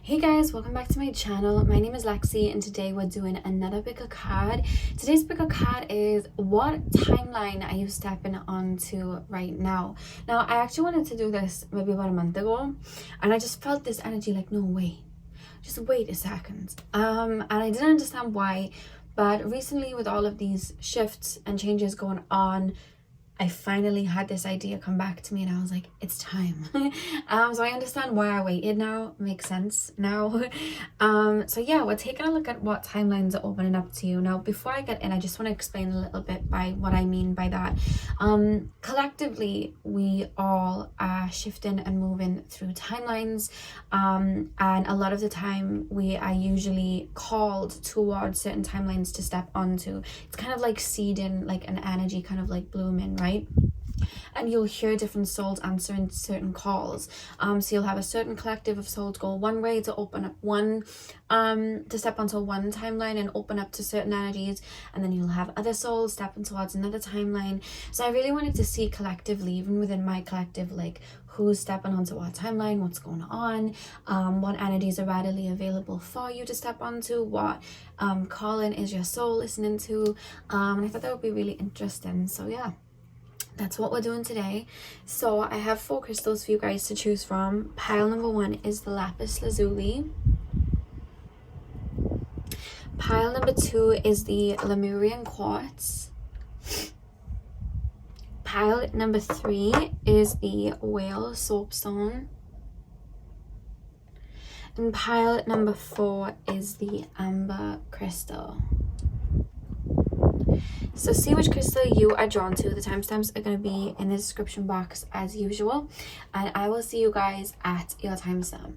Hey guys, welcome back to my channel. My name is Lexi and today we're doing another pick a card. Today's pick a card is what timeline are you stepping onto right now? Now, I actually wanted to do this maybe about a month ago and I just felt this energy like, no, wait, just wait a second. And I didn't understand why, but recently with all of these shifts and changes going on, I finally had this idea come back to me and I was like, it's time. So I understand why I waited now. Makes sense now. So yeah, we're taking a look at what timelines are opening up to you. Now, before I get in, I just want to explain a little bit by what I mean by that. Collectively, we all are shifting and moving through timelines. And a lot of the time we are usually called towards certain timelines to step onto. It's kind of like seeding, like an energy kind of like blooming, right? And you'll hear different souls answering certain calls. So you'll have a certain collective of souls go one way to open up one, to step onto one timeline and open up to certain energies, and then you'll have other souls stepping towards another timeline. So I really wanted to see collectively, even within my collective, like who's stepping onto what timeline, what's going on, what energies are readily available for you to step onto, what calling is your soul listening to, and I thought that would be really interesting. So yeah, that's what we're doing today. So I have 4 crystals for you guys to choose from. Pile number 1 is the lapis lazuli. Pile number 2 is the Lemurian quartz. Pile number 3 is the whale soapstone. And pile number 4 is the amber crystal. So see which crystal you are drawn to. The timestamps are going to be in the description box as usual. And I will see you guys at your timestamp.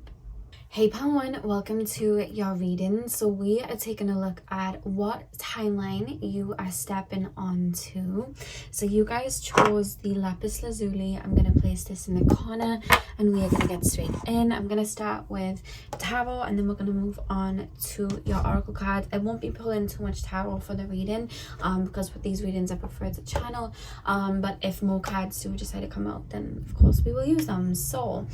Hey Pile 1, welcome to your reading. So we are taking a look at what timeline you are stepping onto. So you guys chose the lapis lazuli. I'm going to place this in the corner and we are going to get straight in. I'm going to start with tarot and then we're going to move on to your oracle cards. I won't be pulling too much tarot for the reading because with these readings I prefer the channel. But if more cards do decide to come out, then of course we will use them. So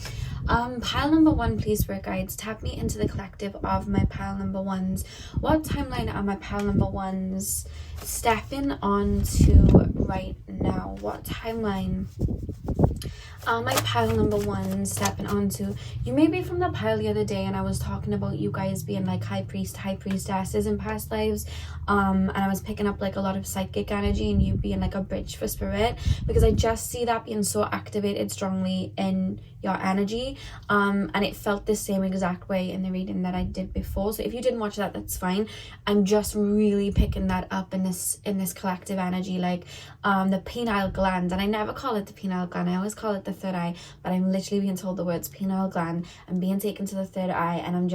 pile number 1, please, spirit guides, tap me into the collective of my pile number 1s. What timeline are my pile number 1s stepping onto right now? What timeline my pile number 1 stepping onto? You may be from the pile the other day and I was talking about you guys being like high priest, high priestesses in past lives, and I was picking up like a lot of psychic energy and you being like a bridge for spirit, because I just see that being so activated strongly in your energy, and it felt the same exact way in the reading that I did before. So if you didn't watch that, that's fine. I'm just really picking that up in this collective energy, like the pineal gland. And I never call it the pineal gland, I always call it the third eye, but I'm literally being told the words pineal gland and being taken to the third eye, and I'm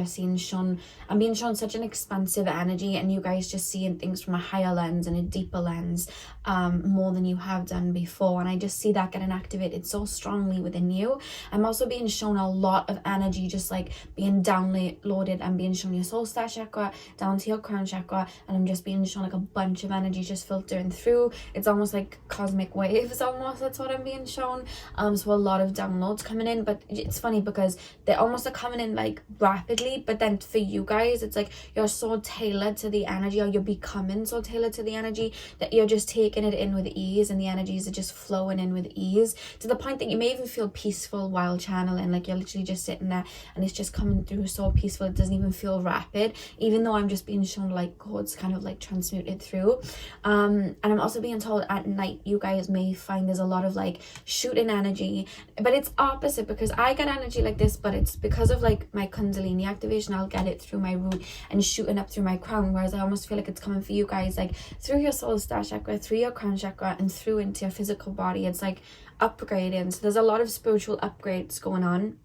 being shown such an expansive energy, and you guys just seeing things from a higher lens and a deeper lens, more than you have done before. And I just see that getting activated so strongly within you. I'm also being shown a lot of energy just like being downloaded. I'm being shown your soul star chakra down to your crown chakra, and I'm just being shown like a bunch of energy just filtering through. It's almost like cosmic waves, almost. That's what I'm being shown. So a lot of downloads coming in, but it's funny because they almost are coming in like rapidly, but then for you guys it's like you're so tailored to the energy, or you're becoming so tailored to the energy that you're just taking it in with ease, and the energies are just flowing in with ease to the point that you may even feel peaceful while channeling. Like you're literally just sitting there and it's just coming through so peaceful, it doesn't even feel rapid, even though I'm just being shown like codes kind of like transmuted through. And I'm also being told at night you guys may find there's a lot of like shooting energy, but it's opposite because I get energy like this, but it's because of like my kundalini activation. I'll get it through my root and shooting up through my crown, whereas I almost feel like it's coming for you guys like through your soul star chakra, through your crown chakra, and through into your physical body. It's like upgrading. So there's a lot of spiritual upgrades going on.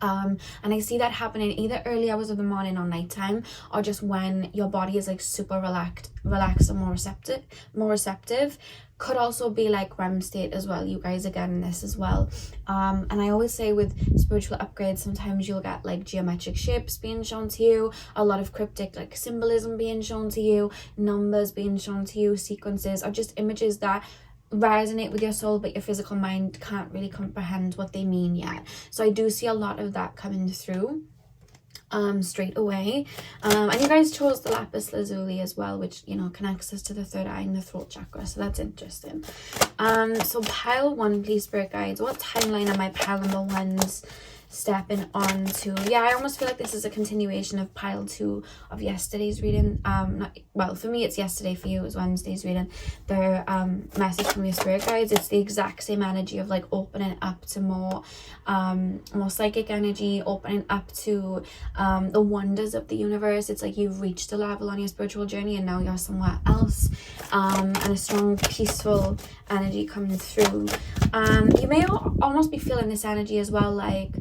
And I see that happening either early hours of the morning or nighttime, or just when your body is like super relaxed and more receptive. Could also be like REM state as well. You guys are getting this as well. And I always say with spiritual upgrades, sometimes you'll get like geometric shapes being shown to you, a lot of cryptic like symbolism being shown to you, numbers being shown to you, sequences, or just images that resonate with your soul but your physical mind can't really comprehend what they mean yet. So I do see a lot of that coming through. straight away. And you guys chose the lapis lazuli as well, which, you know, connects us to the third eye and the throat chakra, so that's interesting. So pile 1, please, spirit guides, what timeline am I pile number 1's stepping on to? Yeah, I almost feel like this is a continuation of pile 2 of yesterday's reading. Well, for me it's yesterday, for you it was Wednesday's reading. The message from your spirit guides, it's the exact same energy of like opening up to more psychic energy, opening up to the wonders of the universe. It's like you've reached a level on your spiritual journey and now you're somewhere else, and a strong peaceful energy coming through. You may almost be feeling this energy as well, like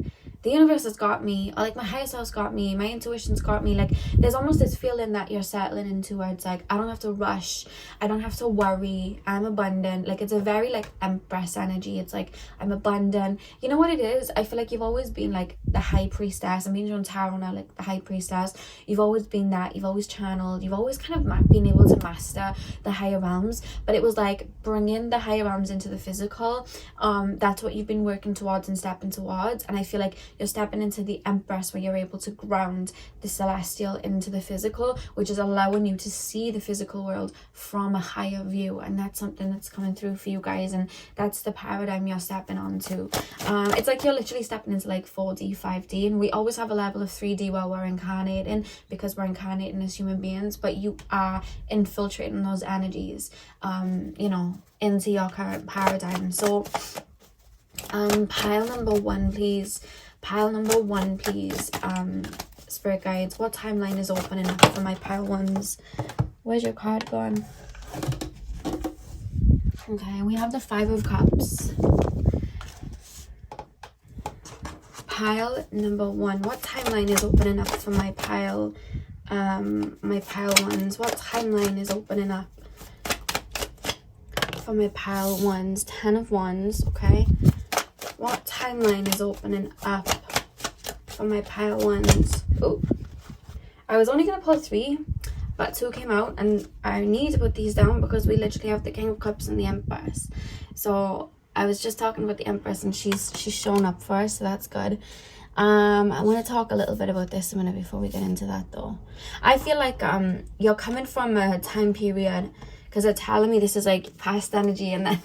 the universe has got me, or like my higher self's got me, my intuition's got me. Like there's almost this feeling that you're settling into where it's like, I don't have to rush, I don't have to worry, I'm abundant. Like it's a very like Empress energy. It's like, I'm abundant. You know what it is? I feel like you've always been like the high priestess. I'm being drawn tarot now, like the high priestess. You've always been that. You've always channeled. You've always kind of been able to master the higher realms. But it was like bringing the higher realms into the physical. That's what you've been working towards and stepping towards. And I feel like you're stepping into the Empress, where you're able to ground the celestial into the physical, which is allowing you to see the physical world from a higher view. And that's something that's coming through for you guys, and that's the paradigm you're stepping onto. It's like you're literally stepping into like 4D, 5D, and we always have a level of 3D where we're incarnating, because we're incarnating as human beings, but you are infiltrating those energies, you know, into your current paradigm. So pile number 1, please. Pile number 1, please. Spirit guides, what timeline is opening up for my pile 1s? Where's your card gone? Okay, we have the 5 of Cups. Pile number 1, what timeline is opening up for my pile 1s? What timeline is opening up for my pile 1s? 10 of Wands, okay. What timeline is opening up for my pile 1s? Oh, I was only going to pull 3, but 2 came out, and I need to put these down because we literally have the King of Cups and the Empress. So I was just talking about the Empress, and she's shown up for us, so that's good. I want to talk a little bit about this a minute before we get into that though. I feel like you're coming from a time period, because they're telling me this is like past energy, and then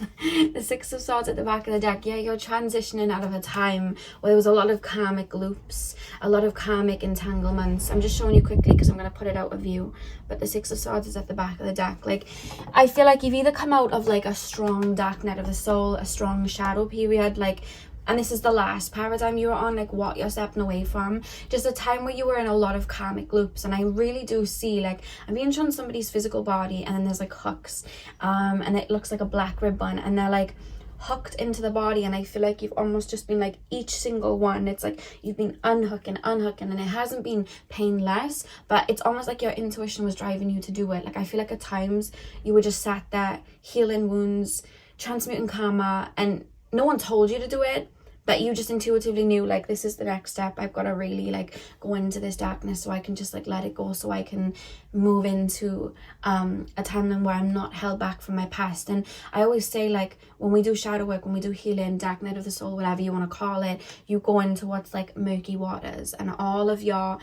the 6 of Swords at the back of the deck. Yeah, you're transitioning out of a time where there was a lot of karmic loops, a lot of karmic entanglements. I'm just showing you quickly because I'm going to put it out of view, but the 6 of Swords is at the back of the deck. Like, I feel like you've either come out of like a strong dark night of the soul, a strong shadow period, like, and this is the last paradigm you were on, like what you're stepping away from. Just a time where you were in a lot of karmic loops. And I really do see, like, I'm being shown somebody's physical body, and then there's like hooks, and it looks like a black ribbon, and they're like hooked into the body. And I feel like you've almost just been like, each single one, it's like you've been unhooking, and it hasn't been painless, but it's almost like your intuition was driving you to do it. Like, I feel like at times you were just sat there healing wounds, transmuting karma, and no one told you to do it, but you just intuitively knew, like, this is the next step. I've got to really like go into this darkness so I can just like let it go, so I can move into a timeline where I'm not held back from my past. And I always say, like, when we do shadow work, when we do healing, dark night of the soul, whatever you want to call it, you go into what's like murky waters, and all of your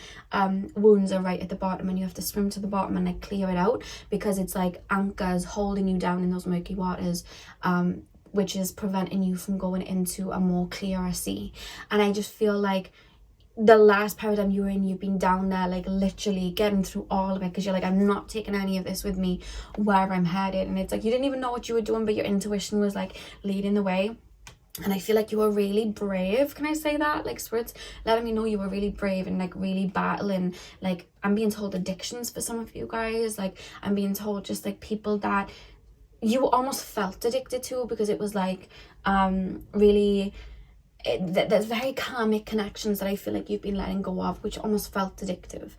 wounds are right at the bottom, and you have to swim to the bottom and like clear it out, because it's like anchors holding you down in those murky waters, which is preventing you from going into a more clearer sea. And I just feel like the last paradigm you were in, you've been down there, like literally getting through all of it, because you're like, I'm not taking any of this with me where I'm headed. And it's like you didn't even know what you were doing, but your intuition was like leading the way. And I feel like you were really brave. Can I say that? Like, Spirit's letting me know you were really brave and like really battling. Like, I'm being told addictions for some of you guys. Like, I'm being told just like people that you almost felt addicted to, because it was like really there's very karmic connections that I feel like you've been letting go of, which almost felt addictive,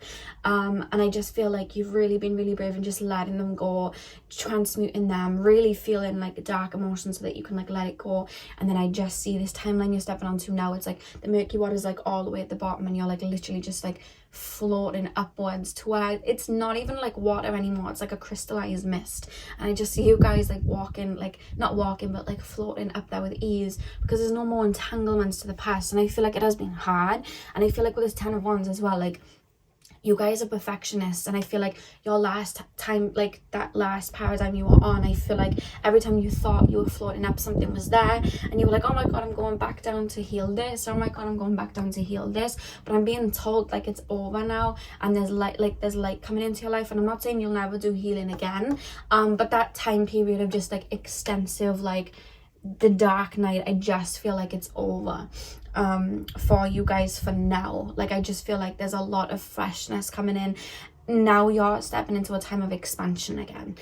and I just feel like you've really been really brave and just letting them go, transmuting them, really feeling like dark emotions so that you can like let it go. And then I just see this timeline you're stepping onto now. It's like the murky water is like all the way at the bottom, and you're like literally just like floating upwards to where it's not even like water anymore, it's like a crystallized mist. And I just see you guys like walking, like not walking, but like floating up there with ease, because there's no more entanglement, moments to the past, and I feel like it has been hard. And I feel like with this 10 of Wands as well, like, you guys are perfectionists, and I feel like your last time, like that last paradigm you were on, I feel like every time you thought you were floating up, something was there, and you were like, oh my god, I'm going back down to heal this, oh my god, I'm going back down to heal this. But I'm being told like it's over now, and there's light coming into your life. And I'm not saying you'll never do healing again, but that time period of just like extensive, like the dark night, I just feel like it's over for you guys for now. Like, I just feel like there's a lot of freshness coming in. Now you're stepping into a time of expansion again,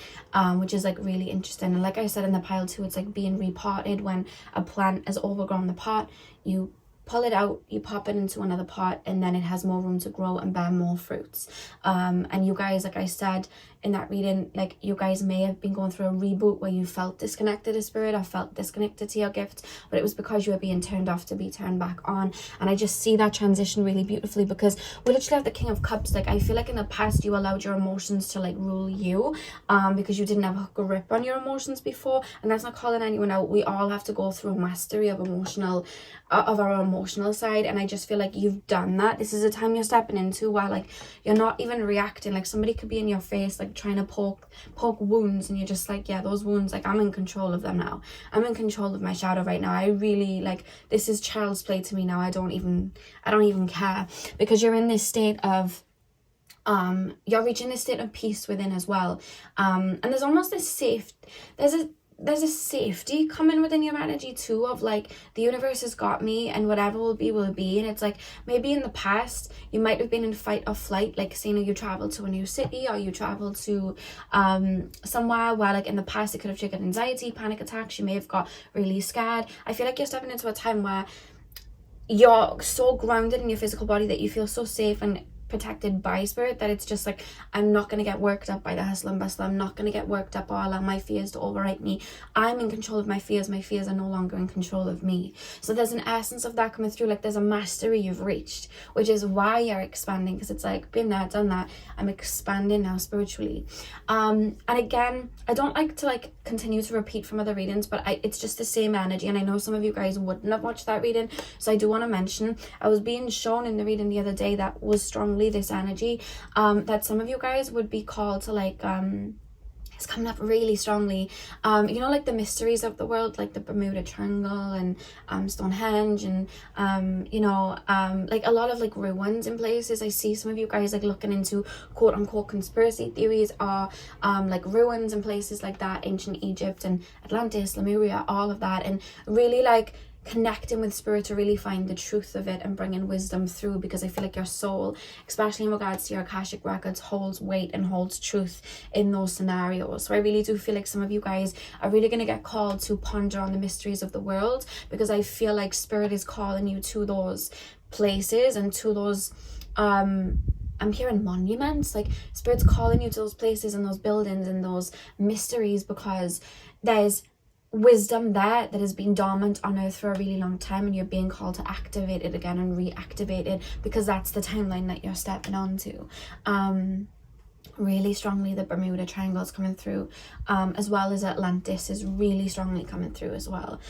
which is like really interesting. And like I said in the pile too, it's like being repotted. When a plant has overgrown the pot, you pull it out, you pop it into another pot, and then it has more room to grow and bear more fruits. And you guys, like I said in that reading, like, you guys may have been going through a reboot where you felt disconnected to spirit or felt disconnected to your gifts, but it was because you were being turned off to be turned back on. And I just see that transition really beautifully, because we literally have the King of Cups. Like, I feel like in the past you allowed your emotions to like rule you, because you didn't have a grip on your emotions before. And that's not calling anyone out. We all have to go through a mastery of our emotional side, and I just feel like you've done that. This is a time you're stepping into where like you're not even reacting. Like, somebody could be in your face like trying to poke wounds, and you're just like, yeah, those wounds, like, I'm in control of them now. I'm in control of my shadow right now. I really, like, this is child's play to me now. I don't even care, because you're in this state of you're reaching this state of peace within as well. And there's almost this there's a safety coming within your energy too, of like, the universe has got me, and whatever will be. And it's like, maybe in the past you might have been in fight or flight, like, say, you travel to a new city, or you travel to somewhere where, like, in the past it could have triggered anxiety, panic attacks. You may have got really scared. I feel like you're stepping into a time where you're so grounded in your physical body that you feel so safe and protected by spirit, that it's just like, I'm not going to get worked up by the hustle and bustle. I'm not going to get worked up or allow my fears to overwrite me. I'm in control of my fears. My fears are no longer in control of me. So there's an essence of that coming through. Like, there's a mastery you've reached, which is why you're expanding, because it's like, been there, done that. I'm expanding now spiritually. And again, I don't like to like continue to repeat from other readings, but it's just the same energy. And I know some of you guys wouldn't have watched that reading, so I do want to mention, I was being shown in the reading the other day that was strongly this energy, that some of you guys would be called to like, it's coming up really strongly, like the mysteries of the world, like the Bermuda Triangle and Stonehenge, and like a lot of like ruins in places. I see some of you guys like looking into quote unquote conspiracy theories, or like ruins in places like that, ancient Egypt and Atlantis, Lemuria, all of that, and really like connecting with spirit to really find the truth of it and bringing wisdom through, because I feel like your soul, especially in regards to your Akashic records, holds weight and holds truth in those scenarios. So I really do feel like some of you guys are really going to get called to ponder on the mysteries of the world, because I feel like spirit is calling you to those places and to those I'm hearing monuments, like spirit's calling you to those places and those buildings and those mysteries, because there's wisdom there that has been dormant on earth for a really long time, and you're being called to activate it again and reactivate it, because that's the timeline that you're stepping onto. Really strongly the Bermuda Triangle is coming through, as well as Atlantis is really strongly coming through as well.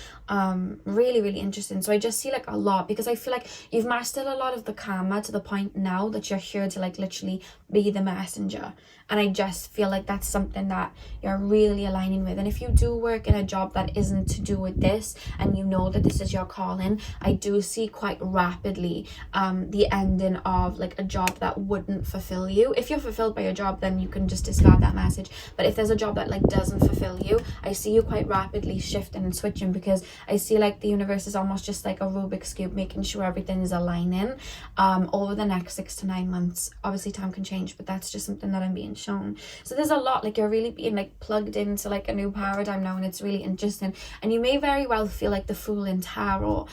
Really, really interesting. So I just see like a lot, because I feel like you've mastered a lot of the karma to the point now that you're here to like literally be the messenger. And I just feel like that's something that you're really aligning with. And if you do work in a job that isn't to do with this, and you know that this is your calling, I do see quite rapidly the ending of like a job that wouldn't fulfill you. If you're fulfilled by your job, then you can just discard that message. But if there's a job that like doesn't fulfill you, I see you quite rapidly shifting and switching, because I see like the universe is almost just like a Rubik's Cube, making sure everything is aligning over the next 6 to 9 months. Obviously time can change, but that's just something that I'm being shown. So there's a lot, like you're really being like plugged into like a new paradigm now, and it's really interesting. And you may very well feel like the Fool in Tarot,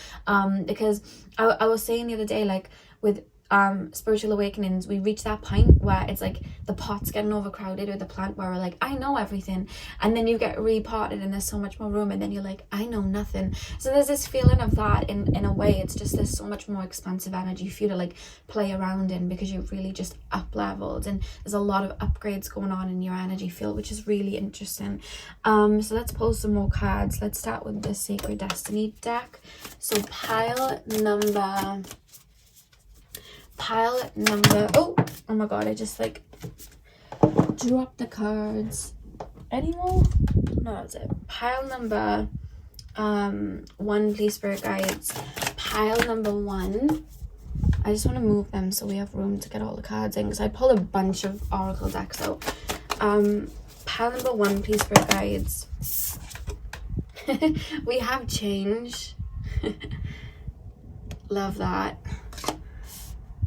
because I was saying the other day, like with spiritual awakenings, we reach that point where it's like the pot's getting overcrowded, or the plant where we're like, I know everything, and then you get repotted and there's so much more room, and then you're like, I know nothing. So there's this feeling of that in a way. It's just there's so much more expansive energy for you to like play around in, because you've really just up leveled, and there's a lot of upgrades going on in your energy field, which is really interesting. So let's pull some more cards. Let's start with the Sacred Destiny deck. So pile number oh my god, I just like dropped the cards. Any more? No, that's it. Pile number 1, please, spirit guides. Pile number 1, I just want to move them so we have room to get all the cards in, because I pulled a bunch of oracle decks out. Pile number 1, please, spirit guides. We have change. Love that.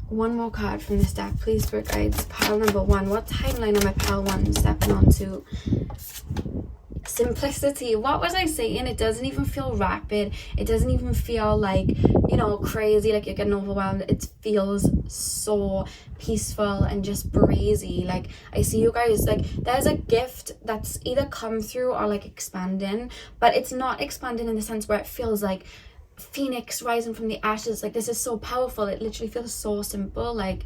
One more card from this deck, please, spirit guides. Pile number 1. What timeline am I pile 1 stepping onto? Simplicity. What was I saying? It doesn't even feel rapid. It doesn't even feel like, you know, crazy, like you're getting overwhelmed. It feels so peaceful and just breezy. Like, I see you guys, like, there's a gift that's either come through or like expanding, but it's not expanding in the sense where it feels like phoenix rising from the ashes. Like, this is so powerful. It literally feels so simple. Like,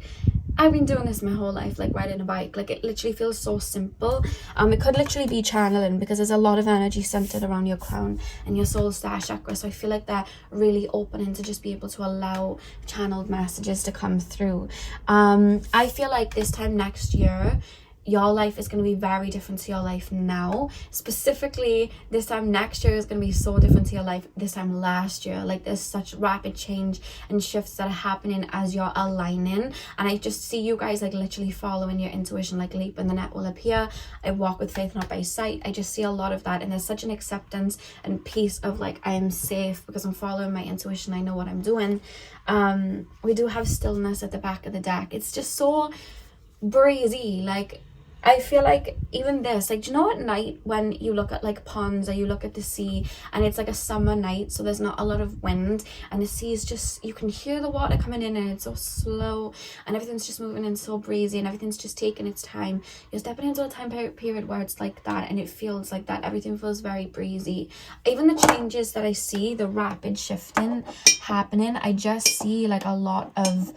I've been doing this my whole life, like riding a bike. Like, it literally feels so simple. It could literally be channeling, because there's a lot of energy centered around your crown and your soul star chakra. So I feel like they're really opening to just be able to allow channeled messages to come through. I feel like this time next year, your life is going to be very different to your life now. Specifically, this time next year is going to be so different to your life this time last year. Like, there's such rapid change and shifts that are happening as you're aligning. And I just see you guys like literally following your intuition, like leap and the net will appear. I walk with faith, not by sight. I just see a lot of that. And there's such an acceptance and peace of like, I am safe because I'm following my intuition. I know what I'm doing. We do have stillness at the back of the deck. It's just so breezy. Like, I feel like even this, like, do you know at night when you look at like ponds or you look at the sea and it's like a summer night, so there's not a lot of wind and the sea is just, you can hear the water coming in and it's so slow and everything's just moving in so breezy and everything's just taking its time. You're stepping into a time period where it's like that and it feels like that. Everything feels very breezy. Even the changes that I see, the rapid shifting happening, I just see like a lot of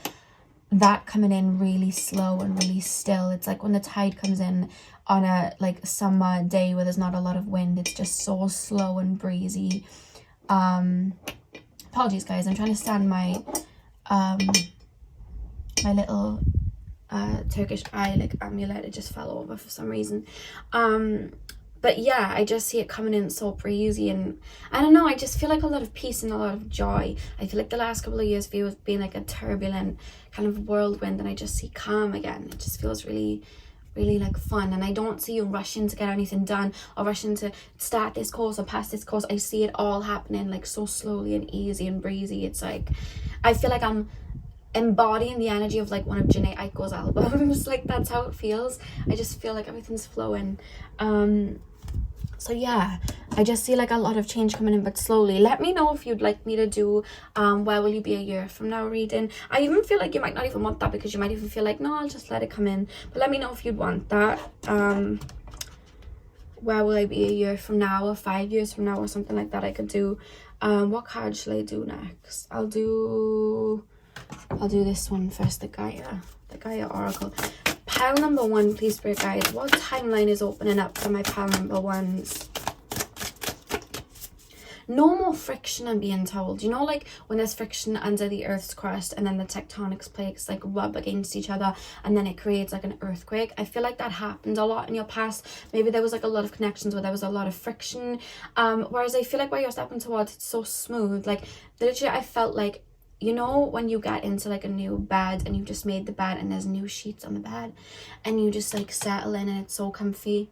that coming in really slow and really still. It's like when the tide comes in on a like summer day where there's not a lot of wind, it's just so slow and breezy. Apologies guys, I'm trying to stand my my little Turkish eye like amulet. It just fell over for some reason. But yeah, I just see it coming in so breezy, and I don't know, I just feel like a lot of peace and a lot of joy. I feel like the last couple of years for you has been like a turbulent kind of whirlwind, and I just see calm again. It just feels really, really like fun, and I don't see you rushing to get anything done or rushing to start this course or pass this course. I see it all happening like so slowly and easy and breezy. It's like, I feel like I'm embodying the energy of like one of Jhené Aiko's albums. Like, that's how it feels. I just feel like everything's flowing. So yeah, I just see like a lot of change coming in, but slowly. Let me know if you'd like me to do where will you be a year from now reading. I even feel like you might not even want that, because you might even feel like, no, I'll just let it come in. But let me know if you'd want that. Where will I be a year from now, or 5 years from now, or something like that. I could do. What card should I do next? I'll do this one first, the Gaia Oracle. Pile number 1, please, spirit guides. What timeline is opening up for my pile number 1s? No more friction, I'm being told. You know, like when there's friction under the Earth's crust and then the tectonic plates like rub against each other and then it creates like an earthquake. I feel like that happened a lot in your past. Maybe there was like a lot of connections where there was a lot of friction. Whereas I feel like where you're stepping towards, it's so smooth. Like, literally, I felt like, you know, when you get into like a new bed and you've just made the bed and there's new sheets on the bed and you just like settle in and it's so comfy.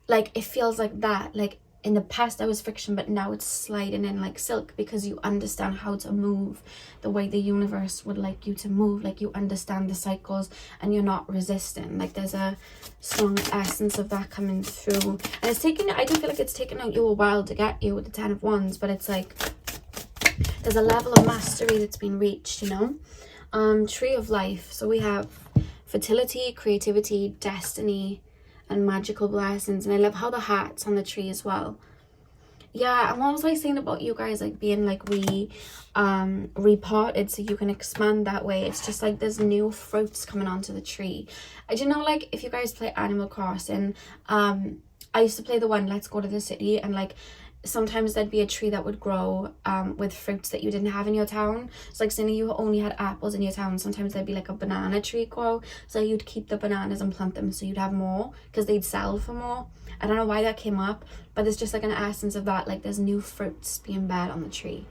Like, it feels like that. Like, in the past there was friction, but now it's sliding in like silk, because you understand how to move the way the universe would like you to move. Like, you understand the cycles and you're not resisting. Like, there's a strong essence of that coming through, and it's taking, I do feel like it's taken out you a while to get you with the 10 of Wands, but it's like there's a level of mastery that's been reached, you know. Tree of life. So we have fertility, creativity, destiny, and magical blessings. And I love how the heart's on the tree as well. Yeah, and what was I saying about you guys like being like reparted so you can expand that way? It's just like there's new fruits coming onto the tree. I do know, like, if you guys play Animal Crossing, I used to play the one Let's Go to the City, and like sometimes there'd be a tree that would grow with fruits that you didn't have in your town. So like saying you only had apples in your town, sometimes there'd be like a banana tree grow, so you'd keep the bananas and plant them so you'd have more because they'd sell for more. I don't know why that came up, but there's just like an essence of that, like there's new fruits being bared on the tree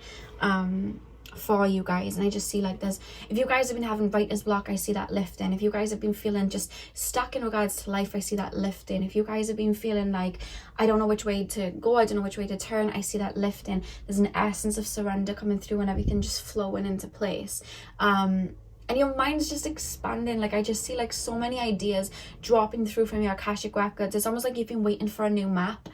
for you guys. And I just see like there's, if you guys have been having writer's block, I see that lifting. If you guys have been feeling just stuck in regards to life, I see that lifting. If you guys have been feeling like I don't know which way to go, I don't know which way to turn, I see that lifting. There's an essence of surrender coming through and everything just flowing into place. And your mind's just expanding. Like I just see like so many ideas dropping through from your Akashic records. It's almost like you've been waiting for a new map,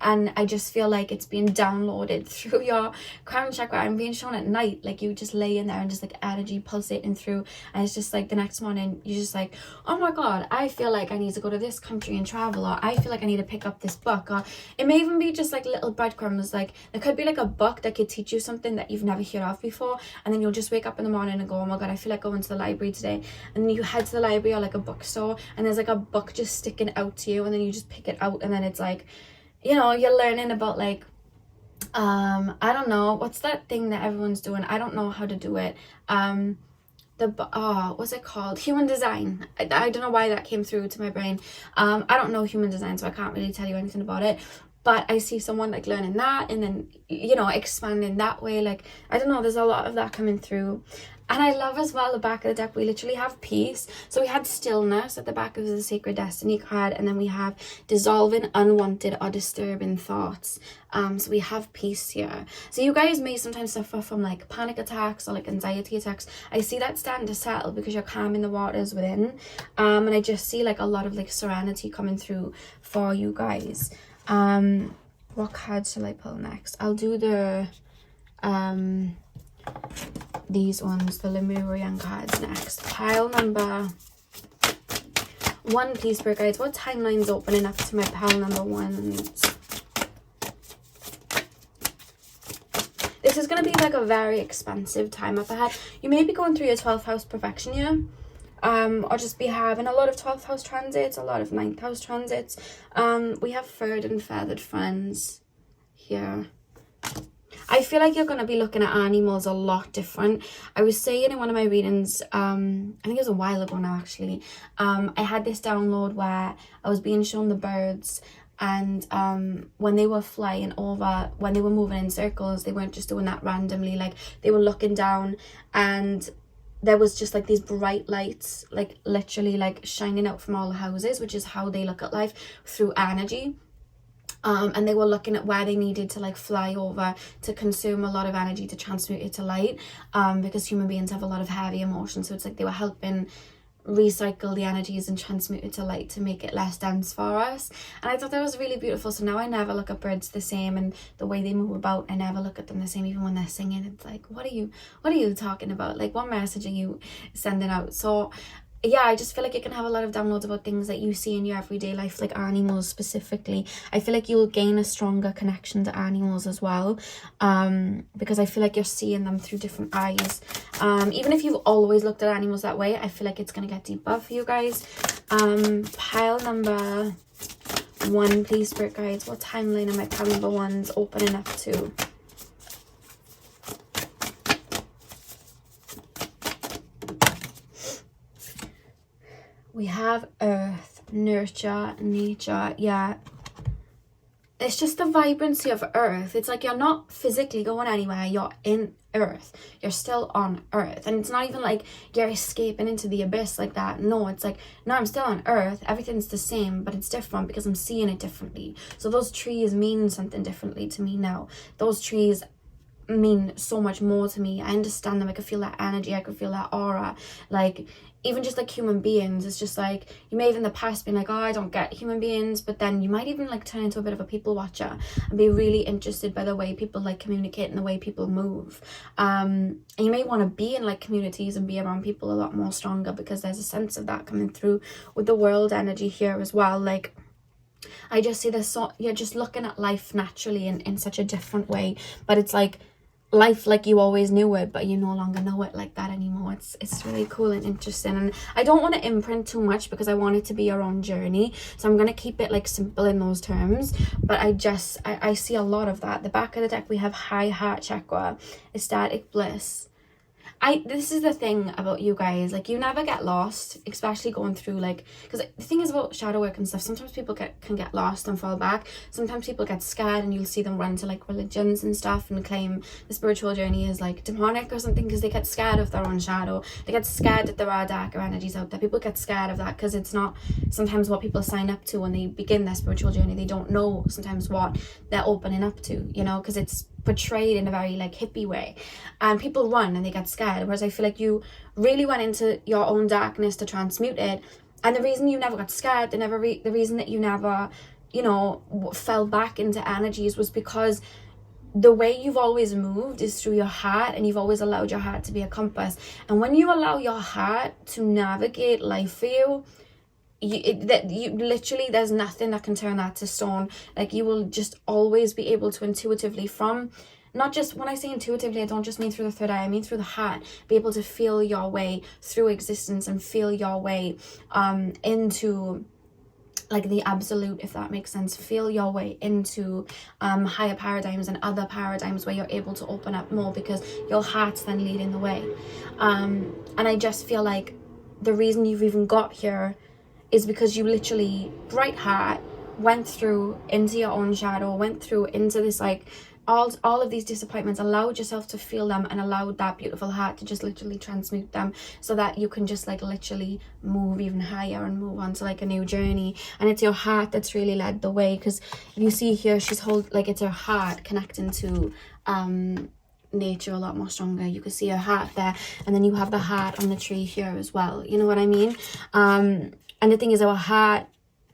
and I just feel like it's being downloaded through your crown chakra. I'm being shown at night, like you just lay in there and just like energy pulsating through, and it's just like the next morning you're just like, oh my god, I feel like I need to go to this country and travel, or I feel like I need to pick up this book. Or it may even be just like little breadcrumbs. Like there could be like a book that could teach you something that you've never heard of before, and then you'll just wake up in the morning and go, oh my god, I feel like going to the library today. And then you head to the library or like a bookstore, and there's like a book just sticking out to you, and then you just pick it out, and then it's like, you know, you're learning about like I don't know, what's that thing that everyone's doing? I don't know how to do it. What's it called? Human design. I don't know why that came through to my brain. I don't know human design, so I can't really tell you anything about it. But I see someone like learning that and then, you know, expanding that way. Like, I don't know, there's a lot of that coming through. And I love as well the back of the deck, we literally have peace. So we had stillness at the back of the Sacred Destiny card, and then we have dissolving unwanted or disturbing thoughts. So we have peace here. So you guys may sometimes suffer from like panic attacks or like anxiety attacks. I see that starting to settle because you're calming the waters within. And I just see like a lot of like serenity coming through for you guys. What cards shall I pull next? I'll do the these ones, the Lemurian cards next. Pile number 1, please, Spirit Guides. What timeline's opening up to my pile number 1? This is going to be like a very expansive time up ahead. You may be going through your 12th house perfection year. Or just be having a lot of 12th house transits, a lot of 9th house transits. We have furred and feathered friends here. I feel like you're going to be looking at animals a lot different. I was saying in one of my readings, I think it was a while ago now actually, I had this download where I was being shown the birds, and when they were flying over, when they were moving in circles, they weren't just doing that randomly. Like they were looking down, and there was just like these bright lights, like literally like shining out from all the houses, which is how they look at life, through energy. And they were looking at where they needed to like fly over to consume a lot of energy to transmute it to light, because human beings have a lot of heavy emotions. So it's like they were helping recycle the energies and transmute it to light to make it less dense for us. And I thought that was really beautiful. So now I never look at birds the same, and the way they move about, I never look at them the same. Even when they're singing, it's like, what are you talking about? Like, what message are you sending out? So yeah, I just feel like you can have a lot of downloads about things that you see in your everyday life, like animals specifically. I feel like you'll gain a stronger connection to animals as well, because I feel like you're seeing them through different eyes. Even if you've always looked at animals that way, I feel like it's going to get deeper for you guys. Pile number 1, please, Spirit Guides. What timeline are my pile number 1s opening up to? We have earth, nurture, nature. Yeah, it's just the vibrancy of earth. It's like you're not physically going anywhere. You're in earth. You're still on earth. And it's not even like you're escaping into the abyss like that. No, it's like, no, I'm still on earth. Everything's the same, but it's different because I'm seeing it differently. So those trees mean something differently to me now. Those trees mean so much more to me. I understand them. I could feel that energy. I could feel that aura. Like, even just like human beings, it's just like, you may have in the past been like, oh, I don't get human beings, but then you might even like turn into a bit of a people watcher and be really interested by the way people like communicate and the way people move. And you may want to be in like communities and be around people a lot more stronger, because there's a sense of that coming through with the world energy here as well. Like, I just see this, so you're just looking at life naturally in such a different way, but it's like life like you always knew it, but you no longer know it like that anymore. It's really cool and interesting, and I don't want to imprint too much because I want it to be your own journey, so I'm going to keep it like simple in those terms. But I see a lot of that. The back of the deck, we have high heart chakra, ecstatic bliss. This is the thing about you guys, like, you never get lost, especially going through, like, because the thing is about shadow work and stuff, sometimes people can get lost and fall back. Sometimes people get scared and you'll see them run to like religions and stuff and claim the spiritual journey is like demonic or something, because they get scared of their own shadow. They get scared that there are darker energies out there. People get scared of that because it's not sometimes what people sign up to when they begin their spiritual journey. They don't know sometimes what they're opening up to, you know, because it's portrayed in a very like hippie way, and people run and they get scared. Whereas I feel like you really went into your own darkness to transmute it, and the reason you never got scared, the reason that you never, you know, fell back into energies was because the way you've always moved is through your heart, and you've always allowed your heart to be a compass. And when you allow your heart to navigate life for you, you literally, there's nothing that can turn that to stone. Like, you will just always be able to intuitively, from, not just, when I say intuitively, I don't just mean through the third eye, I mean through the heart, be able to feel your way through existence and feel your way into like the absolute, if that makes sense. Feel your way into higher paradigms and other paradigms where you're able to open up more, because your heart's then leading the way. And I just feel like the reason you've even got here is because you literally, bright heart, went through into your own shadow, went through into this, like, all of these disappointments, allowed yourself to feel them, and allowed that beautiful heart to just literally transmute them, so that you can just like literally move even higher and move on to like a new journey. And it's your heart that's really led the way, because if you see here, she's it's her heart connecting to nature a lot more stronger. You can see her heart there, and then you have the heart on the tree here as well, you know what I mean? And the thing is, our heart,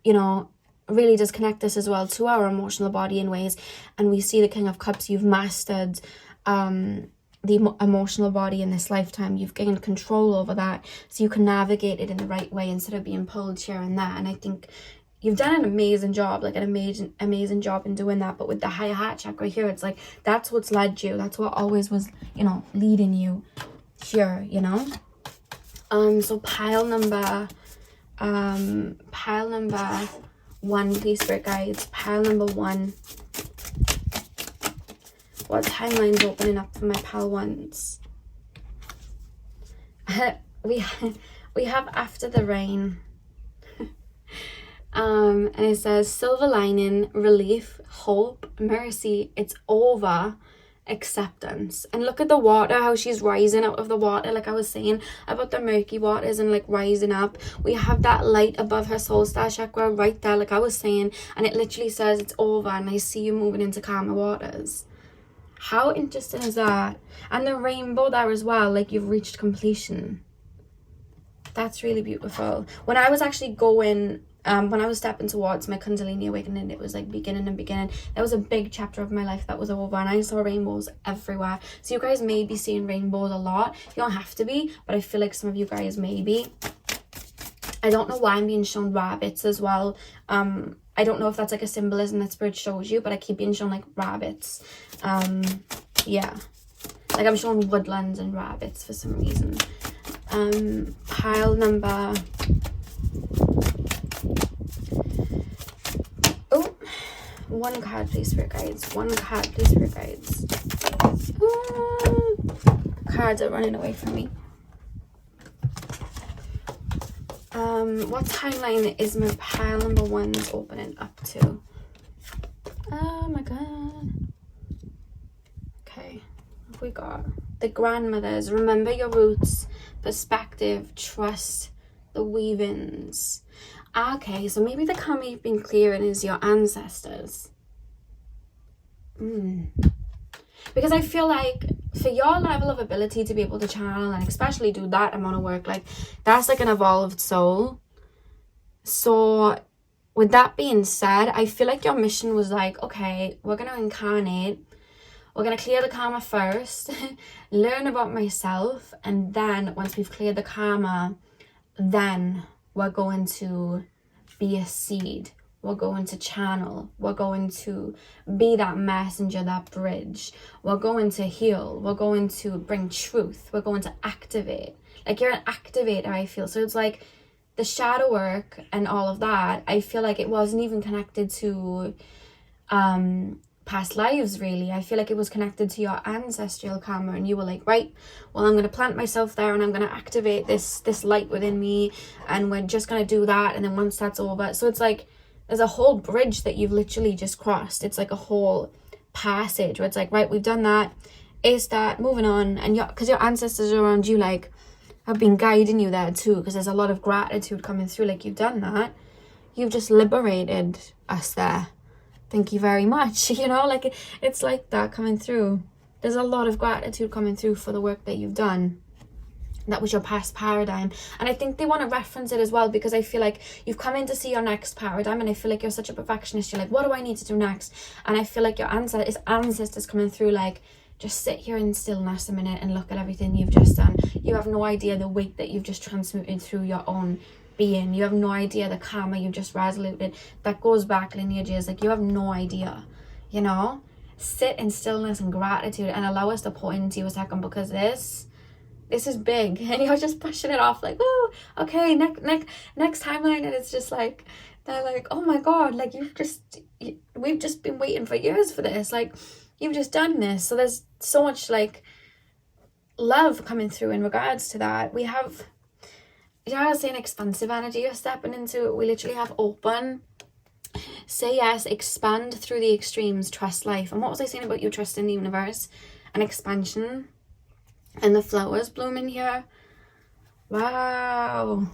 you know, really does connect us as well to our emotional body in ways. And we see the King of Cups, you've mastered the emotional body in this lifetime. You've gained control over that, so you can navigate it in the right way instead of being pulled here and there. And I think you've done an amazing job, like an amazing job in doing that. But with the higher heart chakra here, it's like, that's what's led you. That's what always was, you know, leading you here, you know? So pile number 1, please, spirit guides. Pile number 1. What timeline's opening up for my pile 1s? we have after the rain. And it says silver lining, relief, hope, mercy, it's over, acceptance. And look at the water, how she's rising out of the water, like I was saying about the murky waters and like rising up. We have that light above her soul star chakra right there, like I was saying, and it literally says it's over, and I see you moving into calmer waters. How interesting is that? And the rainbow there as well, like you've reached completion. That's really beautiful. When I was actually going when I was stepping towards my Kundalini awakening, it was like beginning. There was a big chapter of my life that was over, and I saw rainbows everywhere. So you guys may be seeing rainbows a lot. You don't have to be, but I feel like some of you guys may be. I don't know why I'm being shown rabbits as well. I don't know if that's like a symbolism that spirit shows you, but I keep being shown like rabbits. Yeah, like I'm shown woodlands and rabbits for some reason. Pile number... Oh, 1 card, please, spirit guides. 1 card, please, spirit guides. Cards are running away from me. What timeline is my pile number 1's opening up to? Oh my god. Okay, what have we got? The grandmothers, remember your roots, perspective, trust, the weavings. Okay, so maybe the karma you've been clearing is your ancestors. Because I feel like for your level of ability to be able to channel and especially do that amount of work, like that's like an evolved soul. So with that being said, I feel like your mission was like, okay, we're going to incarnate. We're going to clear the karma first, learn about myself, and then once we've cleared the karma, then we're going to be a seed. We're going to channel. We're going to be that messenger, that bridge. We're going to heal. We're going to bring truth. We're going to activate. Like you're an activator, I feel. So it's like the shadow work and all of that, I feel like it wasn't even connected to past lives, really. I feel like it was connected to your ancestral karma, and you were like, right, well, I'm going to plant myself there and I'm going to activate this light within me, and we're just going to do that, and then once that's over, so it's like there's a whole bridge that you've literally just crossed. It's like a whole passage where it's like, right, we've done that, it's that, moving on. And because your ancestors around you like have been guiding you there too, because there's a lot of gratitude coming through, like you've done that, you've just liberated us there. Thank you very much. You know, like it's like that coming through. There's a lot of gratitude coming through for the work that you've done. That was your past paradigm. And I think they want to reference it as well, because I feel like you've come in to see your next paradigm, and I feel like you're such a perfectionist. You're like, what do I need to do next? And I feel like your ancestors coming through like, just sit here in stillness a minute and look at everything you've just done. You have no idea the weight that you've just transmuted through your own being. You have no idea the karma you've just resoluted that goes back lineages. Like you have no idea, you know. Sit in stillness and gratitude and allow us to pour into you a second, because this is big, and you're just pushing it off like, oh, okay, next timeline. And it's just like, they're like, oh my god, like we've just been waiting for years for this, like you've just done this. So there's so much like love coming through in regards to that. We have, I was saying, expansive energy you're stepping into. We literally have open, say yes, expand through the extremes, trust life. And what was I saying about you trusting the universe and expansion and the flowers blooming here? Wow.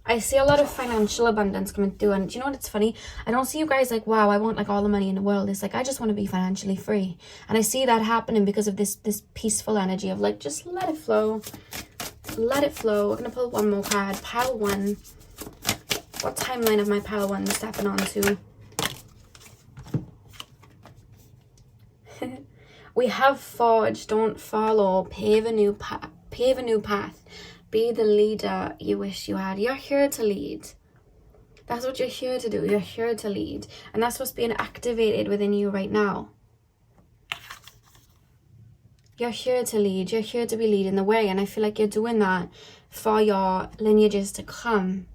I see a lot of financial abundance coming through, and do you know what's funny? I don't see you guys like, wow, I want like all the money in the world. It's like, I just want to be financially free. And I see that happening because of this peaceful energy of like, just let it flow. Let it flow. We're going to pull one more card. Pile 1. What timeline of my pile 1 stepping onto? We have forged, don't follow, pave a new path. Be the leader you wish you had. You're here to lead. That's what you're here to do. You're here to lead. And that's what's being activated within you right now. You're here to lead. You're here to be leading the way. And I feel like you're doing that for your lineages to come.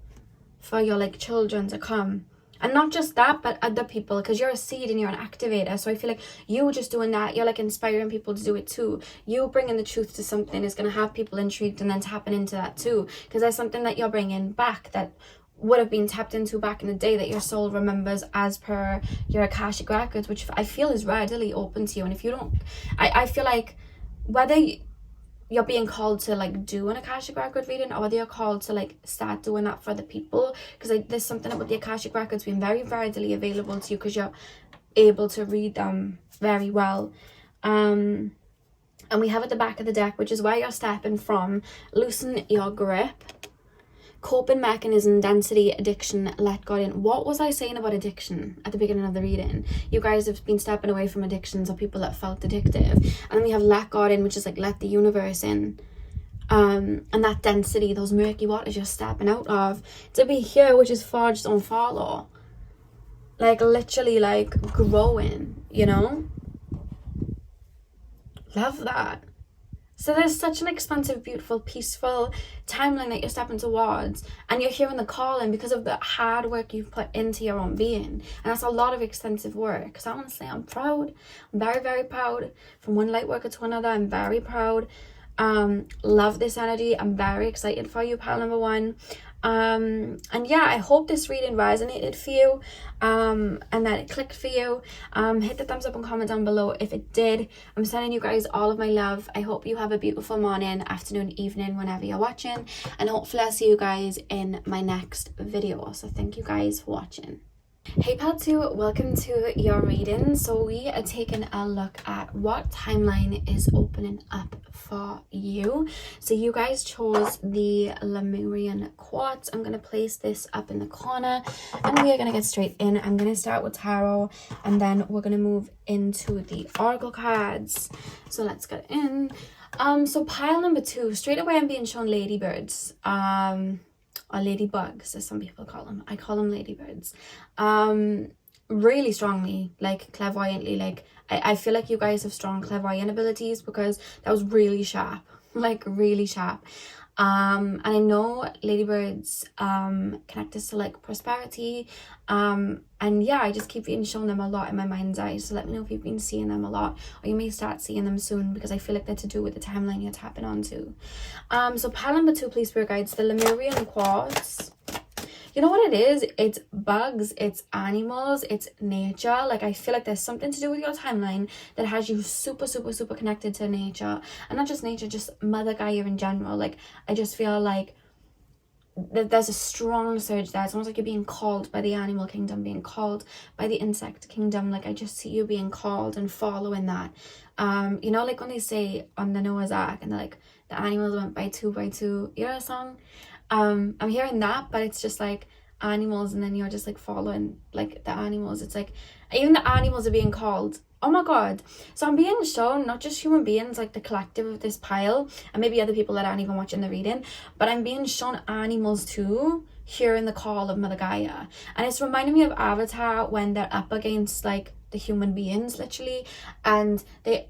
For your like children to come. And not just that, but other people, because you're a seed and you're an activator. So I feel like you just doing that, you're like inspiring people to do it too. You bringing the truth to something is going to have people intrigued and then tapping into that too. Because there's something that you're bringing back that would have been tapped into back in the day that your soul remembers as per your Akashic records, which I feel is readily open to you. And if you don't, I feel like whether you're being called to like do an Akashic record reading, or whether you're called to like start doing that for other people, because like, there's something about the Akashic records being very readily available to you because you're able to read them very well. And we have at the back of the deck, which is where you're stepping from, loosen your grip, coping mechanism, density, addiction, let God in. What was I saying about addiction at the beginning of the reading? You guys have been stepping away from addictions or people that felt addictive. And then we have let God in, which is like let the universe in. And that density, those murky waters you're stepping out of. To be here, which is forged, don't follow. Like literally like growing, you know? Love that. So there's such an expansive, beautiful, peaceful timeline that you're stepping towards, and you're hearing the calling because of the hard work you've put into your own being. And that's a lot of extensive work. So honestly, I'm proud. I'm very, very proud. From one light worker to another, I'm very proud. Love this energy. I'm very excited for you, pile number 1. And yeah, I hope this reading resonated for you, and that it clicked for you. Hit the thumbs up and comment down below if it did. I'm sending you guys all of my love. I hope you have a beautiful morning, afternoon, evening, whenever you're watching, and hopefully I'll see you guys in my next video. So thank you guys for watching. Hey part 2, welcome to your reading. So we are taking a look at what timeline is opening up for you. So you guys chose the Lemurian quartz. I'm going to place this up in the corner and we are going to get straight in. I'm going to start with tarot and then we're going to move into the oracle cards. So let's get in. So pile number 2, straight away I'm being shown ladybirds. Or ladybugs, as some people call them. I call them ladybirds. Really strongly, like clairvoyantly, like I feel like you guys have strong clairvoyant abilities because that was really sharp, like really sharp. And I know ladybirds connect us to like prosperity, and yeah, I just keep being shown them a lot in my mind's eye. So let me know if you've been seeing them a lot, or you may start seeing them soon, because I feel like they're to do with the timeline you're tapping onto. So pile number 2, please, spirit guides, the Lemurian quartz. You know what it is? It's bugs, it's animals, it's nature. Like, I feel like there's something to do with your timeline that has you super, super, super connected to nature. And not just nature, just Mother Gaia in general. Like, I just feel like there's a strong surge there. It's almost like you're being called by the animal kingdom, being called by the insect kingdom. Like, I just see you being called and following that. You know, like when they say on the Noah's Ark and they're like, the animals went by two by two. You know that song? I'm hearing that, but it's just like animals, and then you're just like following like the animals. It's like even the animals are being called. Oh my god. So I'm being shown not just human beings, like the collective of this pile, and maybe other people that aren't even watching the reading, but I'm being shown animals too, hearing the call of Mother Gaia. And it's reminding me of Avatar when they're up against like the human beings literally, and they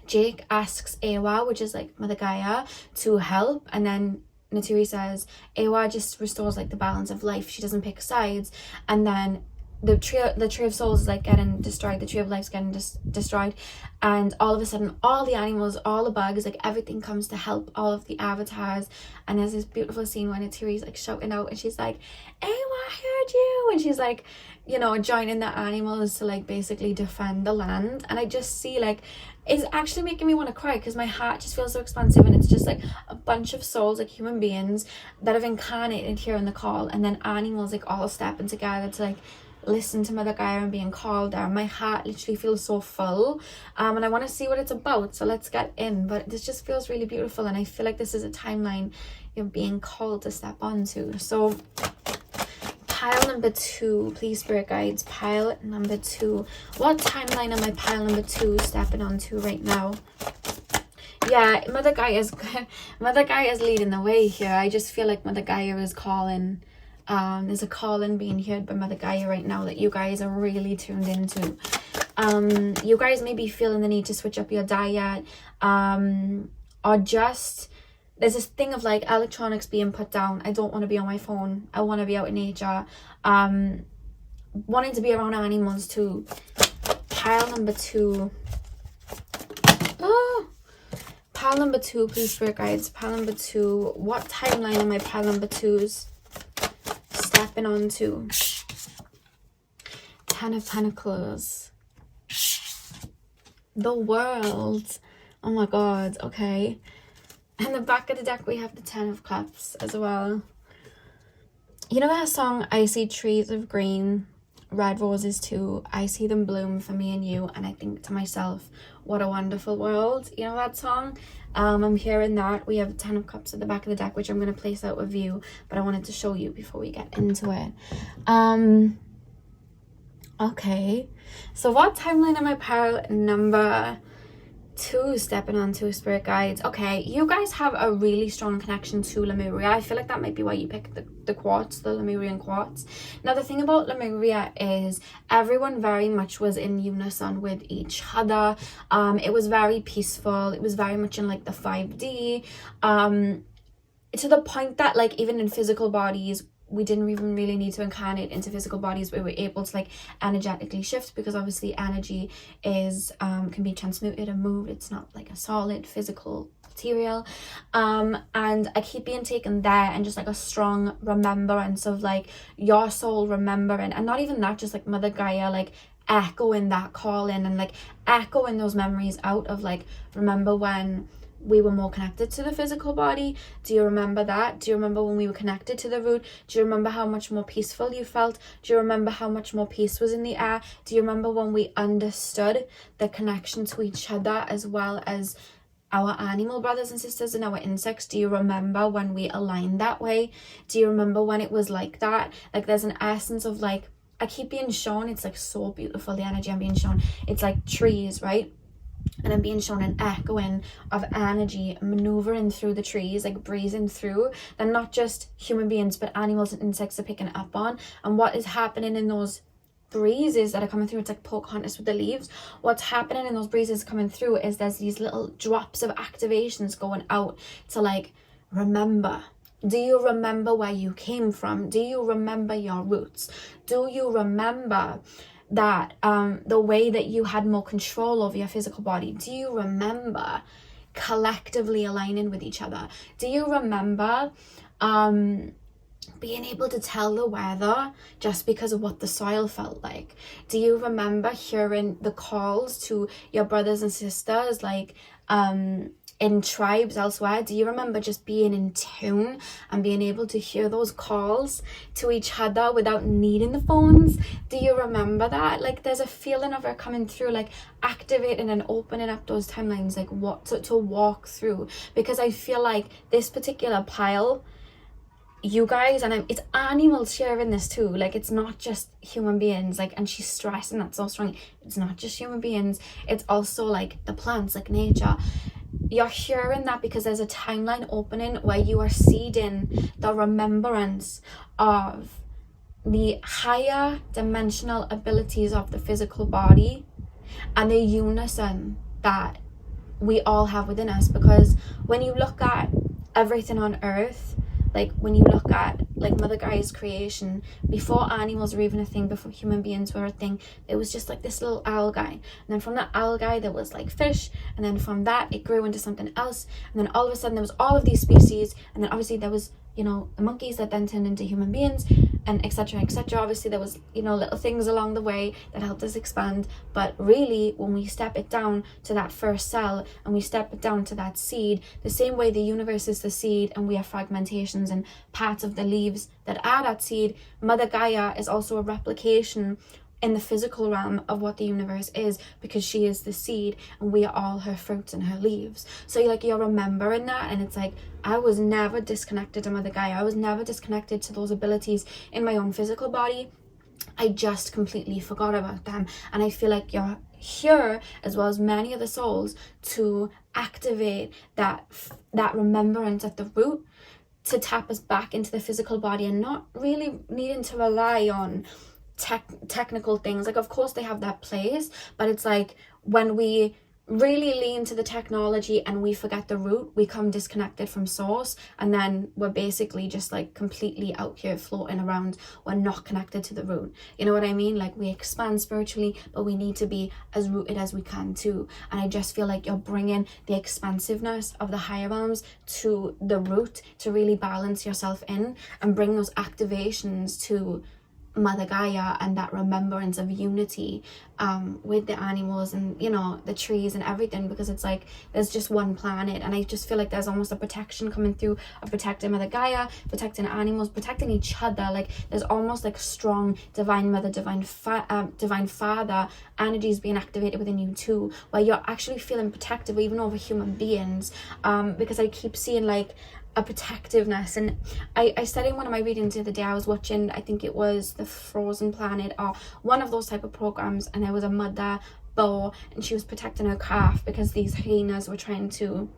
Jake asks Ewa, which is like Mother Gaia, to help, and then Naturi says Ewa just restores like the balance of life. She doesn't pick sides, and then the tree of souls is like getting destroyed, the tree of life's getting destroyed, and all of a sudden all the animals, all the bugs, like everything comes to help all of the avatars. And there's this beautiful scene when Naturi's like shouting out and she's like, Ewa, I heard you, and she's like, you know, joining the animals to like basically defend the land. And I just see like, it's actually making me want to cry because my heart just feels so expansive, and it's just like a bunch of souls, like human beings that have incarnated here in the call, and then animals like all stepping together to like listen to Mother Gaia and being called there. My heart literally feels so full, and I want to see what it's about, so let's get in. But this just feels really beautiful, and I feel like this is a timeline you're being called to step onto. So pile number 2, please, spirit guides, pile number 2. What timeline am I pile number 2 stepping onto right now? Yeah, Mother Gaia is leading the way here. I just feel like Mother Gaia is calling. There's a calling being heard by Mother Gaia right now that you guys are really tuned into. You guys may be feeling the need to switch up your diet, or just there's this thing of like electronics being put down. I don't want to be on my phone. I want to be out in nature. Wanting to be around animals too. Pile number 2. Oh, pile number 2, please, spirit guides. Pile number 2. What timeline am I pile number 2s stepping onto? 10 of Pentacles. The World. Oh my god. Okay. And the back of the deck we have the 10 of Cups as well. You know that song, I see trees of green, red roses too. I see them bloom for me and you. And I think to myself, what a wonderful world. You know that song? I'm hearing that. We have 10 of Cups at the back of the deck, which I'm going to place out of view, but I wanted to show you before we get into it. Okay. So what timeline am I pile number 2 stepping onto, spirit guides? Okay, you guys have a really strong connection to Lemuria. I feel like that might be why you picked the quartz, the Lemurian quartz. Now the thing about Lemuria is everyone very much was in unison with each other. It was very peaceful. It was very much in like the 5D, to the point that like even in physical bodies we didn't even really need to incarnate into physical bodies. We were able to like energetically shift, because obviously energy is can be transmuted and moved. It's not like a solid physical material. And I keep being taken there, and just like a strong remembrance of like your soul remembering, and not even that, just like Mother Gaia like echoing that calling and like echoing those memories out of like, remember when we were more connected to the physical body? Do you remember that? Do you remember when we were connected to the root? Do you remember how much more peaceful you felt? Do you remember how much more peace was in the air? Do you remember when we understood the connection to each other as well as our animal brothers and sisters and our insects? Do you remember when we aligned that way? Do you remember when it was like that? Like, there's an essence of, like, I keep being shown, it's like so beautiful, the energy I'm being shown. It's like trees, right? And I'm being shown an echoing of energy maneuvering through the trees, like breezing through. They're not just human beings, but animals and insects are picking it up on. And what is happening in those breezes that are coming through, it's like Pocahontas with the leaves. What's happening in those breezes coming through is there's these little drops of activations going out to, like, remember. Do you remember where you came from? Do you remember your roots? Do you remember that the way that you had more control over your physical body? Do you remember collectively aligning with each other? Do you remember being able to tell the weather just because of what the soil felt like? Do you remember hearing the calls to your brothers and sisters, like in tribes elsewhere? Do you remember just being in tune and being able to hear those calls to each other without needing the phones? Do you remember that? Like, there's a feeling of it coming through, like activating and opening up those timelines, like what to walk through. Because I feel like this particular pile, you guys, and it's animals sharing this too, like, it's not just human beings, like, and she's stressing that so strong, it's not just human beings, it's also like the plants, like nature. You're hearing that because there's a timeline opening where you are seeding the remembrance of the higher dimensional abilities of the physical body and the unison that we all have within us. Because when you look at everything on earth, like when you look at like Mother Gaia's creation, before animals were even a thing, before human beings were a thing, it was just like this little algae, and then from that algae there was like fish, and then from that it grew into something else, and then all of a sudden there was all of these species, and then obviously there was, you know, the monkeys that then turned into human beings, and etc etc. Obviously there was, you know, little things along the way that helped us expand, but really when we step it down to that first cell and we step it down to that seed, the same way the universe is the seed and we are fragmentations and parts of the leaves that are that seed, Mother Gaia is also a replication in the physical realm of what the universe is, because she is the seed and we are all her fruits and her leaves. So you're remembering that, and it's like, I was never disconnected to Mother Gaia. I was never disconnected to those abilities in my own physical body. I just completely forgot about them. And I feel like you're here, as well as many other souls, to activate that remembrance at the root, to tap us back into the physical body, and not really needing to rely on technical things. Like, of course they have that place, but it's like when we really lean to the technology and we forget the root, we come disconnected from source, and then we're basically just like completely out here floating around. We're not connected to the root. You know what I mean? Like, we expand spiritually, but we need to be as rooted as we can too. And I just feel like you're bringing the expansiveness of the higher realms to the root to really balance yourself in and bring those activations to Mother Gaia and that remembrance of unity with the animals and, you know, the trees and everything, because it's like there's just one planet, and I just feel like there's almost a protection coming through of protecting Mother Gaia, protecting animals, protecting each other. Like, there's almost like strong divine mother, divine father energies being activated within you too, where you're actually feeling protective even over human beings, because I keep seeing like a protectiveness. And I said in one of my readings the other day, I was watching, I think it was the Frozen Planet or one of those type of programs, and there was a mother boar and she was protecting her calf because these hyenas were trying to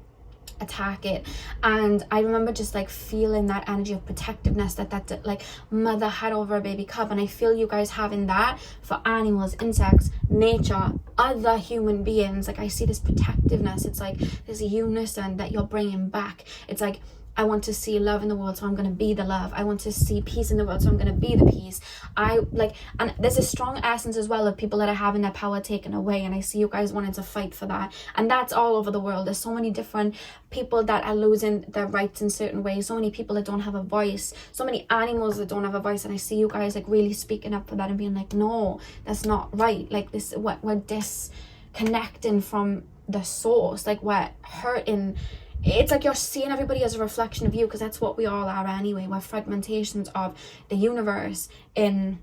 attack it. And I remember just like feeling that energy of protectiveness that like mother had over a baby cub, and I feel you guys having that for animals, insects, nature, other human beings. Like, I see this protectiveness. It's like this unison that you're bringing back. It's like, I want to see love in the world, so I'm going to be the love. I want to see peace in the world, so I'm going to be the peace. And there's a strong essence as well of people that are having their power taken away, and I see you guys wanting to fight for that. And that's all over the world. There's so many different people that are losing their rights in certain ways, so many people that don't have a voice, so many animals that don't have a voice, and I see you guys like really speaking up for that and being like, no, that's not right. Like, this, we're disconnecting from the source, like we're hurting. It's like you're seeing everybody as a reflection of you, because that's what we all are anyway. We're fragmentations of the universe in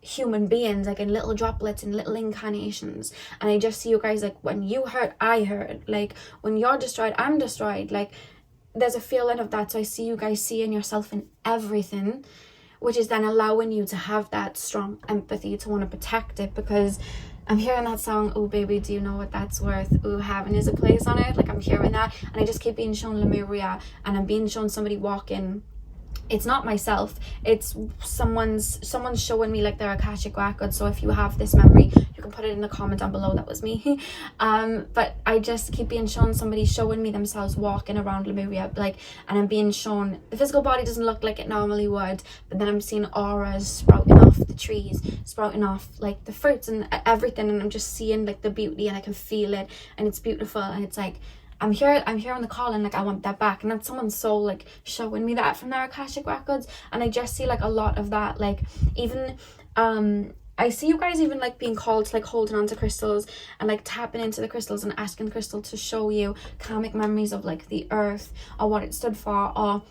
human beings, like in little droplets, in little incarnations. And I just see you guys, like when you hurt, I hurt. Like when you're destroyed, I'm destroyed. Like there's a feeling of that. So I see you guys seeing yourself in everything, which is then allowing you to have that strong empathy to want to protect it. Because I'm hearing that song, "Oh baby, do you know what that's worth? Oh, heaven is a place on earth." Like I'm hearing that, and I just keep being shown Lemuria, and I'm being shown somebody walking. It's not myself, it's someone's showing me like their Akashic record. So if you have this memory, you can put it in the comment down below. That was me. But I just keep being shown somebody showing me themselves walking around Lemuria, like, and I'm being shown the physical body doesn't look like it normally would, but then I'm seeing auras sprouting off the trees, sprouting off like the fruits and everything, and I'm just seeing like the beauty, and I can feel it, and it's beautiful, and it's like I'm here on the call, and like I want that back. And that's someone's soul like showing me that from their Akashic records. And I just see like a lot of that, like even I see you guys even like being called to like holding on to crystals and like tapping into the crystals and asking the crystal to show you karmic memories of like the earth or what it stood for, or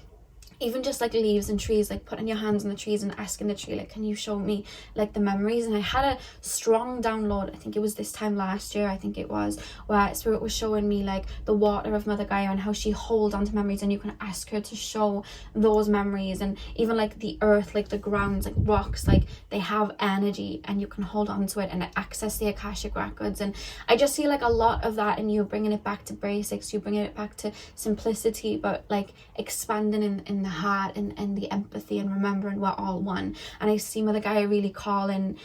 even just like leaves and trees, like putting your hands on the trees and asking the tree, like, can you show me like the memories? And I had a strong download, I think it was this time last year, I think it was, where Spirit was showing me like the water of Mother Gaia and how she holds on to memories, and you can ask her to show those memories. And even like the earth, like the grounds, like rocks, like they have energy, and you can hold on to it and access the Akashic records. And I just see like a lot of that in you, bringing it back to basics, you bringing it back to simplicity, but like expanding in the heart and the empathy, and remembering we're all one. And I see Mother Gaia really calling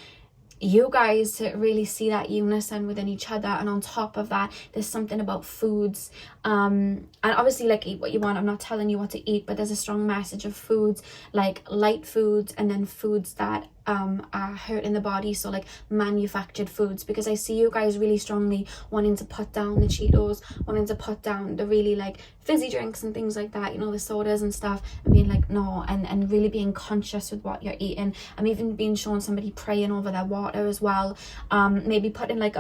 you guys to really see that unison within each other. And on top of that, there's something about foods, and obviously like eat what you want, I'm not telling you what to eat, but there's a strong message of foods, like light foods, and then foods that are hurting the body, so like manufactured foods. Because I see you guys really strongly wanting to put down the Cheetos, wanting to put down the really like fizzy drinks and things like that, you know, the sodas and stuff, and being like no, and really being conscious with what you're eating. I'm even being shown somebody praying over their water as well, maybe putting like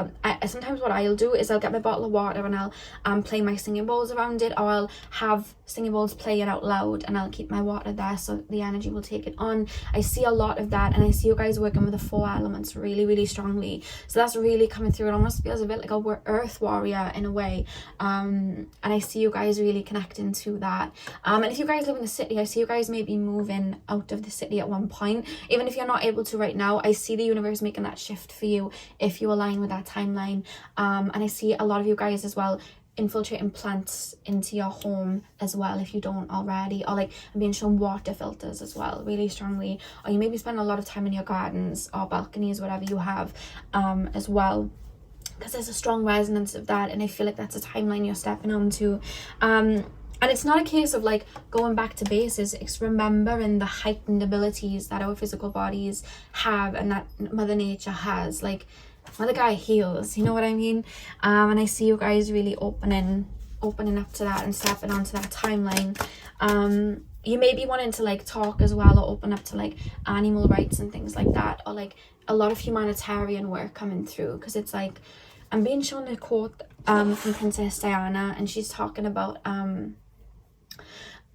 sometimes what I'll do is I'll get my bottle of water and I'll play my singing bowls around it, or I'll have singing bowls playing out loud, and I'll keep my water there so the energy will take it on. I see a lot of that, and I see you guys working with the 4 elements really strongly. So that's really coming through. It almost feels a bit like a earth warrior in a way, and I see you guys really connecting to that. And if you guys live in the city, I see you guys maybe moving out of the city at one point. Even if you're not able to right now, I see the universe making that shift for you if you align with that timeline. And I see a lot of you guys as well infiltrating plants into your home as well, if you don't already, or like I'm being shown water filters as well really strongly, or you maybe spend a lot of time in your gardens or balconies, whatever you have, as well, because there's a strong resonance of that. And I feel like that's a timeline you're stepping onto. And it's not a case of like going back to bases, it's remembering the heightened abilities that our physical bodies have and that Mother Nature has. Like Mother Gaia heals, you know what I mean? And I see you guys really opening up to that and stepping onto that timeline. You may be wanting to like talk as well, or open up to like animal rights and things like that, or like a lot of humanitarian work coming through, because it's like I'm being shown a quote from Princess Diana, and she's talking about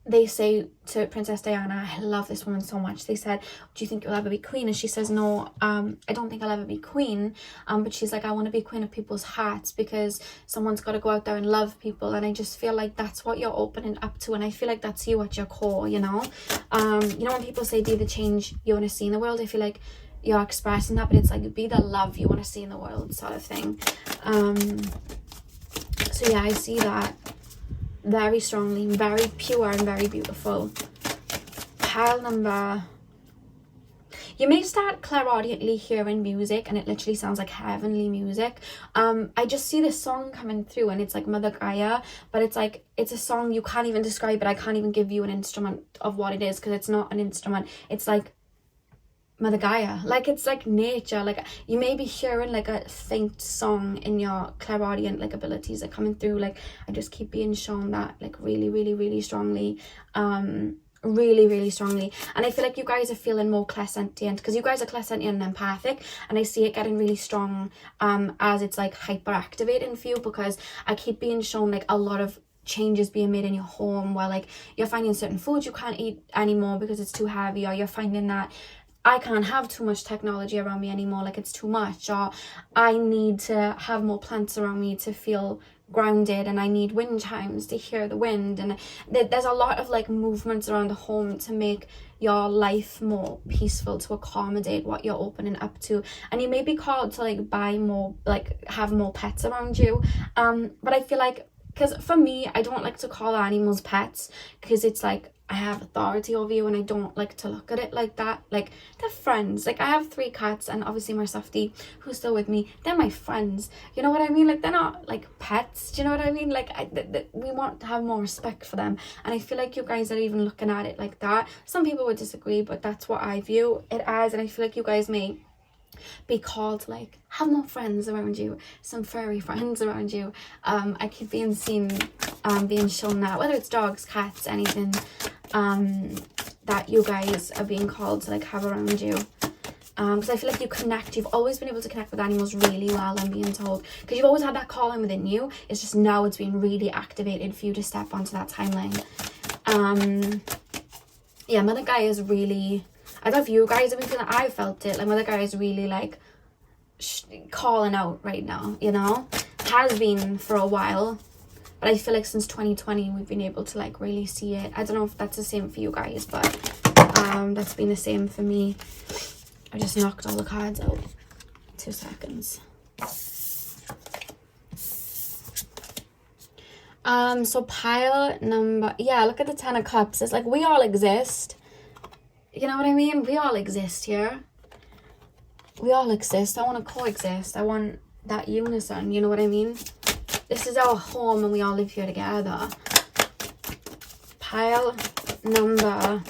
they say to Princess Diana, I love this woman so much, they said, do you think you'll ever be queen? And she says, no, I don't think I'll ever be queen, but she's like, I want to be queen of people's hearts, because someone's got to go out there and love people. And I just feel like that's what you're opening up to, and I feel like that's you at your core, you know? You know when people say be the change you want to see in the world, I feel like you're expressing that, but it's like be the love you want to see in the world, sort of thing. So yeah, I see that very strongly, very pure and very beautiful. Pile number, you may start clairaudiently hearing music, and it literally sounds like heavenly music. I just see this song coming through, and it's like Mother Gaia, but it's like it's a song you can't even describe it. I can't even give you an instrument of what it is, because it's not an instrument. It's like Mother Gaia, like it's like nature. Like you may be hearing like a faint song in your clairaudient like abilities are coming through. Like I just keep being shown that like really strongly, really, really strongly. And I feel like you guys are feeling more clairsentient, because you guys are clairsentient and empathic, and I see it getting really strong as it's like hyper activating for you, because I keep being shown like a lot of changes being made in your home, where like you're finding certain foods you can't eat anymore because it's too heavy, or you're finding that I can't have too much technology around me anymore, like it's too much, or I need to have more plants around me to feel grounded, and I need wind chimes to hear the wind. And there's a lot of like movements around the home to make your life more peaceful, to accommodate what you're opening up to. And you may be called to like buy more, like have more pets around you, but I feel like, because for me, I don't like to call animals pets, because it's like I have authority over you, and I don't like to look at it like that. Like, they're friends. Like, I have 3 cats, and obviously my softie, who's still with me, they're my friends. You know what I mean? Like, they're not like pets. Do you know what I mean? Like, we want to have more respect for them, and I feel like you guys are even looking at it like that. Some people would disagree, but that's what I view it as, and I feel like you guys may be called to like have more friends around you, some furry friends around you. I keep being seen being shown that, whether it's dogs, cats, anything, that you guys are being called to like have around you, because I feel like you've always been able to connect with animals really well, I'm being told, because you've always had that calling within you. It's just now it's been really activated for you to step onto that timeline. Yeah, Mother Gaia is really, I don't know if you guys have been feeling, I felt it, like Mother Gaia is really like calling out right now, you know. Has been for a while, but I feel like since 2020 we've been able to like really see it. I don't know if that's the same for you guys, but that's been the same for me. I just knocked all the cards out. 2 seconds. So pile number, yeah, look at the 10 of Cups. It's like we all exist. You know what I mean? We all exist here. We all exist. I want to coexist. I want that unison. You know what I mean? This is our home, and we all live here together. Pile number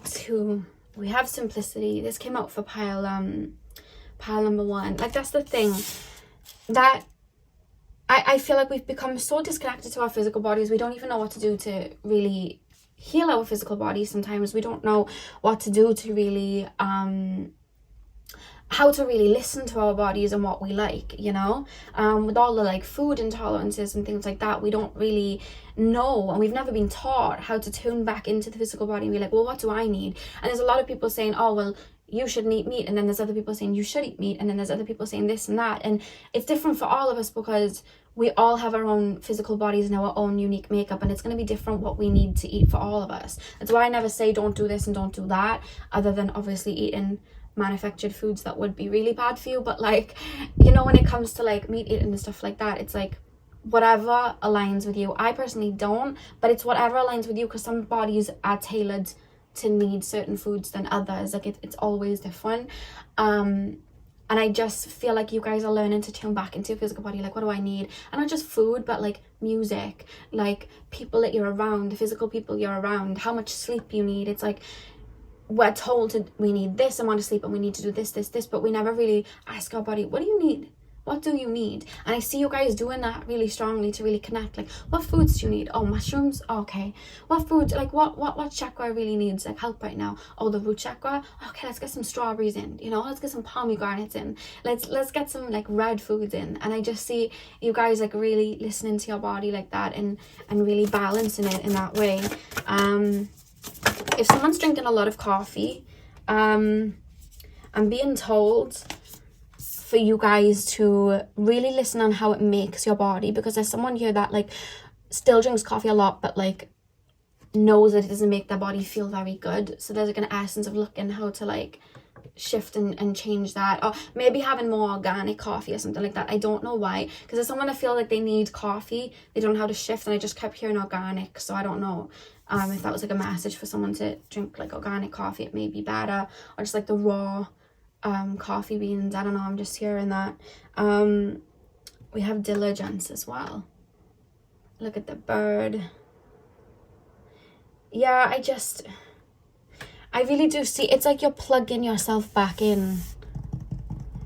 2. We have simplicity. This came out for pile number 1. Like, that's the thing that I feel like we've become so disconnected to our physical bodies. We don't even know what to do to really heal our physical bodies. Sometimes we don't know what to do to really how to really listen to our bodies and what we like, you know. With all the like food intolerances and things like that, we don't really know, and we've never been taught how to tune back into the physical body and be like, well, what do I need? And there's a lot of people saying, oh, well, you shouldn't eat meat, and then there's other people saying you should eat meat, and then there's other people saying this and that. And it's different for all of us, because we all have our own physical bodies and our own unique makeup, and it's going to be different what we need to eat for all of us. That's why I never say don't do this and don't do that, other than obviously eating manufactured foods that would be really bad for you. But like, you know, when it comes to like meat eating and stuff like that, it's like whatever aligns with you. I personally don't, but it's whatever aligns with you, because some bodies are tailored to need certain foods than others. Like it's always different. And I just feel like you guys are learning to tune back into your physical body. Like, what do I need? And not just food, but like music, like people that you're around, the physical people you're around, how much sleep you need. It's like we're told we need this amount of sleep, and we need to do this, but we never really ask our body, what do you need? What do you need? And I see you guys doing that really strongly to really connect. Like, what foods do you need? Oh, mushrooms? Okay. What food? Like, what chakra really needs like help right now? Oh, the root chakra? Okay, let's get some strawberries in. You know, let's get some pomegranates in. Let's get some like red foods in. And I just see you guys like really listening to your body like that, and really balancing it in that way. If someone's drinking a lot of coffee, I'm being told for you guys to really listen on how it makes your body, because there's someone here that like still drinks coffee a lot, but like knows that it doesn't make their body feel very good. So there's like an essence of looking how to like shift and change that, or maybe having more organic coffee or something like that. I don't know why, because there's someone that feel like they need coffee, they don't know how to shift, and I just kept hearing organic. So I don't know if that was like a message for someone to drink like organic coffee. It may be better, or just like the raw coffee beans. I don't know, I'm just hearing that. We have diligence as well. Look at the bird. Yeah, I really do see, it's like you're plugging yourself back in.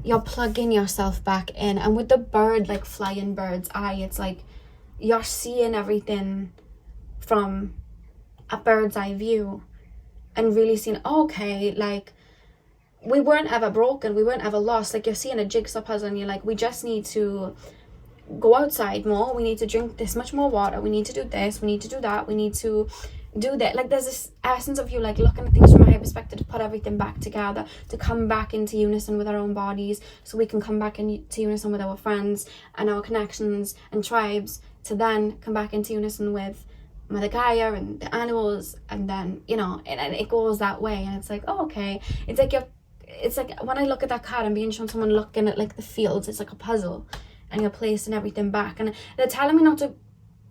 You're plugging yourself back in. And with the bird, like flying bird's eye, it's like you're seeing everything from a bird's eye view and really seeing, okay, like, we weren't ever broken, we weren't ever lost. Like, you're seeing a jigsaw puzzle and you're like, we just need to go outside more, we need to drink this much more water, we need to do this, we need to do that, we need to do that. Like, there's this essence of you like looking at things from a higher perspective to put everything back together, to come back into unison with our own bodies, so we can come back into unison with our friends and our connections and tribes, to then come back into unison with Mother Gaia and the animals, and then, you know, and it goes that way. And it's like, oh, okay, it's like when I look at that card, I'm being shown someone looking at like the fields. It's like a puzzle, and you're placing everything back. And they're telling me not to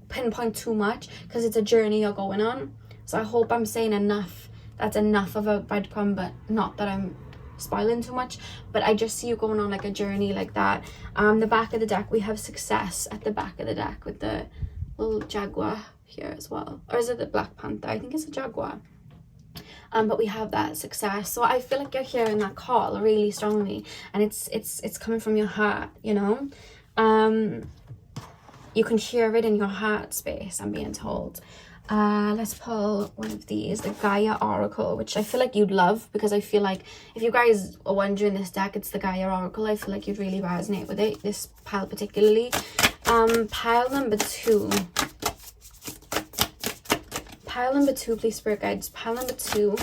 pinpoint too much because it's a journey you're going on. So I hope I'm saying enough. That's enough of a breadcrumb, but not that I'm spoiling too much. But I just see you going on like a journey like that. The back of the deck, we have success at the back of the deck with the little jaguar here as well. Or is it the Black Panther? I think it's a jaguar. But we have that success. So I feel like you're hearing that call really strongly, and it's coming from your heart, you know. You can hear it in your heart space, I'm being told. Let's pull one of these, the Gaia Oracle, which I feel like you'd love, because I feel like if you guys are wondering this deck, it's the Gaia Oracle. I feel like you'd really resonate with it, this pile particularly. Pile number 2. Pile number 2, please, Spirit Guides. Pile number 2.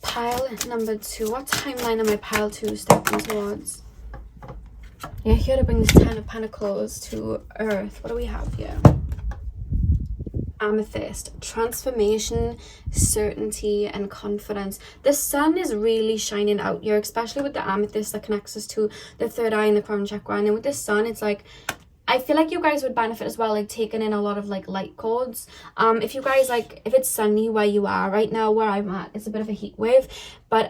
Pile number 2. What timeline am I pile 2 stepping towards? You're here to bring this 10 of Pentacles to Earth. What do we have here? Amethyst. Transformation, certainty, and confidence. The sun is really shining out here, especially with the amethyst that connects us to the third eye and the crown chakra. And then with the sun, it's like, I feel like you guys would benefit as well, like taking in a lot of like light codes. If you guys like, if it's sunny where you are right now, where I'm at, it's a bit of a heat wave, but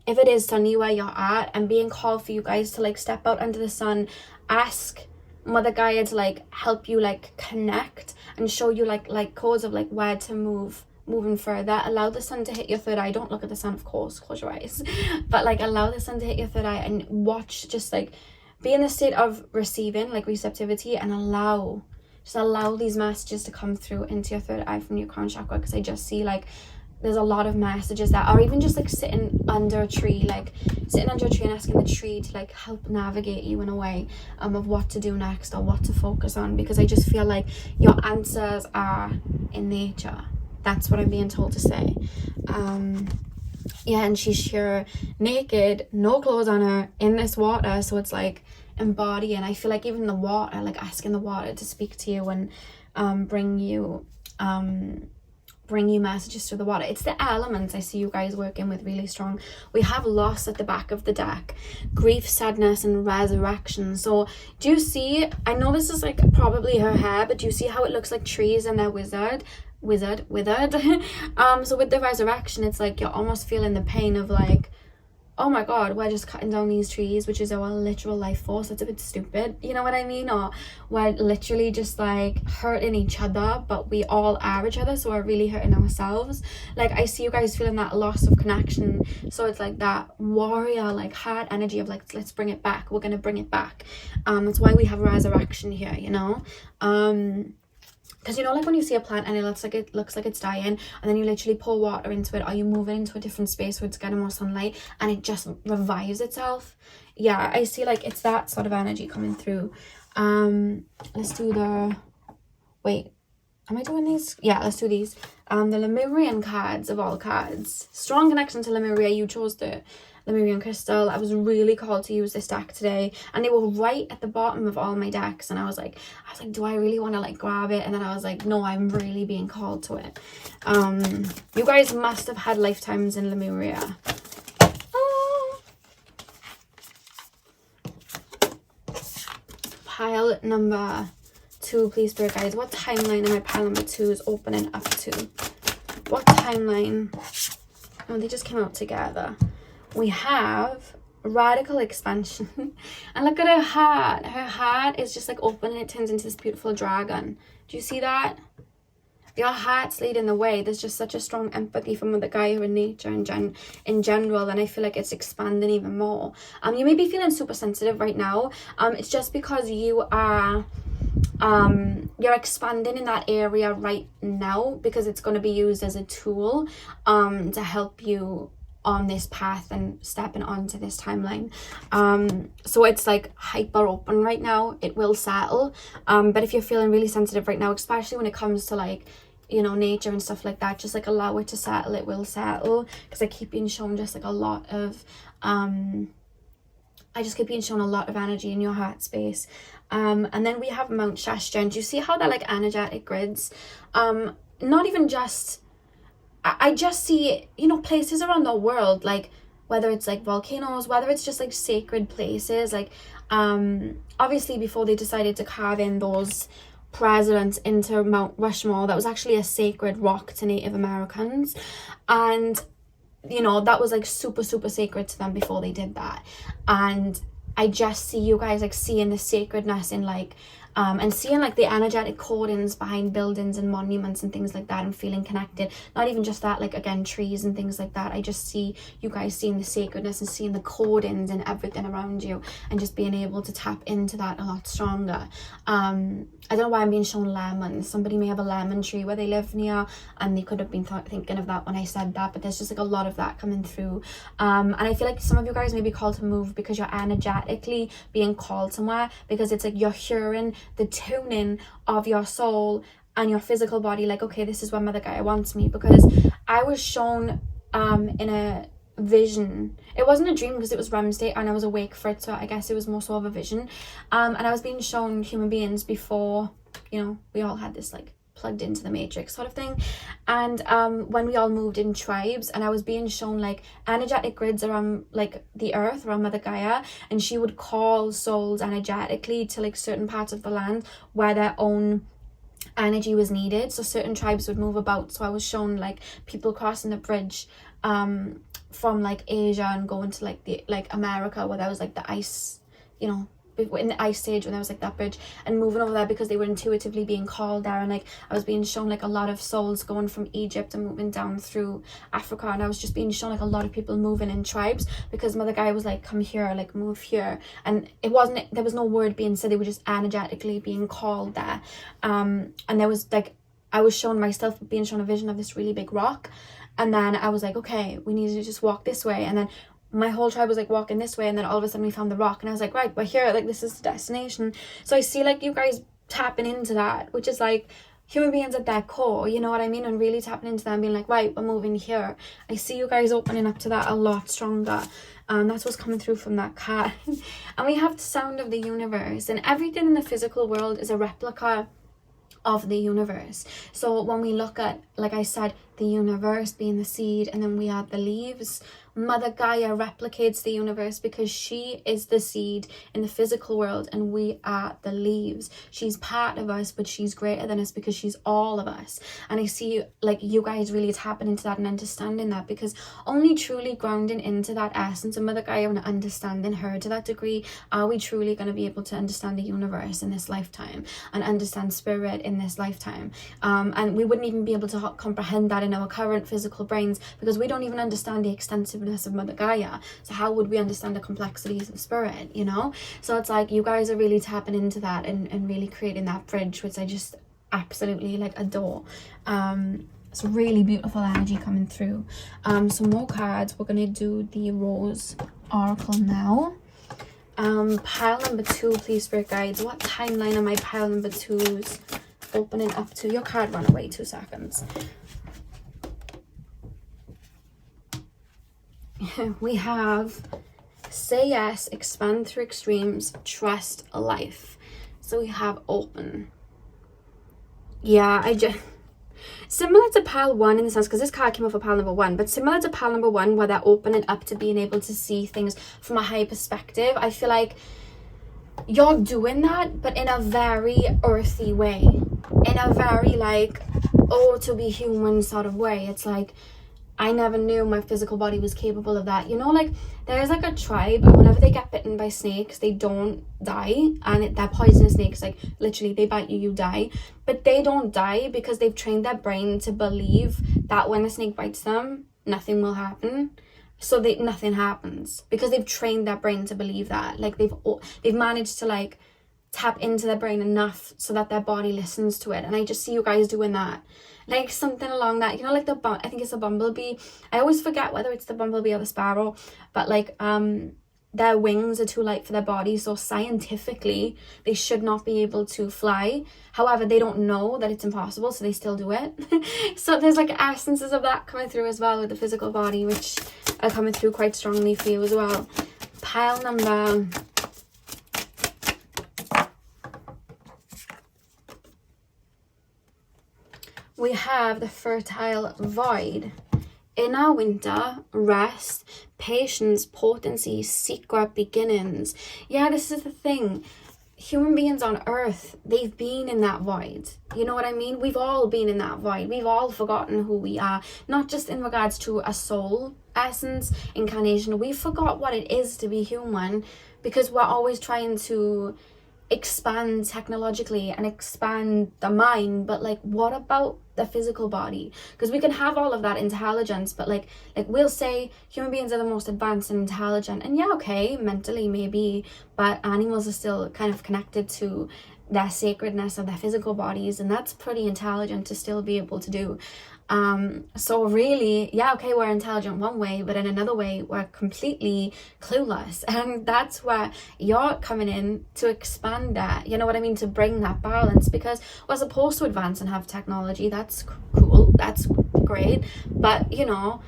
if it is sunny where you're at, and being called for you guys to like step out under the sun, ask Mother Gaia to like help you like connect and show you like codes of like where to moving further. Allow the sun to hit your third eye. Don't look at the sun, of course, close your eyes, but like allow the sun to hit your third eye and watch, just like be in the state of receiving, like receptivity, and allow these messages to come through into your third eye from your crown chakra. Because I just see like there's a lot of messages that are even just like sitting under a tree and asking the tree to like help navigate you in a way of what to do next or what to focus on. Because I just feel like your answers are in nature. That's what I'm being told to say. Yeah, and she's here naked, no clothes on her, in this water. So it's like embodying. I feel like even the water, like asking the water to speak to you and bring you messages through the water. It's the elements I see you guys working with really strong. We have loss at the back of the deck, grief, sadness, and resurrection. So do you see, I know this is like probably her hair, but do you see how it looks like trees and they're withered? So with the resurrection, it's like you're almost feeling the pain of like, oh my god, we're just cutting down these trees, which is our literal life force. That's a bit stupid, you know what I mean? Or we're literally just like hurting each other, but we all are each other, so we're really hurting ourselves. Like I see you guys feeling that loss of connection. So it's like that warrior, like heart energy of like, let's bring it back, we're gonna bring it back. That's why we have resurrection here, you know. Because you know, like when you see a plant and it looks like it's dying, and then you literally pour water into it, or you move it into a different space where it's getting more sunlight and it just revives itself. Yeah, I see like it's that sort of energy coming through. Let's do the, wait, am I doing these? Yeah, let's do these. The Lemurian cards of all cards. Strong connection to Lemuria. You chose the Lemurian crystal. I was really called to use this deck today, and they were right at the bottom of all my decks, and I was like, do I really want to like grab it? And then I was like, no, I'm really being called to it. You guys must have had lifetimes in Lemuria. Pile number 2, please, Spirit Guides. What timeline am I pile number 2 is opening up to? What timeline? Oh, they just came out together. We have radical expansion. And look at her heart. Her heart is just like open and it turns into this beautiful dragon. Do you see that? your heart's leading the way. There's just such a strong empathy for Mother Gaia and nature in general, and I feel like it's expanding even more. You may be feeling super sensitive right now. It's just because you are you're expanding in that area right now, because it's going to be used as a tool to help you on this path and stepping onto this timeline. So it's like hyper open right now. It will settle, but if you're feeling really sensitive right now, especially when it comes to like, you know, nature and stuff like that, just like allow it to settle. It will settle, because I keep being shown just like a lot of I just keep being shown a lot of energy in your heart space. And then we have Mount Shasta, and do you see how they're like energetic grids? Not even just, I just see, you know, places around the world, like whether it's like volcanoes, whether it's just like sacred places, like obviously before they decided to carve in those presidents into Mount Rushmore, that was actually a sacred rock to Native Americans, and you know, that was like super sacred to them before they did that. And I just see you guys like seeing the sacredness in like and seeing like the energetic cordons behind buildings and monuments and things like that, and feeling connected. Not even just that, like again, trees and things like that. I just see you guys seeing the sacredness and seeing the cordons and everything around you, and just being able to tap into that a lot stronger. I don't know why I'm being shown lemons. Somebody may have a lemon tree where they live near, and they could have been thinking of that when I said that, but there's just like a lot of that coming through. And I feel like some of you guys may be called to move because you're energetically being called somewhere, because it's like you're hearing the tuning of your soul and your physical body, like, okay, this is where Mother Gaia wants me. Because I was shown in a vision, it wasn't a dream because it was REM state and I was awake for it, so I guess it was more so of a vision, and I was being shown human beings before, you know, we all had this like plugged into the matrix sort of thing, and when we all moved in tribes, and I was being shown like energetic grids around like the earth, around Mother Gaia, and she would call souls energetically to like certain parts of the land where their own energy was needed. So certain tribes would move about. So I was shown like people crossing the bridge from like Asia and going to like the like America, where there was like the ice, you know, in the ice age, when there was like that bridge, and moving over there because they were intuitively being called there. And like I was being shown like a lot of souls going from Egypt and moving down through Africa, and I was just being shown like a lot of people moving in tribes, because Mother Gaia was like, come here, like move here, and it wasn't, there was no word being said, they were just energetically being called there. And there was like, I was shown myself being shown a vision of this really big rock, and then I was like, okay, we need to just walk this way, and then my whole tribe was like walking this way, and then all of a sudden we found the rock, and I was like, right, we're here, like this is the destination. So I see like you guys tapping into that, which is like human beings at their core, you know what I mean, and really tapping into them, being like, right, we're moving here. I see you guys opening up to that a lot stronger. That's what's coming through from that card. And we have the sound of the universe, and everything in the physical world is a replica of the universe. So when we look at, like I said, the universe being the seed, and then we add the leaves, Mother Gaia replicates the universe because she is the seed in the physical world and we are the leaves. She's part of us, but she's greater than us because she's all of us. And I see like you guys really tapping into that and understanding that, because only truly grounding into that essence of Mother Gaia and understanding her to that degree are we truly going to be able to understand the universe in this lifetime and understand spirit in this lifetime. And we wouldn't even be able to comprehend that in our current physical brains, because we don't even understand the extensiveness of Mother Gaia. So how would we understand the complexities of spirit, you know? So it's like you guys are really tapping into that and really creating that bridge, which I just absolutely like adore. It's really beautiful energy coming through. Some more cards. We're gonna do the Rose Oracle now. Pile number 2, please, spirit guides. What timeline are my pile number 2s opening up to? Your card ran away, 2 seconds. We have say yes, expand through extremes, trust a life. So we have open. Yeah, I just similar to pile 1 in the sense, because this card came off of pile number 1, but similar to pile number 1 where they're opening up to being able to see things from a higher perspective. I feel like you're doing that, but in a very earthy way, in a very like, oh, to be human sort of way. It's like I never knew my physical body was capable of that. You know, like there's like a tribe, and whenever they get bitten by snakes, they don't die, and they're poisonous snakes. Like literally, they bite you, you die. But they don't die because they've trained their brain to believe that when a snake bites them, nothing will happen. So nothing happens because they've trained their brain to believe that. Like they've managed to like tap into their brain enough so that their body listens to it. And I just see you guys doing that. Like something along that, you know, like I think it's a bumblebee. I always forget whether it's the bumblebee or the sparrow, but like their wings are too light for their body, so scientifically they should not be able to fly. However, they don't know that it's impossible, so they still do it. So there's like essences of that coming through as well with the physical body, which are coming through quite strongly for you as well. Pile number... we have the fertile void. Inner winter, rest, patience, potency, secret beginnings. Yeah, this is the thing. Human beings on earth, they've been in that void. You know what I mean? We've all been in that void. We've all forgotten who we are. Not just in regards to a soul, essence, incarnation. We forgot what it is to be human because we're always trying to expand technologically and expand the mind, but like what about the physical body? Because we can have all of that intelligence, but like we'll say human beings are the most advanced and intelligent, and yeah, okay, mentally maybe, but animals are still kind of connected to their sacredness of their physical bodies, and that's pretty intelligent to still be able to do. So really, yeah, okay, we're intelligent one way, but in another way we're completely clueless, and that's where you're coming in to expand that, you know what I mean, to bring that balance, because we're supposed to advance and have technology. That's cool, that's great, but you know,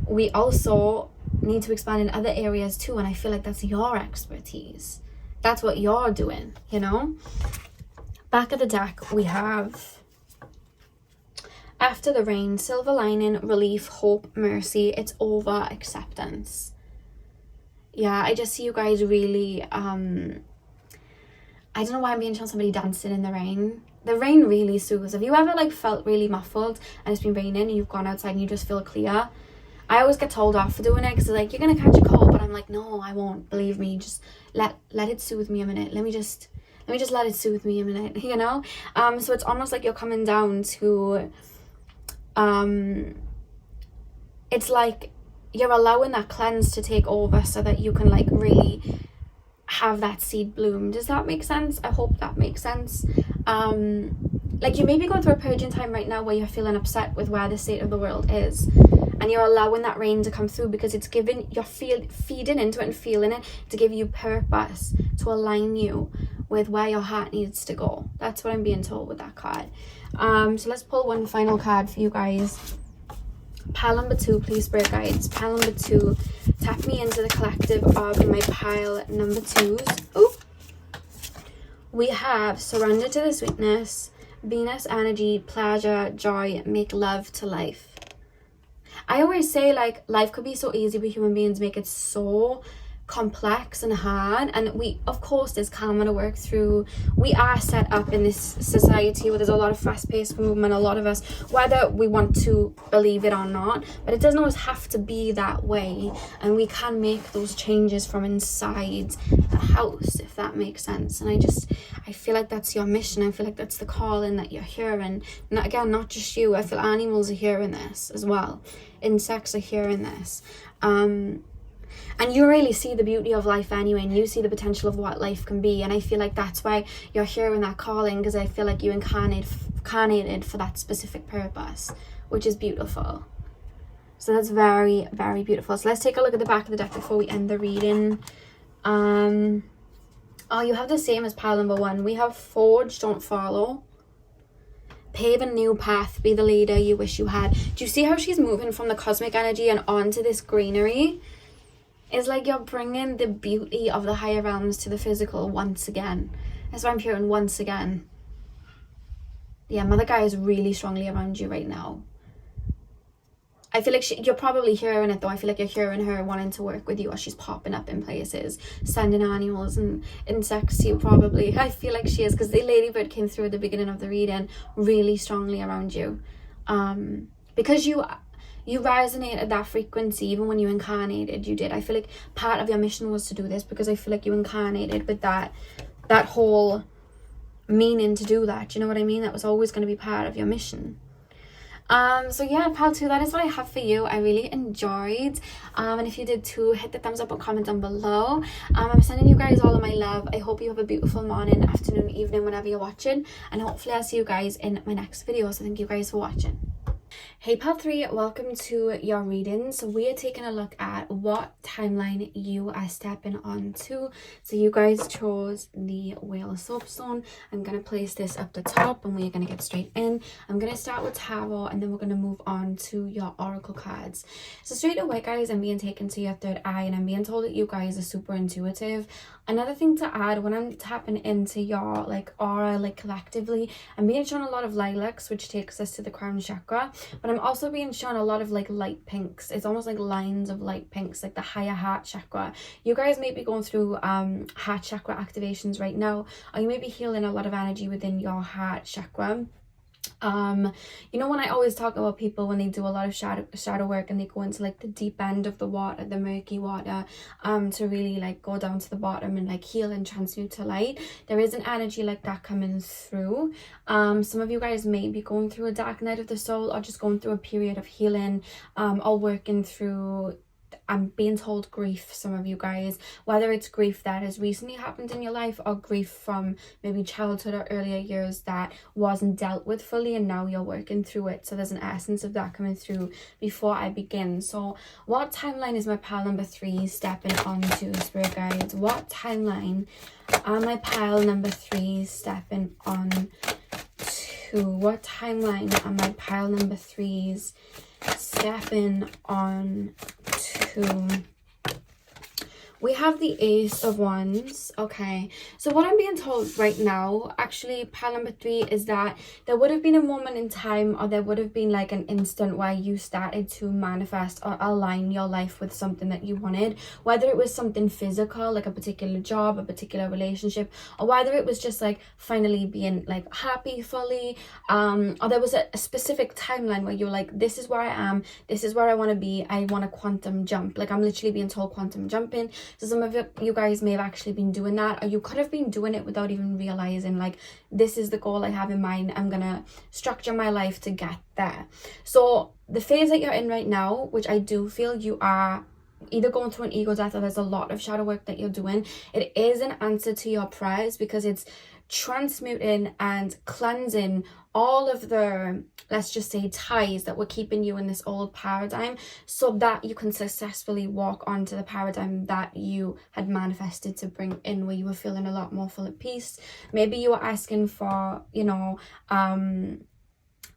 we also need to expand in other areas too, and I feel like that's your expertise. That's what you're doing, you know. Back of the deck we have after the rain, silver lining, relief, hope, mercy. It's over, acceptance. Yeah, I just see you guys really, I don't know why I'm being shown somebody dancing in the rain. The rain really soothes. Have you ever like felt really muffled and it's been raining and you've gone outside and you just feel clear? I always get told off for doing it because like, you're going to catch a cold, but I'm like, no, I won't. Believe me, just let it soothe me a minute. Let me just let it soothe me a minute, you know? So it's almost like you're coming down to... it's like you're allowing that cleanse to take over so that you can like really have that seed bloom. Does that make sense? I hope that makes sense. Like you may be going through a purging time right now where you're feeling upset with where the state of the world is, and you're allowing that rain to come through because it's giving, you're feeding into it and feeling it to give you purpose, to align you with where your heart needs to go. That's what I'm being told with that card. So let's pull one final card for you guys. Pile number 2, please, spirit guides. Pile number 2, tap me into the collective of my pile number 2s. Ooh. We have surrender to the sweetness, Venus energy, pleasure, joy, make love to life. I always say like life could be so easy, but human beings make it so complex and hard, and we, of course, there's karma to work through. We are set up in this society where there's a lot of fast-paced movement, a lot of us, whether we want to believe it or not, but it doesn't always have to be that way, and we can make those changes from inside the house, if that makes sense. And I feel like that's your mission. I feel like that's the calling that you're hearing. Not, again, not just you. I feel animals are hearing this as well. Insects are hearing this. And you really see the beauty of life anyway, and you see the potential of what life can be. And I feel like that's why you're hearing that calling, because I feel like you incarnated for that specific purpose, which is beautiful. So that's very, very beautiful. So let's take a look at the back of the deck before we end the reading. Oh, you have the same as pile number 1. We have forge, don't follow. Pave a new path, be the leader you wish you had. Do you see how she's moving from the cosmic energy and onto this greenery? It's like you're bringing the beauty of the higher realms to the physical once again. That's what I'm hearing, once again. Yeah, Mother Gaia is really strongly around you right now. I feel like you're probably hearing it though. I feel like you're hearing her wanting to work with you as she's popping up in places, sending animals and insects to you probably. I feel like she is, because the ladybird came through at the beginning of the reading really strongly around you. Because you resonate at that frequency. Even when you incarnated, you did. I feel like part of your mission was to do this, because I feel like you incarnated with that whole meaning to do that. You know what I mean? That was always going to be part of your mission. So yeah, pile 2, that is what I have for you. I really enjoyed, and if you did too, hit the thumbs up or comment down below. I'm sending you guys all of my love. I hope you have a beautiful morning, afternoon, evening, whenever you're watching, and hopefully I'll see you guys in my next video. So thank you guys for watching. Hey pile 3, welcome to your reading. So we are taking a look at what timeline you are stepping onto. So you guys chose the Wheel of Soapstone. I'm going to place this up the top and we're going to get straight in. I'm going to start with Tarot and then we're going to move on to your Oracle cards. So straight away, guys, I'm being taken to your third eye and I'm being told that you guys are super intuitive. Another thing to add, when I'm tapping into your like aura, like collectively, I'm being shown a lot of lilacs, which takes us to the crown chakra, but I'm also being shown a lot of like light pinks. It's almost like lines of light pinks, like the higher heart chakra. You guys may be going through heart chakra activations right now, or you may be healing a lot of energy within your heart chakra. You know, when I always talk about people when they do a lot of shadow work and they go into like the deep end of the water, the murky water, to really like go down to the bottom and like heal and transmute to light, there is an energy like that coming through. Some of you guys may be going through a dark night of the soul, or just going through a period of healing, or working through, I'm being told, grief. Some of you guys, whether it's grief that has recently happened in your life or grief from maybe childhood or earlier years that wasn't dealt with fully and now you're working through it. So there's an essence of that coming through before I begin. So what timeline is my pile number 3 stepping onto, spirit guides? What timeline are my pile number 3 stepping on to? What timeline are my pile number 3s stepping on to? We have the Ace of Wands. Okay, so what I'm being told right now, actually, pile number 3, is that there would have been a moment in time, or there would have been like an instant where you started to manifest or align your life with something that you wanted, whether it was something physical, like a particular job, a particular relationship, or whether it was just like finally being like happy fully, or there was a specific timeline where you're like, this is where I am, this is where I want to be, I want a quantum jump. Like, I'm literally being told quantum jumping. So some of you guys may have actually been doing that, or you could have been doing it without even realizing, like, this is the goal I have in mind, I'm gonna structure my life to get there. So the phase that you're in right now, which I do feel you are either going through an ego death or there's a lot of shadow work that you're doing, it is an answer to your prayers, because it's transmuting and cleansing all of the, let's just say, ties that were keeping you in this old paradigm, so that you can successfully walk onto the paradigm that you had manifested to bring in, where you were feeling a lot more full of peace. Maybe you were asking for, you know,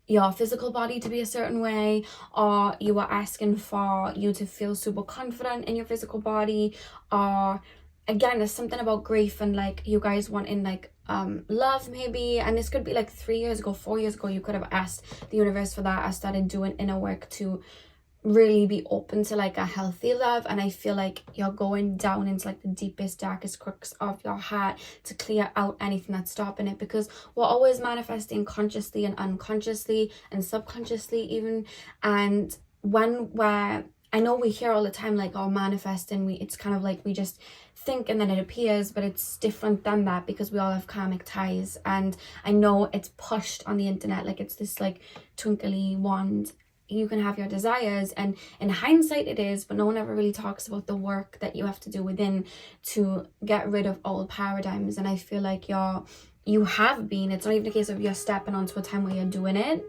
your physical body to be a certain way, or you were asking for you to feel super confident in your physical body, or again, there's something about grief and like you guys wanting like love maybe, and this could be like 3 years ago, 4 years ago, you could have asked the universe for that. I started doing inner work to really be open to like a healthy love, and I feel like you're going down into like the deepest, darkest crooks of your heart to clear out anything that's stopping it, because we're always manifesting consciously and unconsciously and subconsciously even. And when we're, I know we hear all the time like, oh, manifesting, it's kind of like we just think and then it appears, but it's different than that, because we all have karmic ties. And I know it's pushed on the internet like it's this like twinkly wand, you can have your desires, and in hindsight it is, but no one ever really talks about the work that you have to do within to get rid of old paradigms. And I feel like you have been, it's not even a case of you're stepping onto a time where you're doing it.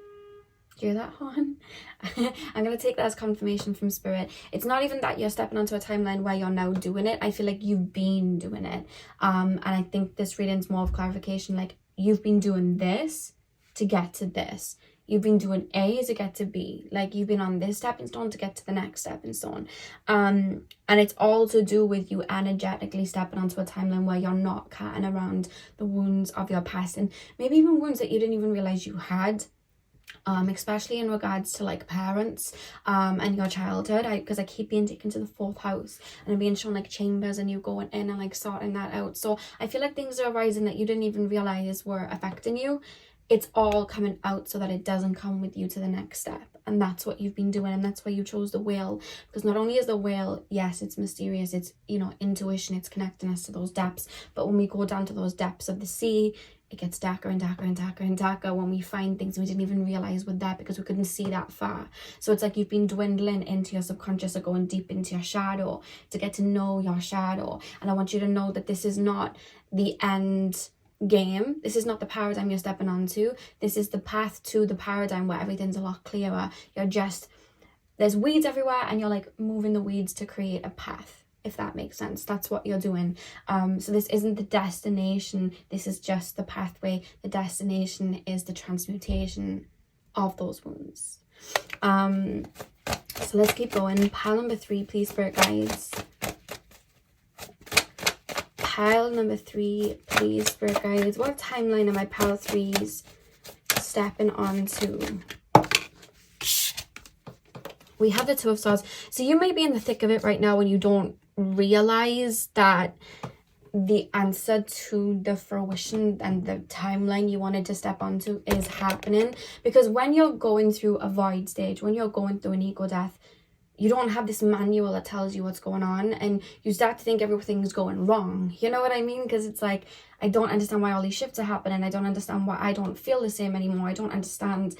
Hear that, hon? I'm going to take that as confirmation from spirit. It's not even that you're stepping onto a timeline where you're now doing it. I feel like you've been doing it. And I think this reading's more of clarification, like you've been doing this to get to this. You've been doing A to get to B. Like you've been on this stepping stone to get to the next stepping stone. And it's all to do with you energetically stepping onto a timeline where you're not carting around the wounds of your past, and maybe even wounds that you didn't even realize you had. Especially in regards to like parents and your childhood, because I keep being taken to the 4th house and I'm being shown like chambers and you going in and like sorting that out. So I feel like things are arising that you didn't even realize were affecting you. it's all coming out so that it doesn't come with you to the next step. And that's what you've been doing, and that's why you chose the whale. Because not only is the whale, yes, it's mysterious, it's, you know, intuition, it's connecting us to those depths, but when we go down to those depths of the sea, it gets darker and darker and darker and darker when we find things we didn't even realize were there because we couldn't see that far. So it's like you've been dwindling into your subconscious or going deep into your shadow to get to know your shadow. And I want you to know that this is not the end game. This is not the paradigm you're stepping onto. This is the path to the paradigm where everything's a lot clearer. You're just, there's weeds everywhere and you're like moving the weeds to create a path, if that makes sense. That's what you're doing. So this isn't the destination, this is just the pathway. The destination is the transmutation of those wounds. So let's keep going. Pile number 3, please, spirit guides. Pile number 3, please, spirit guides. What timeline are my pile 3s stepping onto? We have the Two of Swords. So you may be in the thick of it right now when you don't realize that the answer to the fruition and the timeline you wanted to step onto is happening. Because when you're going through a void stage, when you're going through an ego death, you don't have this manual that tells you what's going on, and you start to think everything's going wrong. You know what I mean? Because it's like, I don't understand why all these shifts are happening. I don't understand why I don't feel the same anymore. I don't understand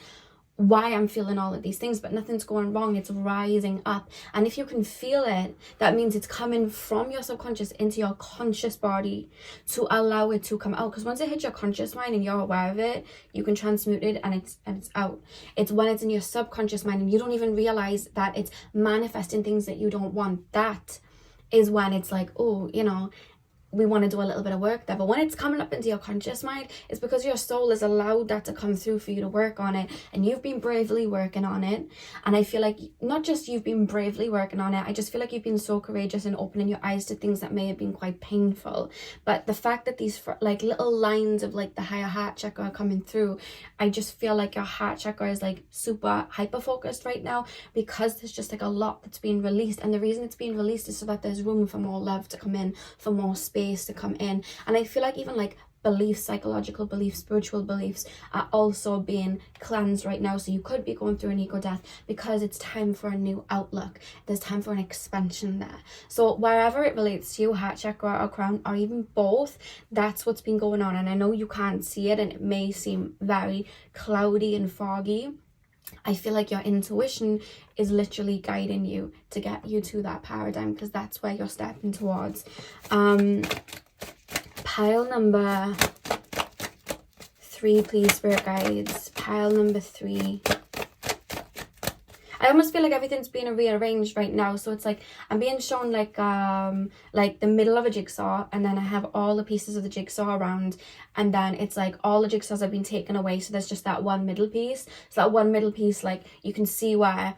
why I'm feeling all of these things, but nothing's going wrong. It's rising up. And if you can feel it, that means it's coming from your subconscious into your conscious body to allow it to come out. Because once it hits your conscious mind and you're aware of it, you can transmute it and it's out. It's when it's in your subconscious mind and you don't even realize that it's manifesting things that you don't want. That is when it's like, oh, you know, we want to do a little bit of work there. But when it's coming up into your conscious mind, it's because your soul has allowed that to come through for you to work on it, and you've been bravely working on it. And I feel like not just you've been bravely working on it, I just feel like you've been so courageous in opening your eyes to things that may have been quite painful. But the fact that these like little lines of like the higher heart chakra are coming through, I just feel like your heart chakra is like super hyper focused right now, because there's just like a lot that's being released. And the reason it's being released is so that there's room for more love to come in, for more space to come in. And I feel like even like beliefs, psychological beliefs, spiritual beliefs are also being cleansed right now. So you could be going through an ego death because it's time for a new outlook. There's time for an expansion there. So wherever it relates to you, heart chakra or crown, or even both, that's what's been going on. And I know you can't see it and it may seem very cloudy and foggy. I feel like your intuition is literally guiding you to get you to that paradigm, because that's where you're stepping towards. Pile number 3, please, spirit guides. Pile number 3. I almost feel like everything's being rearranged right now. So it's like I'm being shown like the middle of a jigsaw, and then I have all the pieces of the jigsaw around, and then it's like all the jigsaws have been taken away, so there's just that one middle piece. So that one middle piece, like you can see where,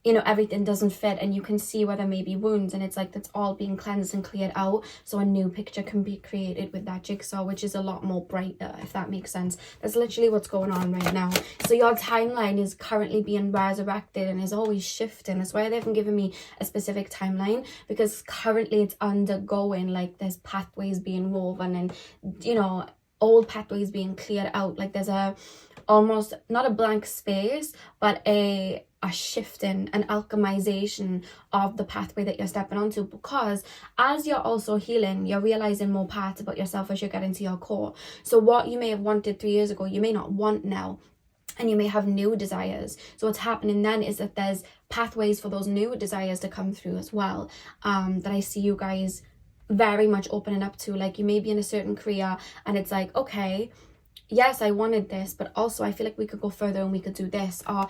you know, everything doesn't fit, and you can see where there may be wounds, and it's like that's all being cleansed and cleared out, so a new picture can be created with that jigsaw, which is a lot more brighter, if that makes sense. That's literally what's going on right now. So your timeline is currently being resurrected and is always shifting. That's why they haven't given me a specific timeline, because currently it's undergoing, like there's pathways being woven, and you know, old pathways being cleared out. Like there's a almost not a blank space, but a shifting, an alchemization of the pathway that you're stepping onto, because as you're also healing, you're realizing more parts about yourself as you get into your core. So what you may have wanted 3 years ago, you may not want now, and you may have new desires. So what's happening then is that there's pathways for those new desires to come through as well, that I see you guys very much opening up to. Like you may be in a certain career and it's like, okay, yes, I wanted this, but also I feel like we could go further and we could do this. Or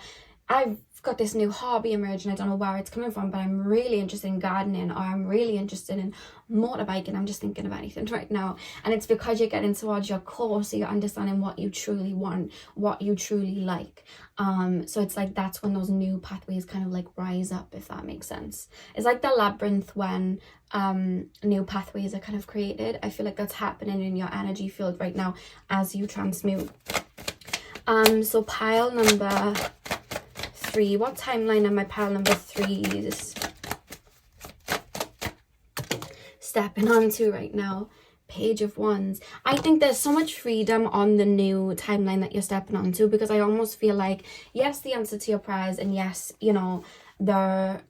I've got this new hobby emerging, I don't know where it's coming from, but I'm really interested in gardening, or I'm really interested in motorbiking. I'm just thinking of anything right now. And it's because you're getting towards your core, so you're understanding what you truly want, what you truly like. So it's like that's when those new pathways kind of like rise up, if that makes sense. It's like the labyrinth when new pathways are kind of created. I feel like that's happening in your energy field right now as you transmute. So pile number 3, what timeline am I pile number 3s stepping onto right now? Page of Wands. I think there's so much freedom on the new timeline that you're stepping onto, because I almost feel like, yes, the answer to your prayers, and yes, you know, the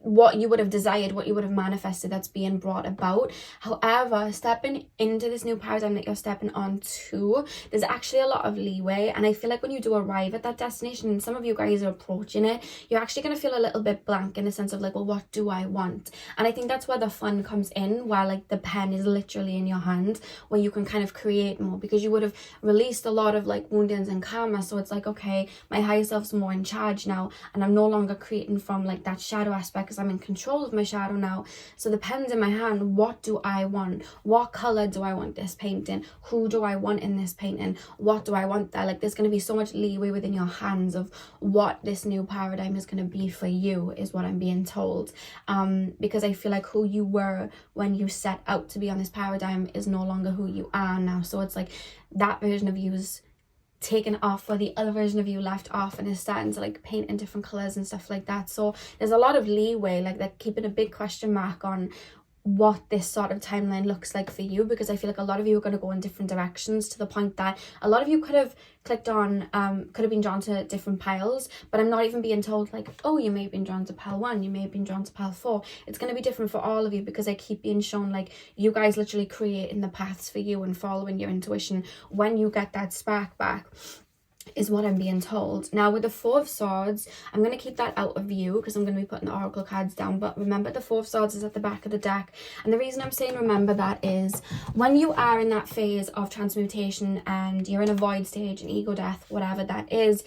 what you would have desired, what you would have manifested, that's being brought about. However, stepping into this new paradigm that you're stepping onto, there's actually a lot of leeway, and I feel like when you do arrive at that destination, and some of you guys are approaching it, you're actually going to feel a little bit blank in the sense of like, well, what do I want? And I think that's where the fun comes in, where like the pen is literally in your hand, where you can kind of create more, because you would have released a lot of like woundings and karma. So it's like, okay, my higher self's more in charge now, and I'm no longer creating from like that shadow aspect, because I'm in control of my shadow now. So the pen's in my hand. What do I want? What color do I want this painting? Who do I want in this painting? What do I want there? Like, there's going to be so much leeway within your hands of what this new paradigm is going to be for you, is what I'm being told. Because I feel like who you were when you set out to be on this paradigm is no longer who you are now. So it's like that version of you's taken off, or the other version of you left off, and is starting to like paint in different colors and stuff like that. So there's a lot of leeway, like they're keeping a big question mark on what this sort of timeline looks like for you, because I feel like a lot of you are going to go in different directions, to the point that a lot of you could have clicked on could have been drawn to different piles, but I'm not even being told like, oh, you may have been drawn to pile 1, you may have been drawn to pile 4. It's going to be different for all of you, because I keep being shown like you guys literally creating the paths for you and following your intuition when you get that spark back, is what I'm being told. Now with the Four of Swords, I'm going to keep that out of view because I'm going to be putting the oracle cards down, but remember the Four of Swords is at the back of the deck, and the reason I'm saying remember that is when you are in that phase of transmutation and you're in a void stage, an ego death, whatever that is,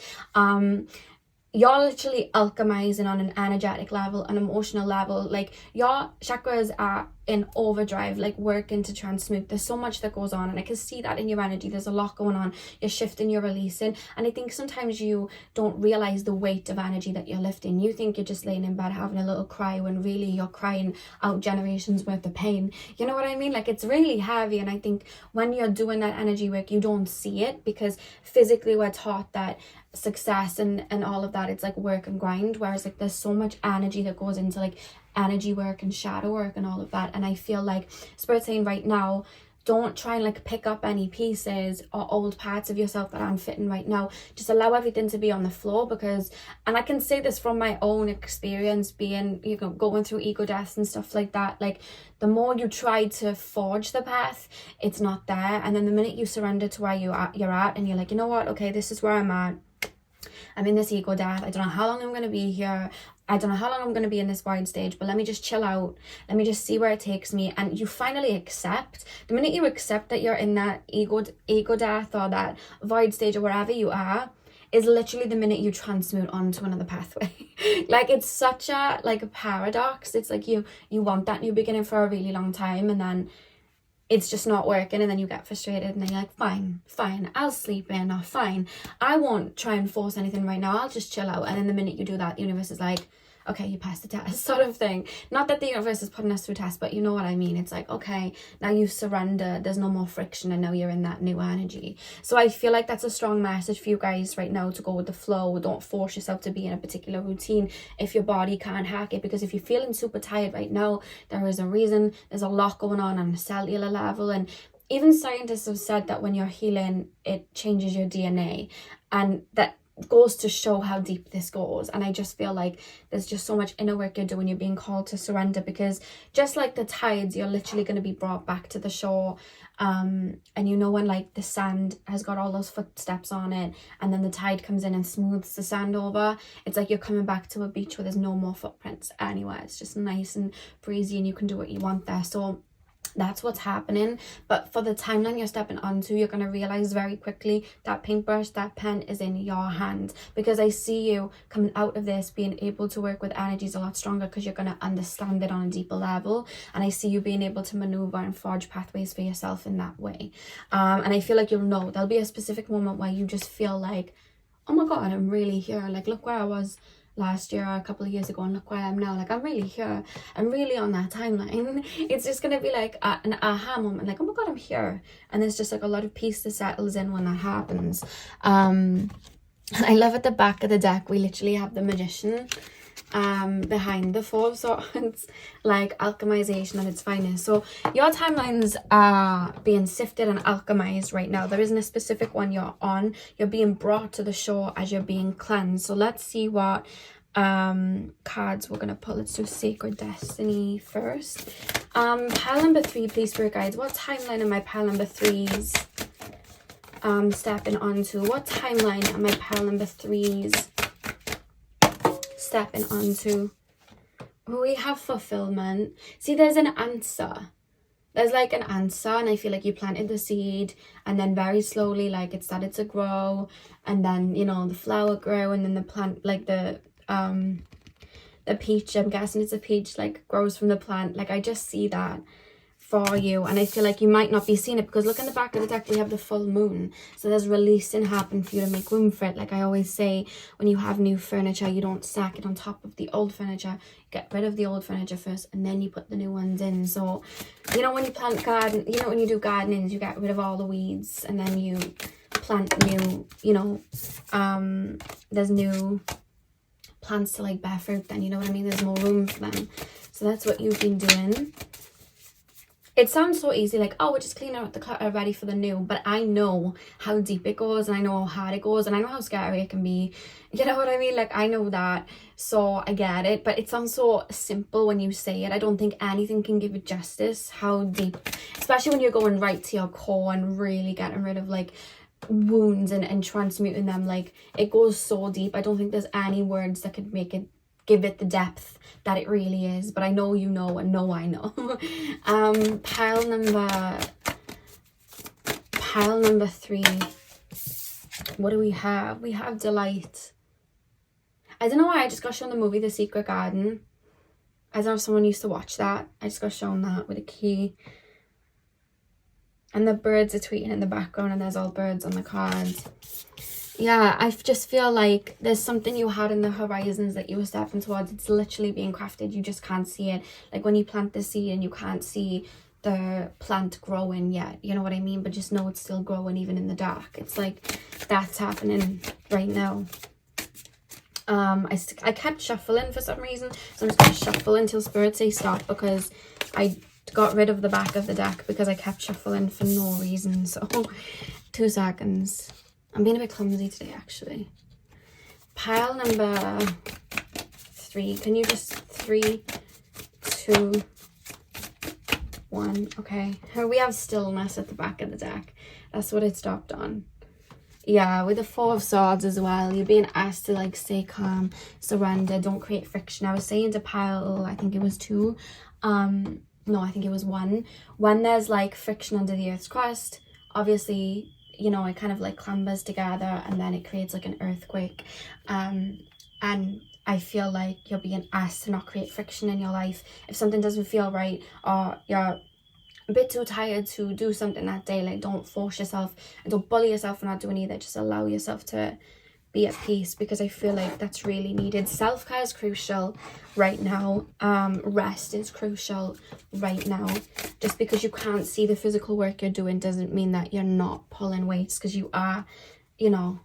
you're literally alchemizing on an energetic level, an emotional level. Like your chakras are in overdrive, like working to transmute. There's so much that goes on, and I can see that in your energy. There's a lot going on. You're shifting, you're releasing, and I think sometimes you don't realize the weight of energy that you're lifting. You think you're just laying in bed having a little cry, when really you're crying out generations worth of pain. You know what I mean? Like, it's really heavy, and I think when you're doing that energy work, you don't see it, because physically we're taught that success and all of that, it's like work and grind, whereas like there's so much energy that goes into like energy work and shadow work and all of that. And I feel like Spirit's saying right now, don't try and like pick up any pieces or old parts of yourself that aren't fitting right now. Just allow everything to be on the floor, because, and I can say this from my own experience, being, you know, going through ego deaths and stuff like that, like the more you try to forge the path, it's not there. And then the minute you surrender to where you're at, and you're like, you know what, okay, this is where I'm at. I'm in this ego death. I don't know how long I'm going to be here. I don't know how long I'm going to be in this void stage, but let me just chill out. Let me just see where it takes me. And you finally accept. The minute you accept that you're in that ego death or that void stage or wherever you are, is literally the minute you transmute onto another pathway. Like, it's such a like a paradox. It's like you want that new beginning for a really long time, and then it's just not working, and then you get frustrated, and then you're like, fine, I'll sleep in, or fine, I won't try and force anything right now, I'll just chill out. And then the minute you do that, the universe is like, okay, you passed the test, sort of thing. Not that the universe is putting us through tests, but you know what I mean. It's like, okay, now you surrender, there's no more friction, and now you're in that new energy. So I feel like that's a strong message for you guys right now, to go with the flow. Don't force yourself to be in a particular routine if your body can't hack it, because if you're feeling super tired right now, there is a reason. There's a lot going on a cellular level, and even scientists have said that when you're healing, it changes your DNA, and that goes to show how deep this goes. And I just feel like there's just so much inner work you're doing. You're being called to surrender, because just like the tides, you're literally going to be brought back to the shore. And you know, when like the sand has got all those footsteps on it, and then the tide comes in and smooths the sand over, it's like you're coming back to a beach where there's no more footprints anywhere. It's just nice and breezy, and you can do what you want there. So that's what's happening. But for the timeline you're stepping onto, you're going to realize very quickly that paintbrush, that pen is in your hand, because I see you coming out of this being able to work with energies a lot stronger, because you're going to understand it on a deeper level. And I see you being able to maneuver and forge pathways for yourself in that way. And I feel like you'll know there'll be a specific moment where you just feel like, oh my god, I'm really here. Like, look where I was last year or a couple of years ago, and look where I am now. Like, I'm really here. I'm really on that timeline. It's just gonna be like an aha moment, like, oh my god, I'm here. And there's just like a lot of peace that settles in when that happens. And I love at the back of the deck, we literally have the Magician. behind the Four of Swords, like alchemization at its finest. So your timelines are being sifted and alchemized right now. There isn't a specific one you're on. You're being brought to the shore as you're being cleansed. So let's see what cards we're gonna pull. Let's do Sacred Destiny first. Pile number 3, please, Spirit Guides. What timeline am I pile number 3s stepping onto? What timeline am I pile number 3s stepping onto? We have fulfillment. See, there's an answer. There's like an answer, and I feel like you planted the seed, and then very slowly, like, it started to grow, and then, you know, the flower grew, and then the plant, like the peach, I'm guessing it's a peach, like, grows from the plant. Like, I just see that for you, and I feel like you might not be seeing it because look in the back of the deck, we have the full moon. So there's releasing happening for you to make room for it. Like I always say, when you have new furniture, you don't stack it on top of the old furniture. You get rid of the old furniture first, and then you put the new ones in. So, you know, when you plant garden, you know, when you do gardening, you get rid of all the weeds, and then you plant new, you know, there's new plants to like bear fruit then, you know what I mean? There's more room for them. So that's what you've been doing. It sounds so easy, like, oh, we're just cleaning out the clutter, ready for the new. But I know how deep it goes, and I know how hard it goes, and I know how scary it can be. You know what I mean? Like, I know that. So I get it. But it sounds so simple when you say it. I don't think anything can give it justice, how deep. Especially when you're going right to your core and really getting rid of, like, wounds and transmuting them. Like, it goes so deep. I don't think there's any words that could make it, give it the depth that it really is. But I know you know, and know I know. Pile number 3, what do we have? We have Delight. I don't know why I just got shown the movie The Secret Garden. I don't know if someone used to watch that. I just got shown that with a key, and the birds are tweeting in the background, and there's all birds on the cards. Yeah, I just feel like there's something you had in the horizons that you were stepping towards. It's literally being crafted. You just can't see it. Like when you plant the seed and you can't see the plant growing yet. You know what I mean? But just know it's still growing even in the dark. It's like that's happening right now. I kept shuffling for some reason. So I'm just going to shuffle until Spirit say stop, because I got rid of the back of the deck because I kept shuffling for no reason. So 2 seconds. I'm being a bit clumsy today, actually. Pile number 3. Can you just 3, 2, 1. Okay. Here we have stillness at the back of the deck. That's what it stopped on. Yeah, with the 4 of Swords as well. You're being asked to, like, stay calm, surrender, don't create friction. I was saying to pile, I think it was 2. No, I think it was 1. When there's, like, friction under the Earth's crust, obviously, you know, it kind of like clambers together, and then it creates like an earthquake. And I feel like you're being asked to not create friction in your life. If something doesn't feel right, or you're a bit too tired to do something that day, like, don't force yourself and don't bully yourself for not doing either. Just allow yourself to be at peace, because I feel like that's really needed. Self-care is crucial right now. Rest is crucial right now. Just because you can't see the physical work you're doing doesn't mean that you're not pulling weights, because you are, you know.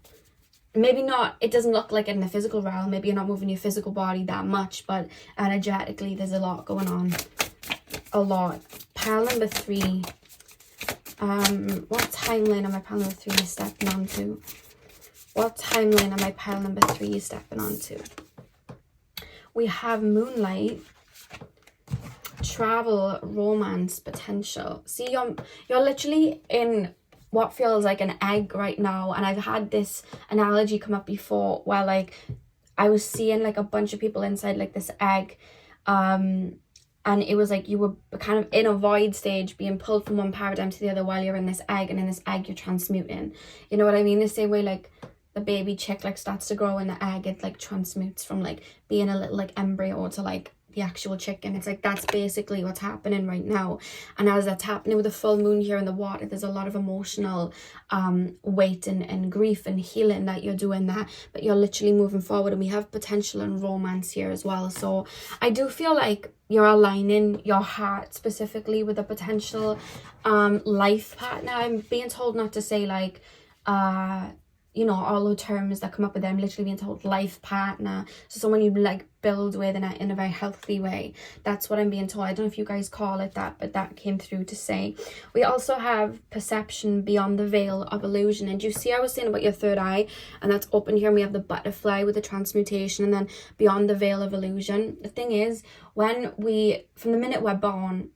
Maybe not, it doesn't look like it in the physical realm. Maybe you're not moving your physical body that much, but energetically there's a lot going on. A lot. Pile number 3. What timeline am I pile number 3 stepping onto? What timeline am I pile number 3 stepping onto? We have Moonlight, Travel, Romance, Potential. See, you're literally in what feels like an egg right now. And I've had this analogy come up before where, like, I was seeing like a bunch of people inside like this egg. And it was like you were kind of in a void stage, being pulled from one paradigm to the other while you're in this egg. And in this egg, you're transmuting. You know what I mean? The same way, like, the baby chick, like, starts to grow in the egg, it, like, transmutes from, like, being a little, like, embryo to, like, the actual chicken. It's like that's basically what's happening right now. And as that's happening with the full moon here in the water, there's a lot of emotional weight and grief and healing that you're doing there, but you're literally moving forward. And we have potential and romance here as well. So I do feel like you're aligning your heart specifically with a potential life partner. I'm being told not to say like you know, all those terms that come up with them literally being told life partner. So someone you like build with in a very healthy way. That's what I'm being told. I don't know if you guys call it that, but that came through to say. We also have perception beyond the veil of illusion. And you see I was saying about your third eye, and that's open here, and we have the butterfly with the transmutation, and then beyond the veil of illusion. The thing is, from the minute we're born,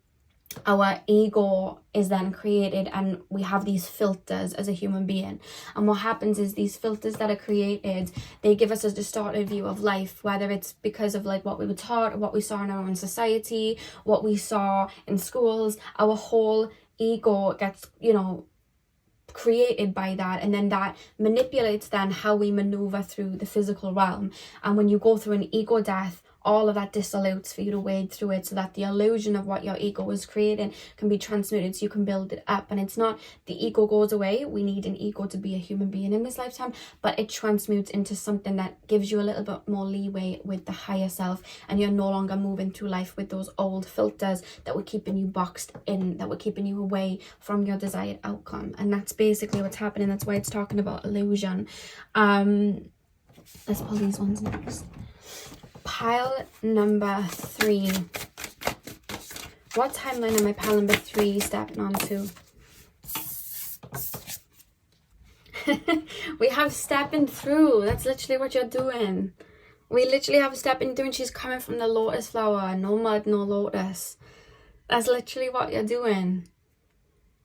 our ego is then created, and we have these filters as a human being. And what happens is these filters that are created, they give us a distorted view of life, whether it's because of like what we were taught, or what we saw in our own society, what we saw in schools. Our whole ego gets, you know, created by that, and then that manipulates then how we maneuver through the physical realm. And when you go through an ego death, all of that dissolutes for you to wade through it, so that the illusion of what your ego was creating can be transmuted, so you can build it up. And it's not the ego goes away. We need an ego to be a human being in this lifetime, but it transmutes into something that gives you a little bit more leeway with the higher self, and you're no longer moving through life with those old filters that were keeping you boxed in, that were keeping you away from your desired outcome. And that's basically what's happening. That's why it's talking about illusion. Let's pull these ones next. Pile number 3. What timeline am I pile number 3 stepping onto? We have stepping through. That's literally what you're doing. We literally have stepping through, and she's coming from the lotus flower. No mud, no lotus. That's literally what you're doing.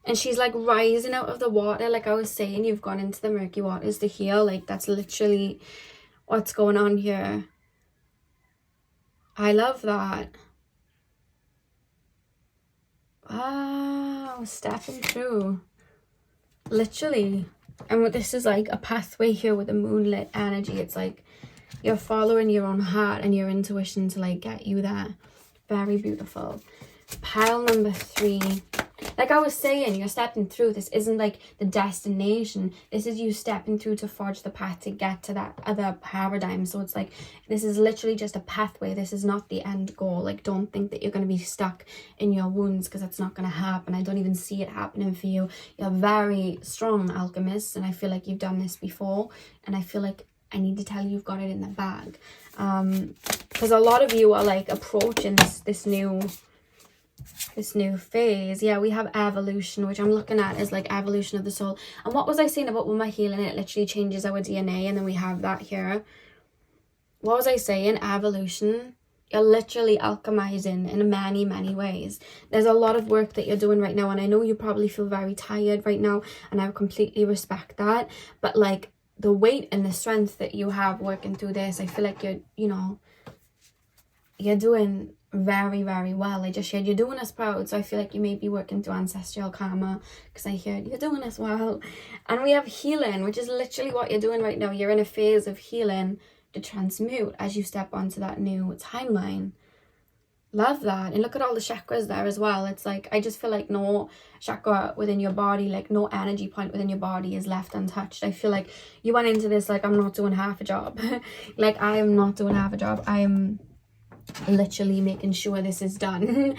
And she's like rising out of the water. Like I was saying, you've gone into the murky waters to heal. Like that's literally what's going on here. I love that. Wow, stepping through. Literally. And this is like a pathway here with a moonlit energy. It's like you're following your own heart and your intuition to like get you there. Very beautiful. Pile number 3. Like I was saying, you're stepping through. This isn't like the destination. This is you stepping through to forge the path to get to that other paradigm. So it's like, this is literally just a pathway. This is not the end goal. Like, don't think that you're going to be stuck in your wounds, because that's not going to happen. I don't even see it happening for you. You're very strong, Alchemist, and I feel like you've done this before. And I feel like I need to tell you, you've got it in the bag. Because a lot of you are like approaching this new phase. Yeah, we have evolution, which I'm looking at as like evolution of the soul. And what was I saying about when we're healing, it literally changes our DNA, and then we have that here. What was I saying? Evolution. You're literally alchemizing in many, many ways. There's a lot of work that you're doing right now, and I know you probably feel very tired right now, and I completely respect that. But like the weight and the strength that you have working through this, I feel like you're doing very, very well. I just shared you're doing us proud, so I feel like you may be working through ancestral karma, because I heard you're doing us well. And we have healing, which is literally what you're doing right now. You're in a phase of healing to transmute as you step onto that new timeline. Love that. And look at all the chakras there as well. It's like, I just feel like no chakra within your body, like no energy point within your body is left untouched. I feel like you went into this like, I'm not doing half a job. Like I am not doing half a job. I am literally making sure this is done.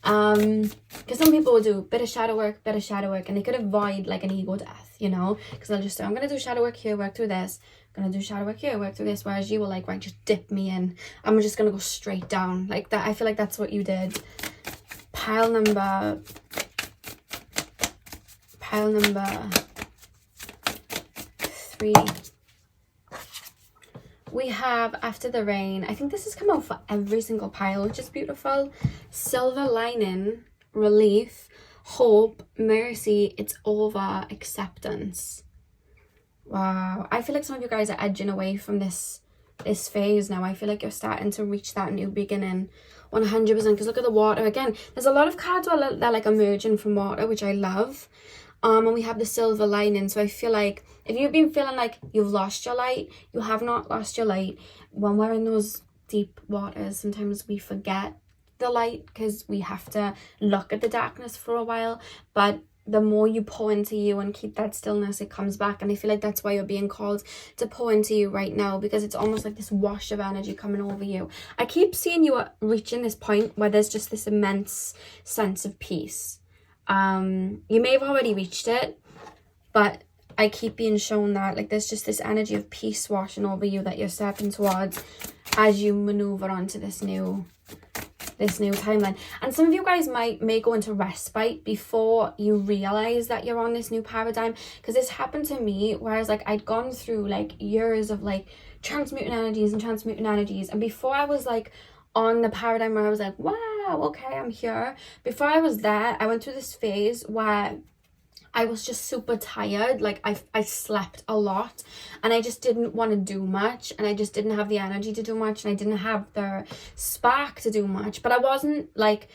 Because some people will do bit of shadow work, and they could avoid like an ego death, you know, because they'll just say, I'm gonna do shadow work here, work through this, I'm gonna do shadow work here, work through this, whereas you were like, right, just dip me in, I'm just gonna go straight down like that. I feel like that's what you did. Pile number 3. We have After the Rain. I think this has come out for every single pile, which is beautiful. Silver lining, relief, hope, mercy, it's over, acceptance. Wow. I feel like some of you guys are edging away from this phase now. I feel like you're starting to reach that new beginning 100%, because look at the water. Again, there's a lot of cards where they're like emerging from water, which I love. And we have the silver lining. So I feel like if you've been feeling like you've lost your light, you have not lost your light. When we're in those deep waters, sometimes we forget the light because we have to look at the darkness for a while. But the more you pour into you and keep that stillness, it comes back. And I feel like that's why you're being called to pour into you right now, because it's almost like this wash of energy coming over you. I keep seeing you reaching this point where there's just this immense sense of peace. You may have already reached it, but I keep being shown that, like, there's just this energy of peace washing over you that you're stepping towards as you maneuver onto this new timeline. And some of you guys may go into respite before you realize that you're on this new paradigm, because this happened to me, whereas like I'd gone through like years of like transmuting energies, and before I was like on the paradigm where I was like, wow, okay, I'm here, before I was there, I went through this phase where I was just super tired. Like I slept a lot, and I just didn't want to do much, and I just didn't have the energy to do much, and I didn't have the spark to do much. But I wasn't like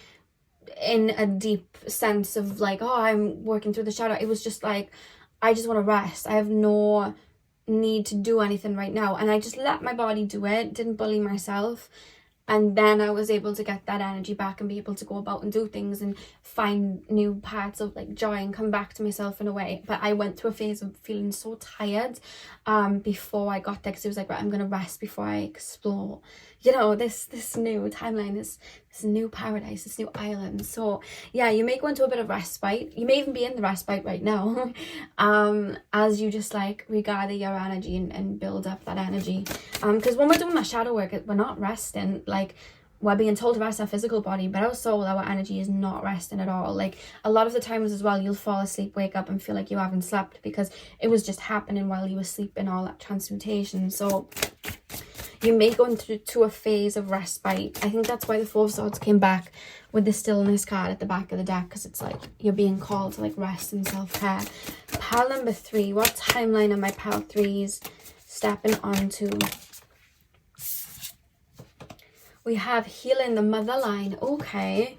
in a deep sense of like, oh, I'm working through the shadow. It was just like, I just want to rest. I have no need to do anything right now, and I just let my body do it, didn't bully myself. And then I was able to get that energy back and be able to go about and do things and find new parts of like joy and come back to myself in a way. But I went through a phase of feeling so tired before I got there, because it was like, right, I'm going to rest before I explore, you know, this new timeline, this new paradise, this new island. So yeah, you may go into a bit of respite. You may even be in the respite right now as you just like regather your energy and build up that energy. Because when we're doing that shadow work, we're not resting. Like, we're being told to rest our physical body, but our soul, our energy is not resting at all. Like, a lot of the times as well, you'll fall asleep, wake up and feel like you haven't slept, because it was just happening while you were sleeping, all that transmutation. So you may go into a phase of respite. I think that's why the Four of Swords came back with the stillness card at the back of the deck, because it's like you're being called to like rest and self-care. Pile number 3. What timeline are my pile 3s stepping onto? We have healing the mother line. Okay.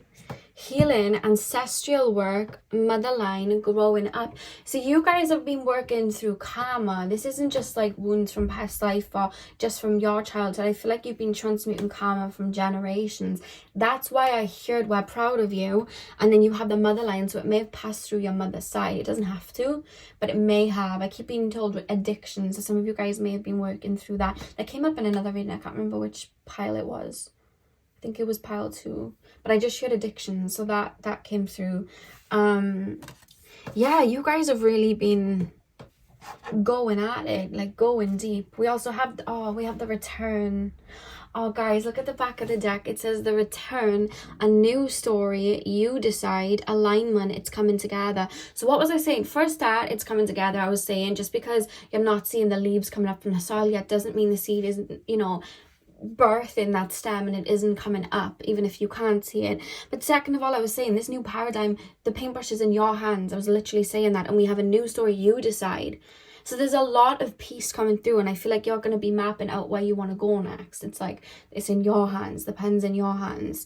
Healing, ancestral work, mother line, growing up. So you guys have been working through karma. This isn't just like wounds from past life or just from your childhood. I feel like you've been transmuting karma from generations. That's why I heard we're proud of you. And then you have the mother line, so it may have passed through your mother's side. It doesn't have to, but it may have. I keep being told with addiction, so some of you guys may have been working through that. That came up in another reading. I can't remember which pile it was. I think it was pile 2, but I just shared addiction, so that came through. Yeah, you guys have really been going at it, like going deep. We also have we have the return. Oh guys, look at the back of the deck. It says the return, a new story, you decide, alignment, it's coming together. So what was I saying? First that it's coming together, I was saying just because you're not seeing the leaves coming up from the soil yet doesn't mean the seed isn't, you know, birth in that stem and it isn't coming up, even if you can't see it. But second of all, I was saying this new paradigm, the paintbrush is in your hands. I was literally saying that, and we have a new story, you decide. So there's a lot of peace coming through, and I feel like you're going to be mapping out where you want to go next. It's like it's in your hands, the pen's in your hands.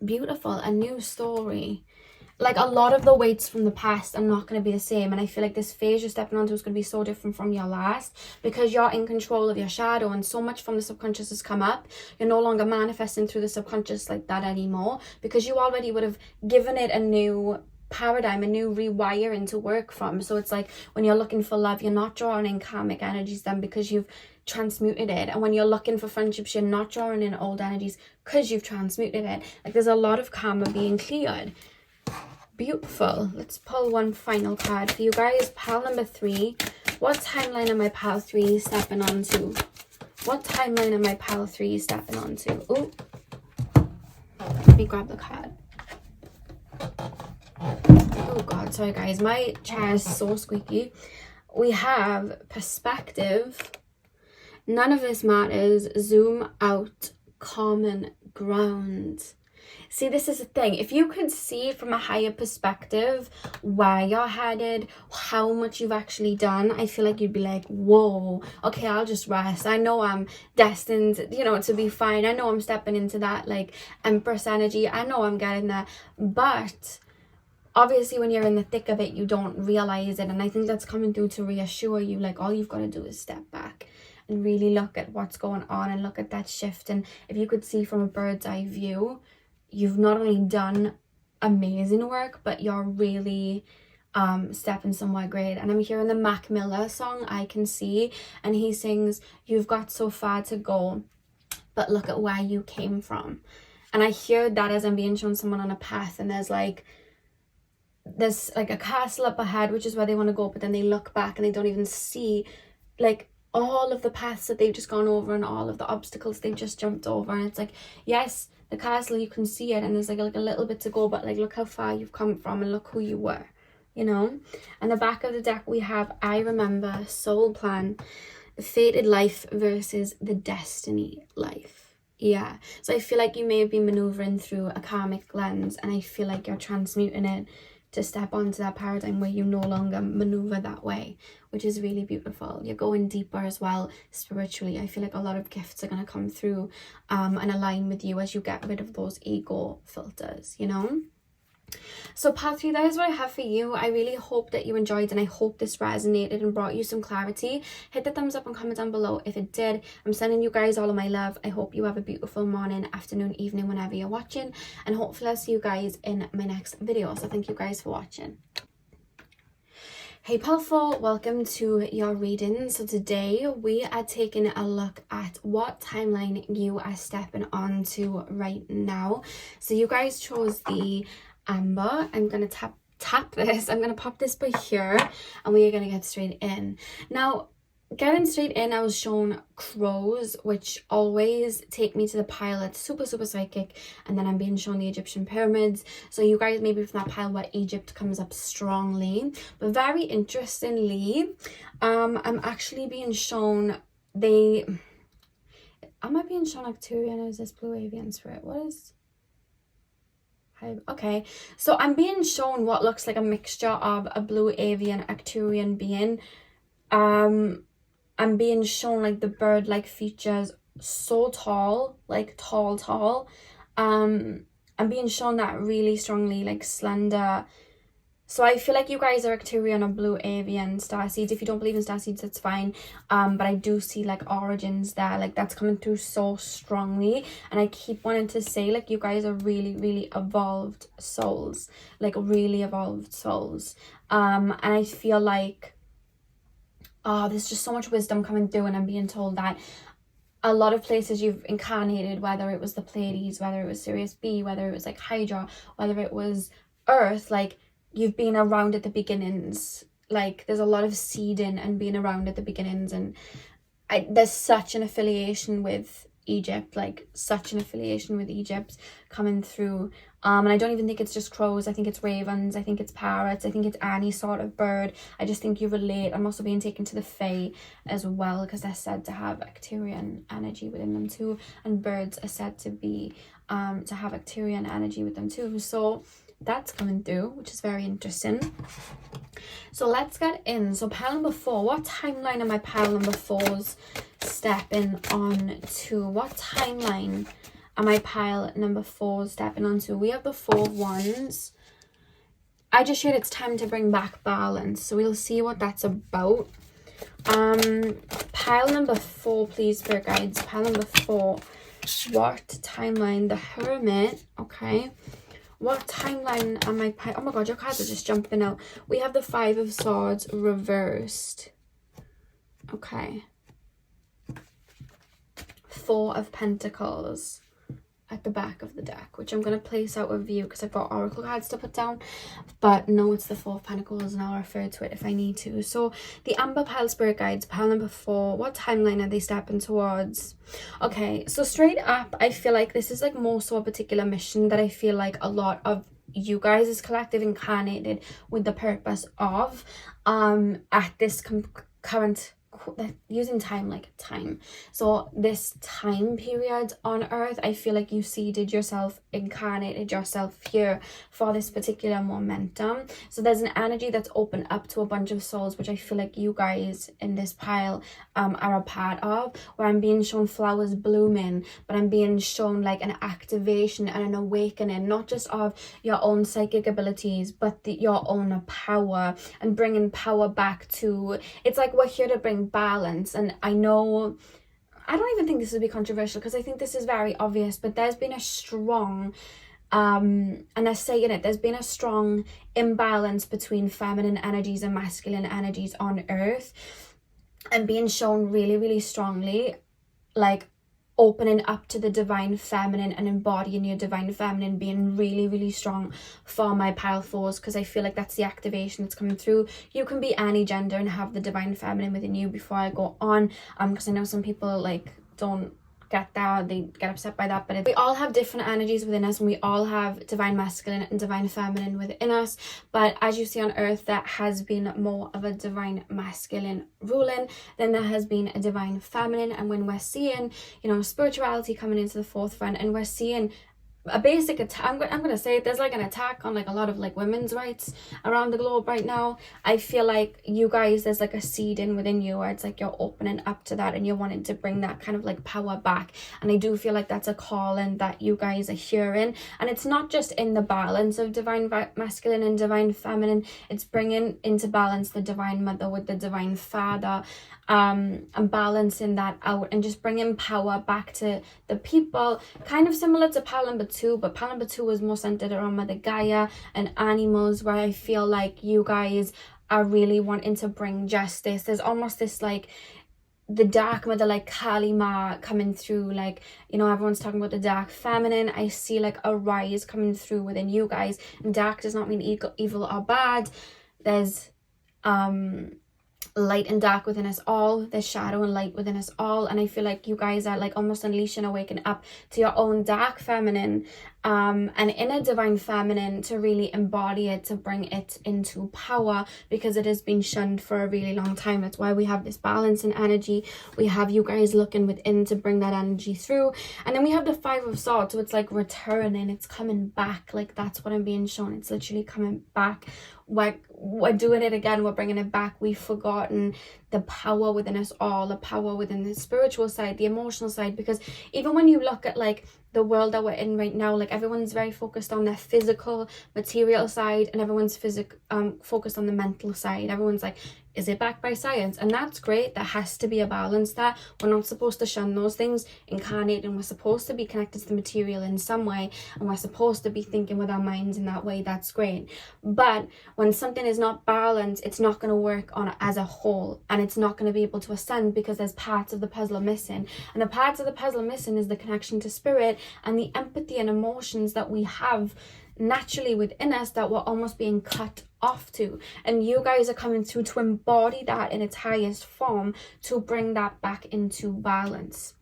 Beautiful, a new story. Like, a lot of the weights from the past are not going to be the same, and I feel like this phase you're stepping onto is going to be so different from your last, because you're in control of your shadow, and so much from the subconscious has come up. You're no longer manifesting through the subconscious like that anymore, because you already would have given it a new paradigm, a new rewiring to work from. So it's like when you're looking for love, you're not drawing in karmic energies then, because you've transmuted it. And when you're looking for friendships, you're not drawing in old energies because you've transmuted it. Like, there's a lot of karma being cleared. Beautiful. Let's pull one final card for you guys. Pile number 3. What timeline am my pile 3 stepping onto? What timeline am my pile 3 stepping onto? Oh, let me grab the card. Oh god, sorry guys, my chair is so squeaky. We have perspective, none of this matters, zoom out, common ground. See, this is the thing. If you could see from a higher perspective where you're headed, how much you've actually done, I feel like you'd be like, whoa, okay, I'll just rest. I know I'm destined, you know, to be fine. I know I'm stepping into that, like, Empress energy. I know I'm getting there. But obviously, when you're in the thick of it, you don't realize it. And I think that's coming through to reassure you, like, all you've got to do is step back and really look at what's going on and look at that shift. And if you could see from a bird's eye view, you've not only done amazing work, but you're really stepping somewhere great. And I'm hearing the Mac Miller song, I Can See, and he sings, you've got so far to go, but look at where you came from. And I hear that as I'm being shown someone on a path, and there's like there's like a castle up ahead, which is where they want to go, but then they look back and they don't even see like all of the paths that they've just gone over and all of the obstacles they've just jumped over. And it's like, yes, the castle, you can see it and there's like a little bit to go, but like look how far you've come from and look who you were, you know. And the back of the deck we have I remember, soul plan, the fated life versus the destiny life. Yeah, so I feel like you may have been maneuvering through a karmic lens, and I feel like you're transmuting it to step onto that paradigm where you no longer maneuver that way, which is really beautiful. You're going deeper as well spiritually. I feel like a lot of gifts are going to come through and align with you as you get rid of those ego filters, you know. So part 3, that is what I have for you. I really hope that you enjoyed, and I hope this resonated and brought you some clarity. Hit the thumbs up and comment down below if it did. I'm sending you guys all of my love. I hope you have a beautiful morning, afternoon, evening, whenever you're watching, and hopefully I'll see you guys in my next video. So thank you guys for watching. Hey Pal4, welcome to your reading. So today we are taking a look at what timeline you are stepping onto right now. So you guys chose the amber. I'm going to tap this. I'm going to pop this by here and we are going to get straight in. Now, getting straight in, I was shown crows, which always take me to the pile that's super psychic, and then I'm being shown the Egyptian pyramids. So you guys maybe from that pile where Egypt comes up strongly. But very interestingly, I'm actually being shown am I being shown Arcturian or is this Blue Avian Spirit? What is... Okay, so I'm being shown what looks like a mixture of a Blue Avian Arcturian being. I'm being shown like the bird-like features, so tall, like tall. I'm being shown that really strongly, like slender. So I feel like you guys are Arcturian or Blue Avian starseeds. If you don't believe in starseeds, that's fine. But I do see like origins there, like that's coming through so strongly. And I keep wanting to say like you guys are really evolved souls, like really evolved souls. And I feel like there's just so much wisdom coming through, and I'm being told that a lot of places you've incarnated, whether it was the Pleiades, whether it was Sirius B, whether it was like Hydra, whether it was Earth, like you've been around at the beginnings. Like there's a lot of seeding and being around at the beginnings, and there's such an affiliation with Egypt, like such an affiliation with Egypt coming through. And I don't even think it's just crows. I think it's ravens, I think it's parrots, I think it's any sort of bird. I just think you relate. I'm also being taken to the Fae as well, because they're said to have Arcturian energy within them too, and birds are said to be to have Arcturian energy with them too. So that's coming through, which is very interesting. So let's get in. So pile number 4, what timeline am I pile number 4's stepping on to? What timeline am I pile number 4 stepping onto? We have the 4 of Wands. I just shared it's time to bring back balance, so we'll see what that's about. Pile number 4, please, Spirit Guides. Pile number 4, what timeline? The Hermit. Okay, what timeline am I oh my god, your cards are just jumping out. We have the 5 of Swords reversed. Okay, 4 of Pentacles at the back of the deck, which I'm going to place out of view because I've got oracle cards to put down, but no, it's the 4 of Pentacles and I'll refer to it if I need to. So the Amber Pile Spirit Guides, pile number 4, what timeline are they stepping towards? Okay, so straight up, I feel like this is like more so a particular mission that I feel like a lot of you guys as collective incarnated with the purpose of at this current, using time like time, so this time period on Earth, I feel like you seeded yourself, incarnated yourself here for this particular momentum. So there's an energy that's opened up to a bunch of souls, which I feel like you guys in this pile are a part of, where I'm being shown flowers blooming, but I'm being shown like an activation and an awakening, not just of your own psychic abilities, but your own power, and bringing power back to, it's like we're here to bring balance. And I know, I don't even think this would be controversial because I think this is very obvious, but there's been a strong and they're saying it, there's been a strong imbalance between feminine energies and masculine energies on Earth, and being shown really strongly like opening up to the divine feminine and embodying your divine feminine being really, really strong for my pile fours, because I feel like that's the activation that's coming through. You can be any gender and have the divine feminine within you. Before I go on, because I know some people like don't get that, they get upset by that, but we all have different energies within us, and we all have divine masculine and divine feminine within us. But as you see on earth, there has been more of a divine masculine ruling than there has been a divine feminine. And when we're seeing, you know, spirituality coming into the forefront, and we're seeing a basic attack, I'm gonna say there's like an attack on like a lot of like women's rights around the globe right now. I feel like you guys, there's like a seed in within you where it's like you're opening up to that and you're wanting to bring that kind of like power back. And I do feel like that's a calling that you guys are hearing, and it's not just in the balance of divine masculine and divine feminine, it's bringing into balance the divine mother with the divine father, and balancing that out and just bringing power back to the people, kind of similar to pile number 2, but pile number 2 was more centered around Mother Gaia and animals, where I feel like you guys are really wanting to bring justice. There's almost this like the dark mother, like Kali Ma coming through, like, you know, everyone's talking about the dark feminine. I see like a rise coming through within you guys, and dark does not mean evil or bad. There's light and dark within us all, there's shadow and light within us all, and I feel like you guys are like almost unleashing or waking up to your own dark feminine and inner divine feminine, to really embody it, to bring it into power, because it has been shunned for a really long time. That's why we have this balance in energy. We have you guys looking within to bring that energy through, and then we have the 5 of Swords, so it's like returning, it's coming back. Like that's what I'm being shown, it's literally coming back. We're doing it again, we're bringing it back. We've forgotten the power within us all, the power within the spiritual side, the emotional side, because even when you look at like the world that we're in right now, like everyone's very focused on their physical material side, and everyone's focused on the mental side. Everyone's like, is it backed by science? And that's great, there has to be a balance there. We're not supposed to shun those things, incarnate, and we're supposed to be connected to the material in some way, and we're supposed to be thinking with our minds in that way. That's great, but when something is not balanced, it's not going to work on as a whole, and it's not going to be able to ascend, because there's parts of the puzzle missing. And the parts of the puzzle missing is the connection to spirit and the empathy and emotions that we have naturally within us that we're almost being cut off to. And you guys are coming through to embody that in its highest form, to bring that back into balance.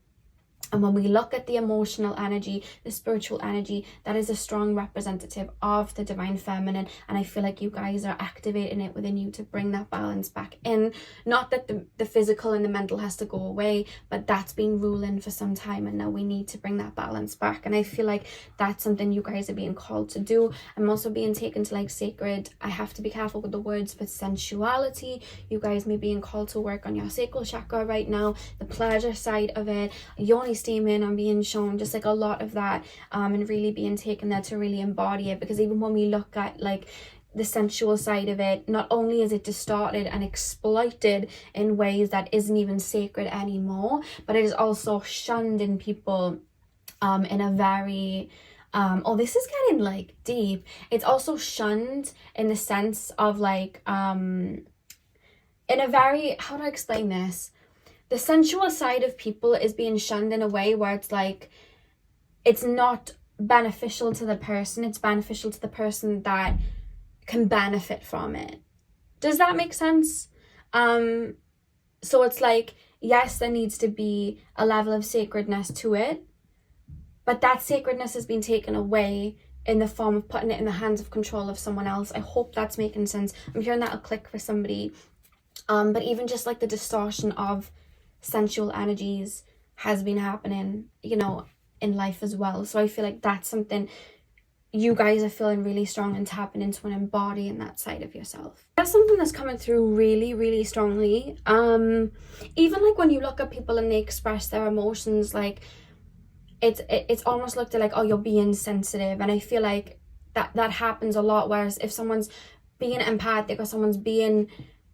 And when we look at the emotional energy, the spiritual energy, that is a strong representative of the divine feminine. And I feel like you guys are activating it within you to bring that balance back in. Not that the physical and the mental has to go away, but that's been ruling for some time, and now we need to bring that balance back. And I feel like that's something you guys are being called to do. I'm also being taken to like sacred, I have to be careful with the words, but sensuality. You guys may be being called to work on your sacral chakra right now, the pleasure side of it, yoni steaming. I'm being shown just like a lot of that, and really being taken there to really embody it. Because even when we look at like the sensual side of it, not only is it distorted and exploited in ways that isn't even sacred anymore, but it is also shunned in people in a very this is getting like deep. It's also shunned in the sense of like in a very, how do I explain this? The sensual side of people is being shunned in a way where it's like, it's not beneficial to the person, it's beneficial to the person that can benefit from it. Does that make sense? So it's like, yes, there needs to be a level of sacredness to it, but that sacredness has been taken away in the form of putting it in the hands of control of someone else. I hope that's making sense. I'm hearing that'll click for somebody. But even just like the distortion of sensual energies has been happening, you know, in life as well. So I feel like that's something you guys are feeling really strong and tapping into and embodying that side of yourself. That's something that's coming through really, really strongly. Even like when you look at people and they express their emotions, like it's almost looked at like, oh, you're being sensitive. And I feel like that happens a lot. Whereas if someone's being empathic or someone's being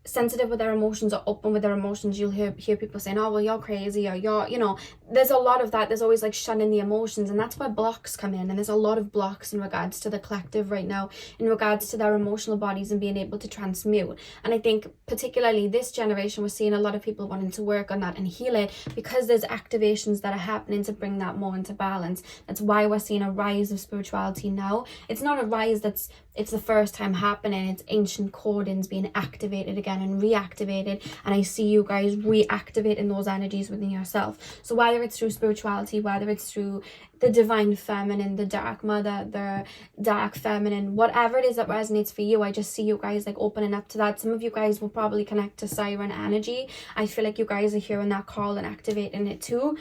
sensitive with their emotions or open with their emotions, you'll hear people saying, oh, well, you're crazy, or you're, you know, there's a lot of that. There's always like shunning the emotions, and that's where blocks come in. And there's a lot of blocks in regards to the collective right now, in regards to their emotional bodies and being able to transmute. And I think particularly this generation, we're seeing a lot of people wanting to work on that and heal it, because there's activations that are happening to bring that more into balance. That's why we're seeing a rise of spirituality now. It's not a rise it's the first time happening. It's ancient cordons being activated again and reactivated, and I see you guys reactivating those energies within yourself. So whether it's through spirituality, whether it's through the divine feminine, the dark mother, the dark feminine, whatever it is that resonates for you, I just see you guys like opening up to that. Some of you guys will probably connect to siren energy. I feel like you guys are hearing that call and activating it too.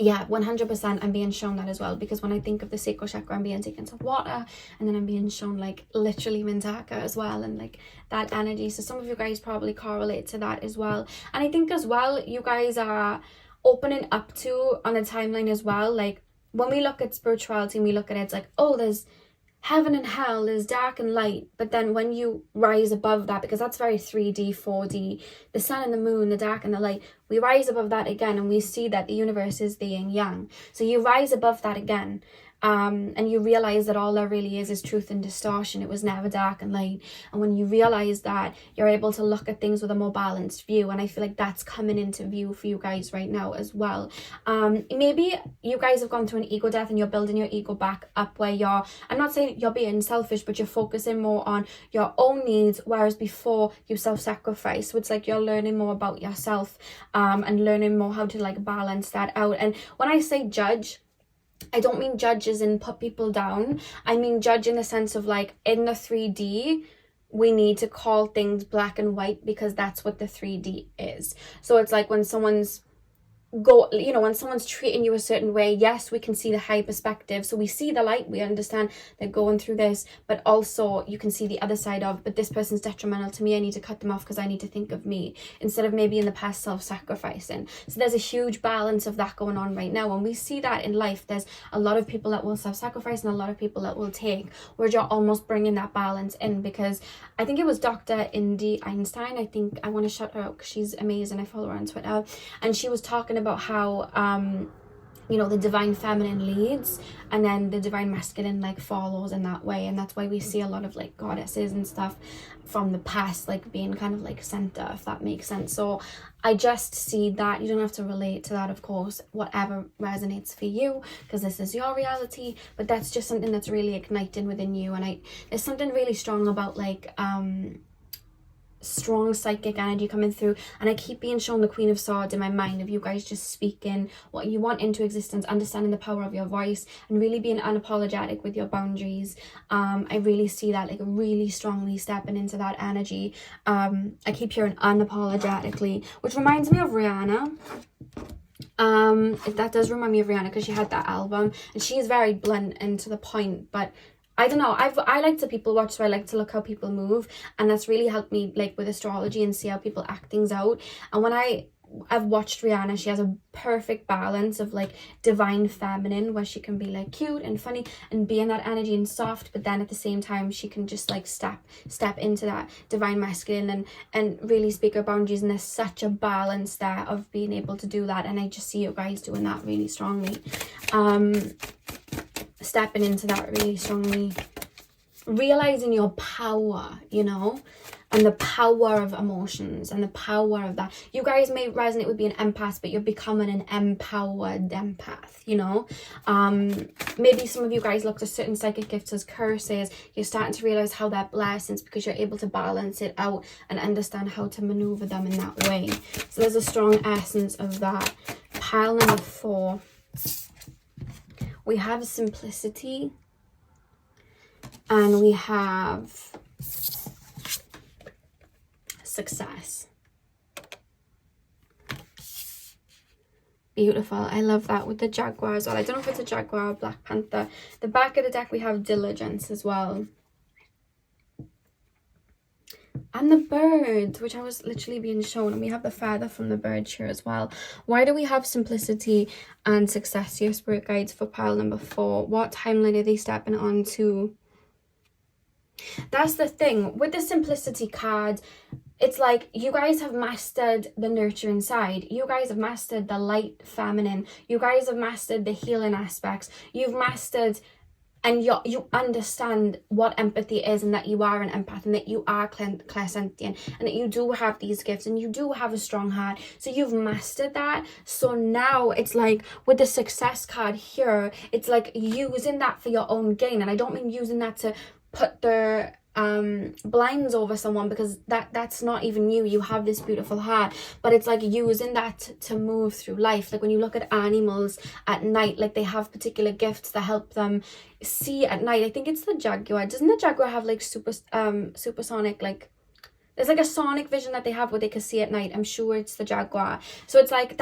Yeah, 100% I'm being shown that as well, because when I think of the sacral chakra, I'm being taken to water, and then I'm being shown like literally Mintaka as well, and like that energy. So some of you guys probably correlate to that as well. And I think as well, you guys are opening up to, on a timeline as well, like when we look at spirituality and we look at it, it's like, oh, there's heaven and hell, there's dark and light. But then when you rise above that, because that's very 3D, 4D, the sun and the moon, the dark and the light, we rise above that again, and we see that the universe is the yin yang. So you rise above that again, and you realize that all there really is truth and distortion. It was never dark and light. And when you realize that, you're able to look at things with a more balanced view. And I feel like that's coming into view for you guys right now as well. Maybe you guys have gone through an ego death and you're building your ego back up, where you're, I'm not saying you're being selfish, but you're focusing more on your own needs, whereas before you self-sacrifice. So it's like you're learning more about yourself, and learning more how to like balance that out. And when I say judge, I don't mean judge as in put people down. I mean judge in the sense of like, in the 3D, we need to call things black and white, because that's what the 3D is. So it's like when someone's when someone's treating you a certain way, yes, we can see the high perspective. So we see the light, we understand they're going through this, but also you can see the other side of, but this person's detrimental to me, I need to cut them off because I need to think of me, instead of maybe in the past self-sacrificing. So there's a huge balance of that going on right now. And we see that in life, there's a lot of people that will self-sacrifice and a lot of people that will take, where you're almost bringing that balance in. Because I think it was Dr. Indy Einstein, I want to shout her out because she's amazing, I follow her on Twitter, and she was talking about how the divine feminine leads, and then the divine masculine like follows in that way. And that's why we see a lot of like goddesses and stuff from the past like being kind of like center, if that makes sense. So I just see that. You don't have to relate to that, of course, whatever resonates for you, because this is your reality, but that's just something that's really igniting within you. And there's something really strong about like strong psychic energy coming through, and I keep being shown the Queen of Swords in my mind, of you guys just speaking what you want into existence, understanding the power of your voice, and really being unapologetic with your boundaries. I really see that like really strongly stepping into that energy. I keep hearing unapologetically, which reminds me of Rihanna. That does remind me of Rihanna, because she had that album and she is very blunt and to the point. But I don't know, I like to people watch, so I like to look how people move, and that's really helped me like with astrology and see how people act things out. And when I've watched Rihanna, she has a perfect balance of like divine feminine, where she can be like cute and funny and be in that energy and soft, but then at the same time she can just like step into that divine masculine and really speak her boundaries. And there's such a balance there of being able to do that, and I just see you guys doing that really strongly. Stepping into that really strongly, realizing your power, and the power of emotions and the power of that. You guys may resonate with being an empath, but you're becoming an empowered empath, Maybe some of you guys looked at certain psychic gifts as curses. You're starting to realize how they're blessings, because you're able to balance it out and understand how to maneuver them in that way. So there's a strong essence of that. Pile number 4. We have simplicity, and we have success. Beautiful. I love that with the jaguar as well. I don't know if it's a jaguar or Black Panther. The back of the deck, we have diligence as well. And the birds, which I was literally being shown, and we have the feather from the bird here as well. Why do we have simplicity and success here, spirit guides, for pile number 4? What timeline are they stepping on to? That's the thing with the simplicity card. It's like you guys have mastered the nurturing side. You guys have mastered the light feminine. You guys have mastered the healing aspects. You've mastered, and you understand what empathy is, and that you are an empath, and that you are clairsentient, and that you do have these gifts, and you do have a strong heart. So you've mastered that. So now it's like with the success card here, it's like using that for your own gain. And I don't mean using that to put the blinds over someone, because that's not even you have this beautiful heart, but it's like using that to move through life. Like when you look at animals at night, like they have particular gifts that help them see at night. I think it's the jaguar. Doesn't the jaguar have like supersonic, like there's like a sonic vision that they have where they can see at night? I'm sure it's the jaguar. So it's like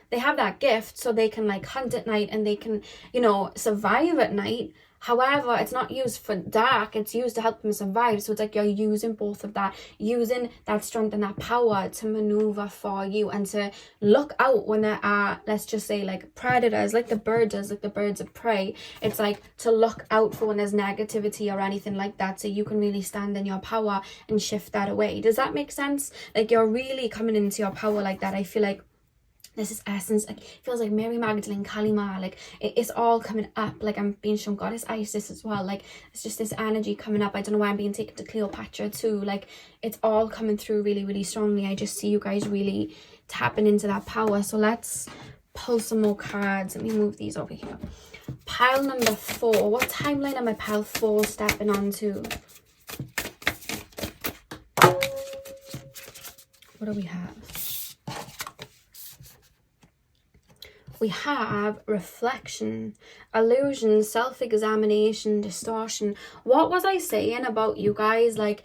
they have that gift, so they can like hunt at night, and they can, you know, survive at night. However, it's not used for dark, it's used to help them survive. So it's like you're using both of that, using that strength and that power to maneuver for you, and to look out when there are, let's just say, like predators, like the bird does, like the birds of prey. It's like to look out for when there's negativity or anything like that, so you can really stand in your power and shift that away. Does that make sense? Like you're really coming into your power like that. I feel like this is essence. Like it feels like Mary Magdalene, Kalima, like it's all coming up. Like I'm being shown Goddess Isis as well. Like it's just this energy coming up. I don't know why I'm being taken to Cleopatra too. Like it's all coming through really, really strongly. I just see you guys really tapping into that power. So let's pull some more cards. Let me move these over here. Pile number 4. What timeline am I pile 4 stepping onto? What do we have? We have reflection, illusion, self-examination, distortion. What was I saying about you guys? Like,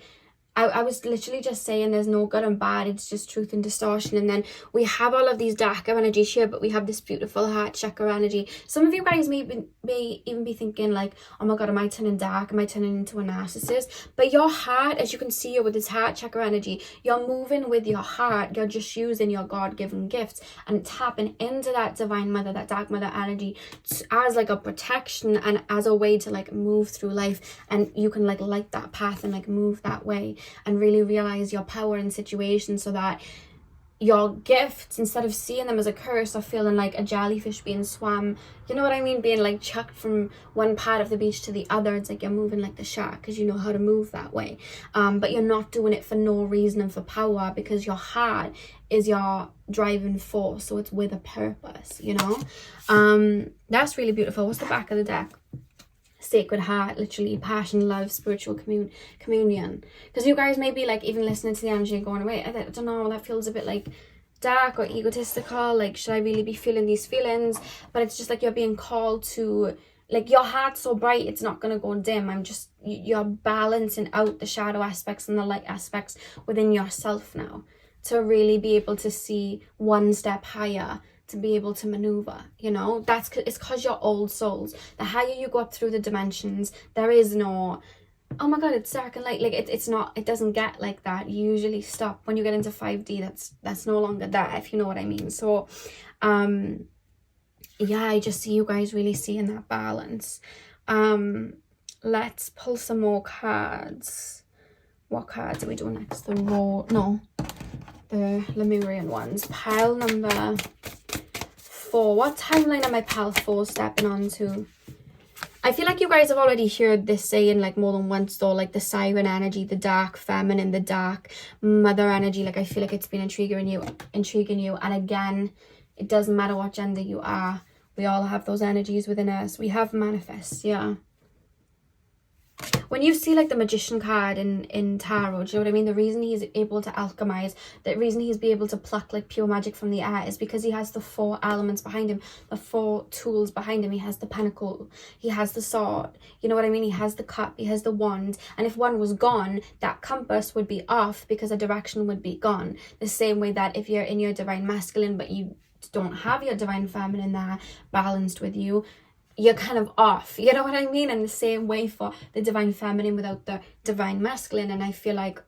I was literally just saying there's no good and bad, it's just truth and distortion. And then we have all of these darker energies here, but we have this beautiful heart chakra energy. Some of you guys may even be thinking like, oh my god, am I turning dark? Am I turning into a narcissist? But your heart, as you can see here with this heart chakra energy, you're moving with your heart. You're just using your God-given gifts and tapping into that divine mother, that dark mother energy as like a protection and as a way to like move through life. And you can like light that path and like move that way, and really realize your power in situations, so that your gifts, instead of seeing them as a curse or feeling like a jellyfish being swam, you know what I mean, being like chucked from one part of the beach to the other, it's like you're moving like the shark because you know how to move that way. But you're not doing it for no reason and for power, because your heart is your driving force, so it's with a purpose, you know. That's really beautiful. What's the back of the deck? Sacred heart, literally passion, love, spiritual communion. Because you guys may be like even listening to the energy and going, wait, I don't know, that feels a bit like dark or egotistical, like should I really be feeling these feelings? But it's just like you're being called to, like your heart's so bright it's not going to go dim. You're balancing out the shadow aspects and the light aspects within yourself now, to really be able to see one step higher, to be able to maneuver, you know. It's because you're old souls. The higher you go up through the dimensions, there is no, oh my god, it's dark and light. Like it's not, it doesn't get like that. You usually stop when you get into 5D. That's no longer there, if you know what I mean. So yeah, I just see you guys really seeing that balance. Let's pull some more cards. What cards are we doing next? The Lemurian ones. Pile number 4. What timeline am I pile 4 stepping onto? I feel like you guys have already heard this saying like more than once though, like the siren energy, the dark feminine, the dark mother energy. Like I feel like it's been intriguing you. And again, it doesn't matter what gender you are, we all have those energies within us. We have manifests, yeah. When you see like the magician card in tarot, do you know what I mean? The reason he's able to alchemize, the reason he's be able to pluck like pure magic from the air is because he has the 4 elements behind him, the 4 tools behind him. He has the pentacle, he has the sword, you know what I mean? He has the cup, he has the wand. And if one was gone, that compass would be off because the direction would be gone. The same way that if you're in your divine masculine but you don't have your divine feminine there balanced with you, you're kind of off, you know what I mean? And the same way for the divine feminine without the divine masculine. And I feel like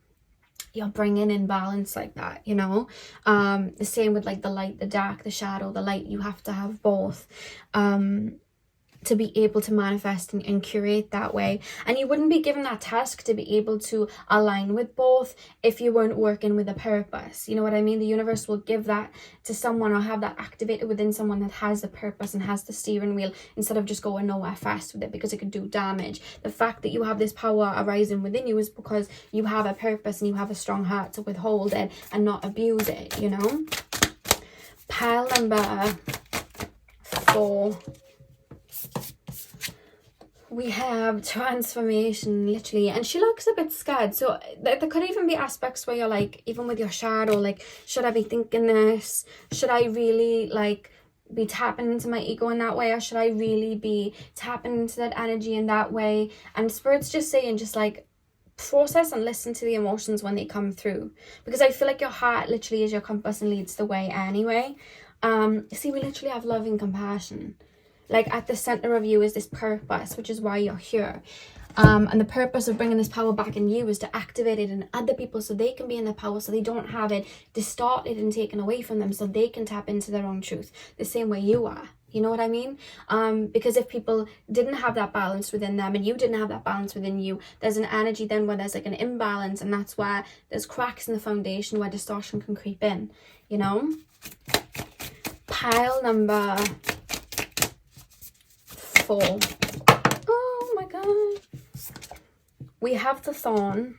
you're bringing in balance like that, you know. The same with like the light, the dark, the shadow, the light. You have to have both to to be able to manifest and curate that way. And you wouldn't be given that task to be able to align with both if you weren't working with a purpose. You know what I mean? The universe will give that to someone or have that activated within someone that has the purpose and has the steering wheel, instead of just going nowhere fast with it because it could do damage. The fact that you have this power arising within you is because you have a purpose and you have a strong heart to withhold it and not abuse it, you know? Pile number 4. We have transformation, literally, and she looks a bit scared. So there could even be aspects where you're like, even with your shadow, like, should I be thinking this? Should I really like be tapping into my ego in that way, or should I really be tapping into that energy in that way? And Spirit's just saying, just like, process and listen to the emotions when they come through, because I feel like your heart literally is your compass and leads the way anyway. See, we literally have love and compassion. Like, at the center of you is this purpose, which is why you're here. And the purpose of bringing this power back in you is to activate it in other people so they can be in their power, so they don't have it distorted and taken away from them, so they can tap into their own truth the same way you are. You know what I mean? Because if people didn't have that balance within them and you didn't have that balance within you, there's an energy then where there's like an imbalance, and that's where there's cracks in the foundation where distortion can creep in, you know? Pile number 4. Oh my god. We have the Thorn.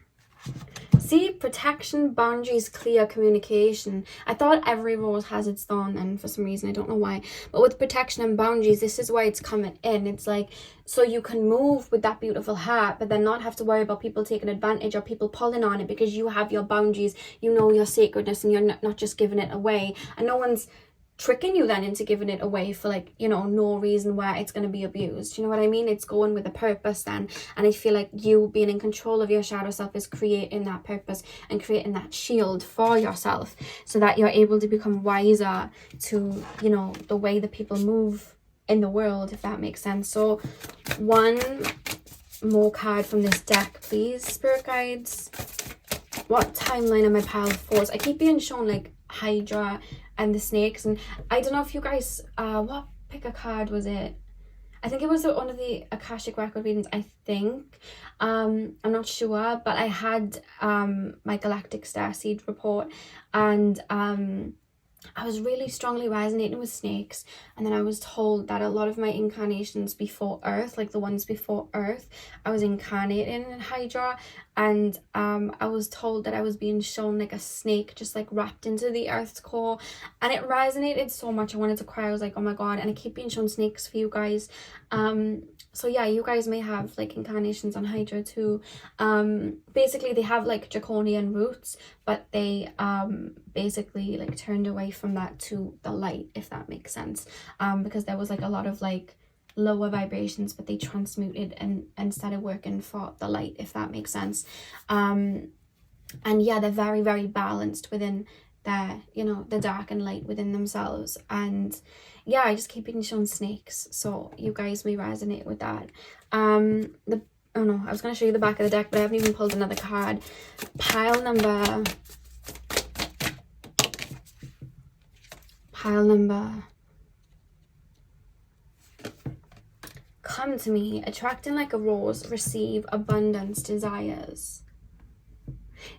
See, protection, boundaries, clear communication. I thought every rose has its thorn, and for some reason, I don't know why. But with protection and boundaries, this is why it's coming in. It's like, so you can move with that beautiful heart, but then not have to worry about people taking advantage or people pulling on it, because you have your boundaries, you know your sacredness, and you're not just giving it away. And no one's tricking you then into giving it away for, like, you know, no reason where it's going to be abused. You know what I mean? It's going with a purpose then, and I feel like you being in control of your shadow self is creating that purpose and creating that shield for yourself, so that you're able to become wiser to, you know, the way that people move in the world, if that makes sense. So one more card from this deck, please, spirit guides. What timeline am I pile 4s? I keep being shown like Hydra and the snakes, and I don't know if you guys what pick a card was it? I think it was one of the Akashic record readings, I think. I'm not sure, but I had my galactic starseed report, and I was really strongly resonating with snakes, and then I was told that a lot of my incarnations before Earth, like the ones before Earth, I was incarnating in Hydra, and I was told that I was being shown like a snake just like wrapped into the Earth's core, and it resonated so much. I wanted to cry. I was like, oh my god. And I keep being shown snakes for you guys. So yeah, you guys may have like incarnations on Hydra too. Basically they have like draconian roots, but they basically like turned away from that to the light, if that makes sense, because there was like a lot of like lower vibrations, but they transmuted and started working for the light, if that makes sense. And yeah, they're very, very balanced within their, you know, the dark and light within themselves. And yeah, I just keep being shown snakes, so you guys may resonate with that. Oh no, I was going to show you the back of the deck, but I haven't even pulled another card. Pile number come to me, attracting like a rose, receive abundance, desires.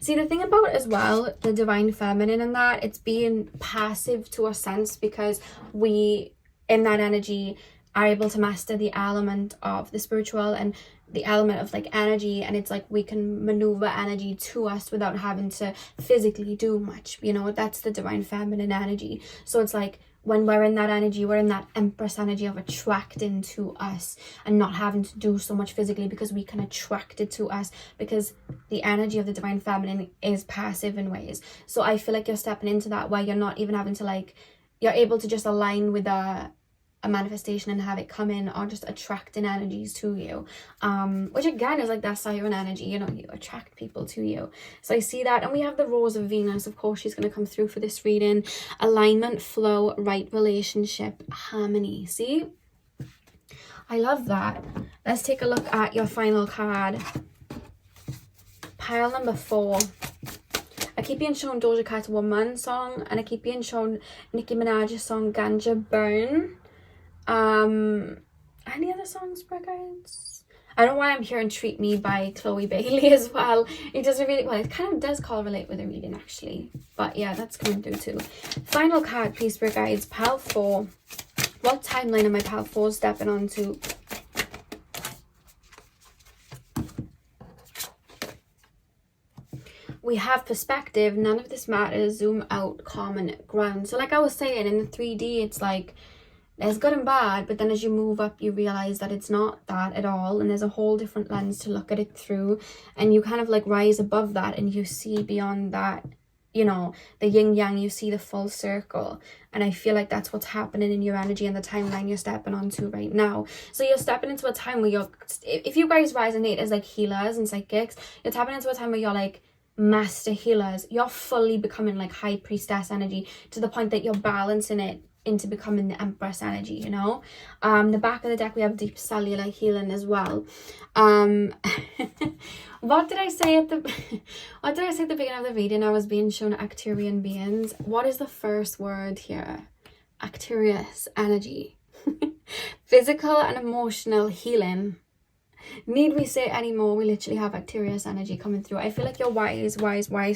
See, the thing about as well, the divine feminine in that, it's being passive to a sense, because we in that energy are able to master the element of the spiritual and the element of like energy, and it's like we can maneuver energy to us without having to physically do much, you know. That's the divine feminine energy. So it's like when we're in that energy, we're in that Empress energy of attracting to us and not having to do so much physically, because we can attract it to us, because the energy of the divine feminine is passive in ways. So I feel like you're stepping into that where you're not even having to like, you're able to just align with a manifestation and have it come in, or just attracting energies to you, which again is like that siren energy, you know, you attract people to you. So I see that. And we have the Rose of Venus, of course, she's going to come through for this reading. Alignment, flow, right relationship, harmony. See, I love that. Let's take a look at your final card. Pile number 4. I keep being shown Doja Cat's Woman song, and I keep being shown Nicki Minaj's song Ganja Burn. And any other songs, Spirit Guides? I don't know why I'm hearing Treat Me by Chloe Bailey as well. It doesn't really, well, it kind of does correlate with the reading actually. But yeah, that's coming through too. Final card, please, Spirit Guides. Pile 4. What timeline am I Pile 4 stepping onto? We have perspective. None of this matters. Zoom out. Common ground. So like I was saying, in the 3D, it's like there's good and bad, but then as you move up, you realize that it's not that at all, and there's a whole different lens to look at it through, and you kind of like rise above that, and you see beyond that, you know, the yin yang, you see the full circle. And I feel like that's what's happening in your energy and the timeline you're stepping onto right now. So you're stepping into a time where you're, if you guys resonate as like healers and psychics, you're tapping into a time where you're like master healers. You're fully becoming like high priestess energy, to the point that you're balancing it into becoming the Empress energy, you know. The back of the deck, we have deep cellular healing as well. What did I say at the beginning of the reading? I was being shown Arcturian beings. What is the first word here? Arcturus energy. Physical and emotional healing. Need we say any more? We literally have Arcturus energy coming through. I feel like you're wise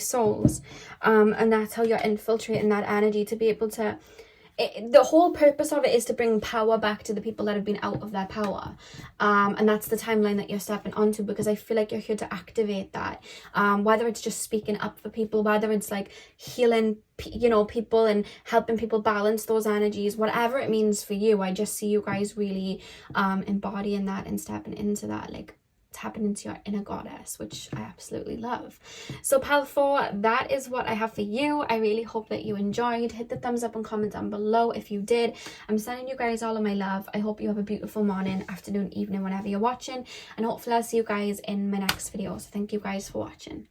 souls, and that's how you're infiltrating that energy to be able to, the whole purpose of it is to bring power back to the people that have been out of their power, and that's the timeline that you're stepping onto, because I feel like you're here to activate that, whether it's just speaking up for people, whether it's like healing, you know, people and helping people balance those energies, whatever it means for you. I just see you guys really embodying that and stepping into that, like tapping into your inner goddess, which I absolutely love. So Pile 4, that is what I have for you. I really hope that you enjoyed. Hit the thumbs up and comment down below if you did. I'm sending you guys all of my love. I hope you have a beautiful morning, afternoon, evening, whenever you're watching, and hopefully I'll see you guys in my next video. So thank you guys for watching.